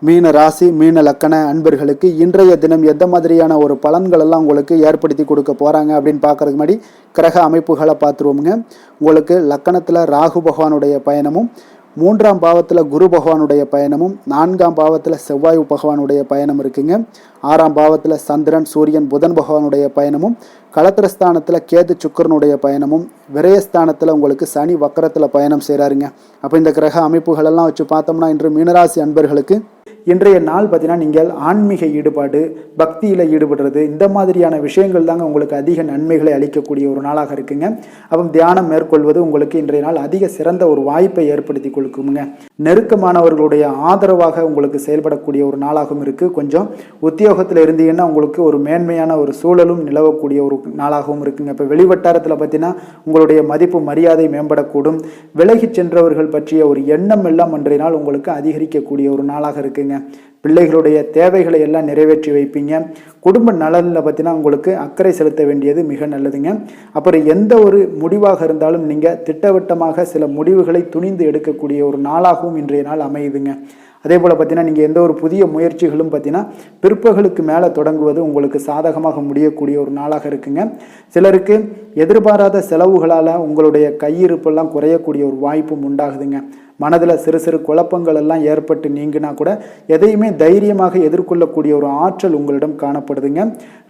மீன ராசி மீன லக்கண அன்பர்களுக்கு இன்றைய தினம் எந்த மாதிரியான ஒரு பலன்கள் எல்லாம் உங்களுக்கு ஏற்படுத்தி கொடுக்க போகிறாங்க அப்படின்னு பார்க்கறதுக்கு முன்னாடி கிரக அமைப்புகளை பார்த்துருவோமுங்க. உங்களுக்கு லக்கணத்தில் ராகு பகவானுடைய பயணமும், 3ஆம் பாவத்தில் குரு பகவானுடைய பயணமும், 4ஆம் பாவத்தில் செவ்வாய் பகவானுடைய பயணம் இருக்குங்க. 6ஆம் பாவத்தில் சந்திரன் சூரியன் புதன் பகவானுடைய பயணமும், களத்திரஸ்தானத்தில் கேது சுக்கரனுடைய பயணமும், விரயஸ்தானத்தில் உங்களுக்கு சனி வக்கரத்தில் பயணம் செய்கிறாருங்க. அப்போ இந்த கிரக அமைப்புகளெல்லாம் வச்சு பார்த்தோம்னா இன்று மீனராசி அன்பர்களுக்கு இன்றைய நாள் பார்த்தீங்கன்னா நீங்கள் ஆன்மீக ஈடுபாடு, பக்தியில் ஈடுபடுறது, இந்த மாதிரியான விஷயங்கள் தாங்க உங்களுக்கு அதிக நன்மைகளை அளிக்கக்கூடிய ஒரு நாளாக இருக்குங்க. அப்போ தியானம் மேற்கொள்வது உங்களுக்கு இன்றைய நாள் அதிக சிறந்த ஒரு வாய்ப்பை ஏற்படுத்தி கொடுக்குங்க. நெருக்கமானவர்களுடைய ஆதரவாக உங்களுக்கு செயல்படக்கூடிய ஒரு நாளாகவும் இருக்குது. கொஞ்சம் உத்தியோகத்தில் இருந்தீங்கன்னா உங்களுக்கு ஒரு மேன்மையான ஒரு சூழலும் நிலவக்கூடிய ஒரு நாளாகவும் இருக்குங்க. இப்போ வெளிவட்டாரத்தில் பார்த்தீங்கன்னா உங்களுடைய மதிப்பு மரியாதை மேம்படக்கூடும். விலகி சென்றவர்கள் பற்றிய ஒரு எண்ணம் எல்லாம் அன்றைய நாள் உங்களுக்கு அதிகரிக்கக்கூடிய ஒரு நாளாக இருக்குங்க. பிள்ளைகளுடைய தேவைகளை எல்லாம் நிறைவேற்றி வைப்பீங்க. குடும்ப நலனில் பார்த்தீங்கன்னா உங்களுக்கு அக்கறை செலுத்த வேண்டியது மிக நல்லதுங்க. அப்புறம் எந்த ஒரு முடிவாக இருந்தாலும் நீங்கள் திட்டவட்டமாக சில முடிவுகளை துணிந்து எடுக்கக்கூடிய ஒரு நாளாகவும் இன்றைய நாள் அமையுதுங்க. அதே போல் பார்த்தீங்கன்னா நீங்கள் எந்த ஒரு புதிய முயற்சிகளும் பார்த்தீங்கன்னா பிற்பகலுக்கு மேலே தொடங்குவது உங்களுக்கு சாதகமாக முடியக்கூடிய ஒரு நாளாக இருக்குங்க. சிலருக்கு எதிர்பாராத செலவுகளால் உங்களுடைய கையிருப்பெல்லாம் குறையக்கூடிய ஒரு வாய்ப்பும் உண்டாகுதுங்க. மனதில் சிறு சிறு குழப்பங்கள் எல்லாம் ஏற்பட்டு நீங்கினா கூட எதையுமே தைரியமாக எதிர்கொள்ளக்கூடிய ஒரு ஆற்றல் உங்களிடம் காணப்படுதுங்க.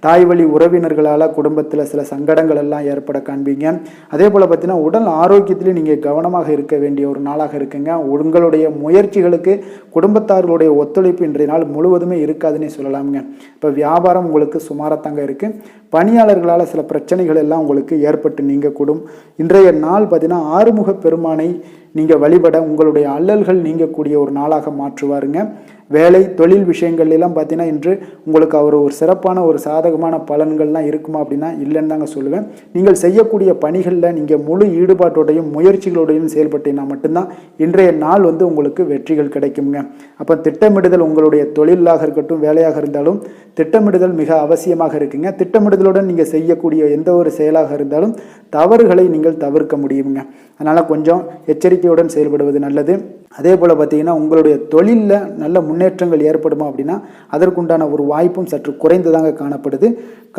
தாய் வழி உறவினர்களால் குடும்பத்தில் சில சங்கடங்கள் எல்லாம் ஏற்பட காண்பீங்க. அதே போல் பார்த்தீங்கன்னா உடல் ஆரோக்கியத்திலையும் நீங்கள் கவனமாக இருக்க வேண்டிய ஒரு நாளாக இருக்குங்க. உங்களுடைய முயற்சிகளுக்கு குடும்பத்தார்களுடைய ஒத்துழைப்பு இன்றைய நாள் முழுவதுமே இருக்காதுன்னே சொல்லலாமுங்க. இப்போ வியாபாரம் உங்களுக்கு சுமாரத்தாங்க இருக்குது. பணியாளர்களால் சில பிரச்சனைகள் எல்லாம் உங்களுக்கு ஏற்பட்டு நீங்கக்கூடும். இன்றைய நாள் பார்த்தீங்கன்னா ஆறுமுக பெருமானை நீங்கள் வழிபட உங்களுடைய அல்லல்கள் நீங்கக்கூடிய ஒரு நாளாக மாற்றுவாருங்க. வேலை தொழில் விஷயங்கள் எல்லாம் பார்த்தீங்கன்னா இன்று உங்களுக்கு அவர் ஒரு சிறப்பான ஒரு சாதகமான பலன்கள்லாம் இருக்குமா அப்படின்னா இல்லைன்னு தாங்க சொல்லுவேன். நீங்கள் செய்யக்கூடிய பணிகளில் நீங்கள் முழு ஈடுபாட்டோடையும் முயற்சிகளோடையும் செயல்பட்டீங்கன்னா மட்டும்தான் இன்றைய நாள் உங்களுக்கு வெற்றிகள் கிடைக்குங்க. அப்போ திட்டமிடுதல் உங்களுடைய தொழிலாக இருக்கட்டும் வேலையாக இருந்தாலும் திட்டமிடுதல் மிக அவசியமாக இருக்குங்க. திட்டமிடுதலுடன் நீங்கள் செய்யக்கூடிய எந்த ஒரு செயலாக இருந்தாலும் தவறுகளை நீங்கள் தவிர்க்க முடியுங்க. அதனால் கொஞ்சம் எச்சரிக்கையுடன் செயல்படுவது நல்லது. அதே போல் பார்த்தீங்கன்னா உங்களுடைய தொழிலில் நல்ல முன்னேற்றங்கள் ஏற்படுமா அப்படின்னா அதற்குண்டான ஒரு வாய்ப்பும் சற்று குறைந்ததாக காணப்படுது.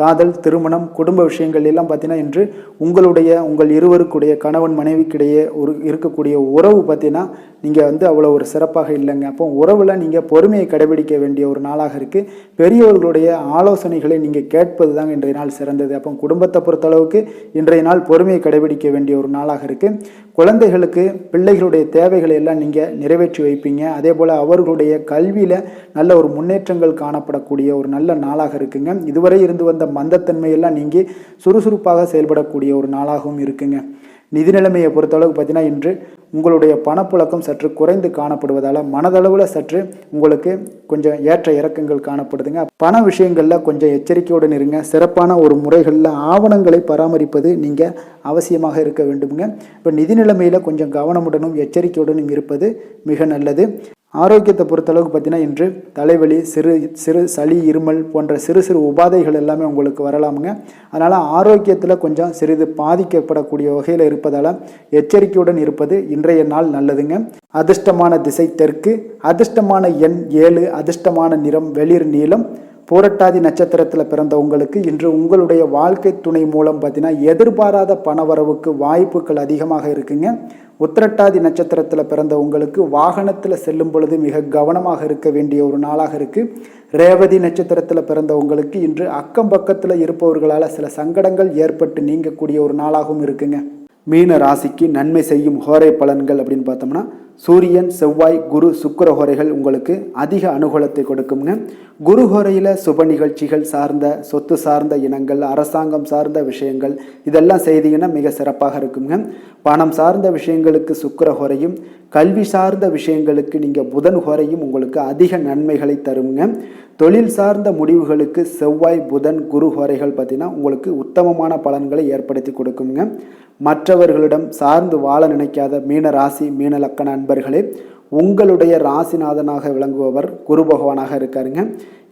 காதல், திருமணம், குடும்ப விஷயங்கள் எல்லாம் பார்த்தீங்கன்னா இன்று உங்கள் இருவருக்குடைய கணவன் மனைவிக்கிடையே இருக்கக்கூடிய உறவு பார்த்தீங்கன்னா நீங்கள் அவ்வளோ ஒரு சிறப்பாக இல்லைங்க. அப்போ உறவில் நீங்கள் பொறுமையை கடைபிடிக்க வேண்டிய ஒரு நாளாக இருக்குது. பெரியவர்களுடைய ஆலோசனைகளை நீங்கள் கேட்பது தாங்க இன்றைய நாள் சிறந்தது. அப்போ குடும்பத்தை பொறுத்தளவுக்கு இன்றைய நாள் பொறுமையை கடைபிடிக்க வேண்டிய ஒரு நாளாக இருக்குது. குழந்தைகளுக்கு பிள்ளைகளுடைய தேவைகளை எல்லாம் நீங்கள் நிறைவேற்றி வைப்பீங்க. அதே போல் அவர்களுடைய கல்வியில் நல்ல ஒரு முன்னேற்றங்கள் காணப்படக்கூடிய ஒரு நல்ல நாளாக இருக்குங்க. இதுவரை இருந்து வந்த மந்தத்தன்மையெல்லாம் நீங்கி சுறுசுறுப்பாக செயல்படக்கூடிய ஒரு நாளாகவும் இருக்குங்க. நிதி நிலைமையை பொறுத்தளவுக்கு பார்த்தீங்கன்னா இன்று உங்களுடைய பணப்புழக்கம் சற்று குறைந்து காணப்படுவதால் மனதளவில் சற்று உங்களுக்கு கொஞ்சம் ஏற்ற இறக்கங்கள் காணப்படுதுங்க. பண விஷயங்களில் கொஞ்சம் எச்சரிக்கையுடன் இருங்க. சிறப்பான ஒரு முறைகளில் ஆவணங்களை பராமரிப்பது நீங்கள் அவசியமாக இருக்க வேண்டுங்க. இப்போ நிதி நிலைமையில் கொஞ்சம் கவனமுடனும் எச்சரிக்கையுடனும் இருப்பது மிக நல்லது. ஆரோக்கியத்தை பொறுத்தளவுக்கு பார்த்தீங்கன்னா இன்று தலைவலி, சிறு சளி, இருமல் போன்ற சிறு சிறு உபாதைகள் எல்லாமே உங்களுக்கு வரலாமுங்க. அதனால் ஆரோக்கியத்தில் கொஞ்சம் சிறிது பாதிக்கப்படக்கூடிய வகையில் இருப்பதால் எச்சரிக்கையுடன் இருப்பது இன்றைய நாள் நல்லதுங்க. அதிர்ஷ்டமான திசை தெற்கு, அதிர்ஷ்டமான எண் 7, அதிர்ஷ்டமான நிறம் வெளிர் நீலம். பூரட்டாதி நட்சத்திரத்தில் பிறந்த உங்களுக்கு இன்று உங்களுடைய வாழ்க்கை துணை மூலம் பார்த்தீங்கன்னா எதிர்பாராத பணவரவுக்கு வாய்ப்புகள் அதிகமாக இருக்குங்க. உத்திரட்டாதி நட்சத்திரத்தில் பிறந்த உங்களுக்கு வாகனத்தில் செல்லும் பொழுது மிக கவனமாக இருக்க வேண்டிய ஒரு நாளாக இருக்குது. ரேவதி நட்சத்திரத்தில் பிறந்த உங்களுக்கு இன்று அக்கம் பக்கத்தில் இருப்பவர்களால் சில சங்கடங்கள் ஏற்பட்டு நீங்கக்கூடிய ஒரு நாளாகவும் இருக்குங்க. மீன ராசிக்கு நன்மை செய்யும் ஹோரை பலன்கள் அப்படின்னு பார்த்தோம்னா சூரியன், செவ்வாய், குரு, சுக்கிர ஹோரைகள் உங்களுக்கு அதிக அனுகூலத்தை கொடுக்குங்க. குரு ஹோரையில் சுப நிகழ்ச்சிகள் சார்ந்த, சொத்து சார்ந்த இனங்கள், அரசாங்கம் சார்ந்த விஷயங்கள் இதெல்லாம் செய்தீங்கன்னா மிக சிறப்பாக இருக்குங்க. பணம் சார்ந்த விஷயங்களுக்கு சுக்கிர ஹோரையும், கல்வி சார்ந்த விஷயங்களுக்கு நீங்கள் புதன் ஹோரையும் உங்களுக்கு அதிக நன்மைகளை தருங்க. தொழில் சார்ந்த முடிவுகளுக்கு செவ்வாய் புதன் குரு ஹோரைகள் பார்த்தீங்கன்னா உங்களுக்கு உத்தமமான பலன்களை ஏற்படுத்தி கொடுக்குங்க. மற்றவர்களிடம் சார்ந்து வாழ நினைக்காத மீன ராசி மீன லக்கண அன்பர்களே, உங்களுடைய ராசிநாதனாக விளங்குபவர் குரு பகவானாக இருக்காருங்க.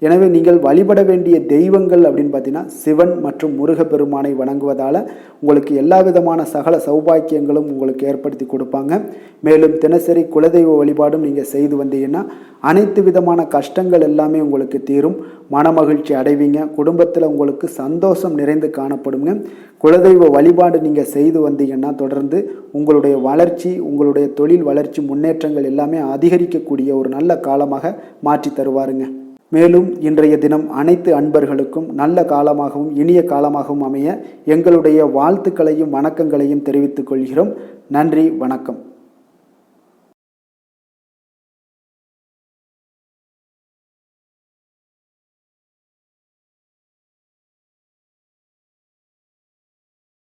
எனவே நீங்கள் வழிபட வேண்டிய தெய்வங்கள் அப்படின்னு பார்த்தீங்கன்னா சிவன் மற்றும் முருகப்பெருமானை வணங்குவதால் உங்களுக்கு எல்லா விதமான சகல சௌபாக்கியங்களும் உங்களுக்கு ஏற்படுத்தி கொடுப்பாங்க. மேலும் தினசரி குலதெய்வ வழிபாடும் நீங்கள் செய்து வந்தீங்கன்னா அனைத்து விதமான கஷ்டங்கள் எல்லாமே உங்களுக்கு தீரும், மனமகிழ்ச்சி அடைவீங்க, குடும்பத்தில் உங்களுக்கு சந்தோஷம் நிறைந்து காணப்படுங்க. குலதெய்வ வழிபாடு நீங்கள் செய்து வந்தீங்கன்னா தொடர்ந்து உங்களுடைய வளர்ச்சி, உங்களுடைய தொழில் வளர்ச்சி, முன்னேற்றங்கள் எல்லாமே அதிகரிக்கக்கூடிய ஒரு நல்ல காலமாக மாற்றி தருவாருங்க. மேலும் இன்றைய தினம் அனைத்து அன்பர்களுக்கும் நல்ல காலமாகவும் இனிய காலமாகவும் அமைய எங்களுடைய வாழ்த்துக்களையும் வணக்கங்களையும் தெரிவித்துக் கொள்கிறோம். நன்றி, வணக்கம்.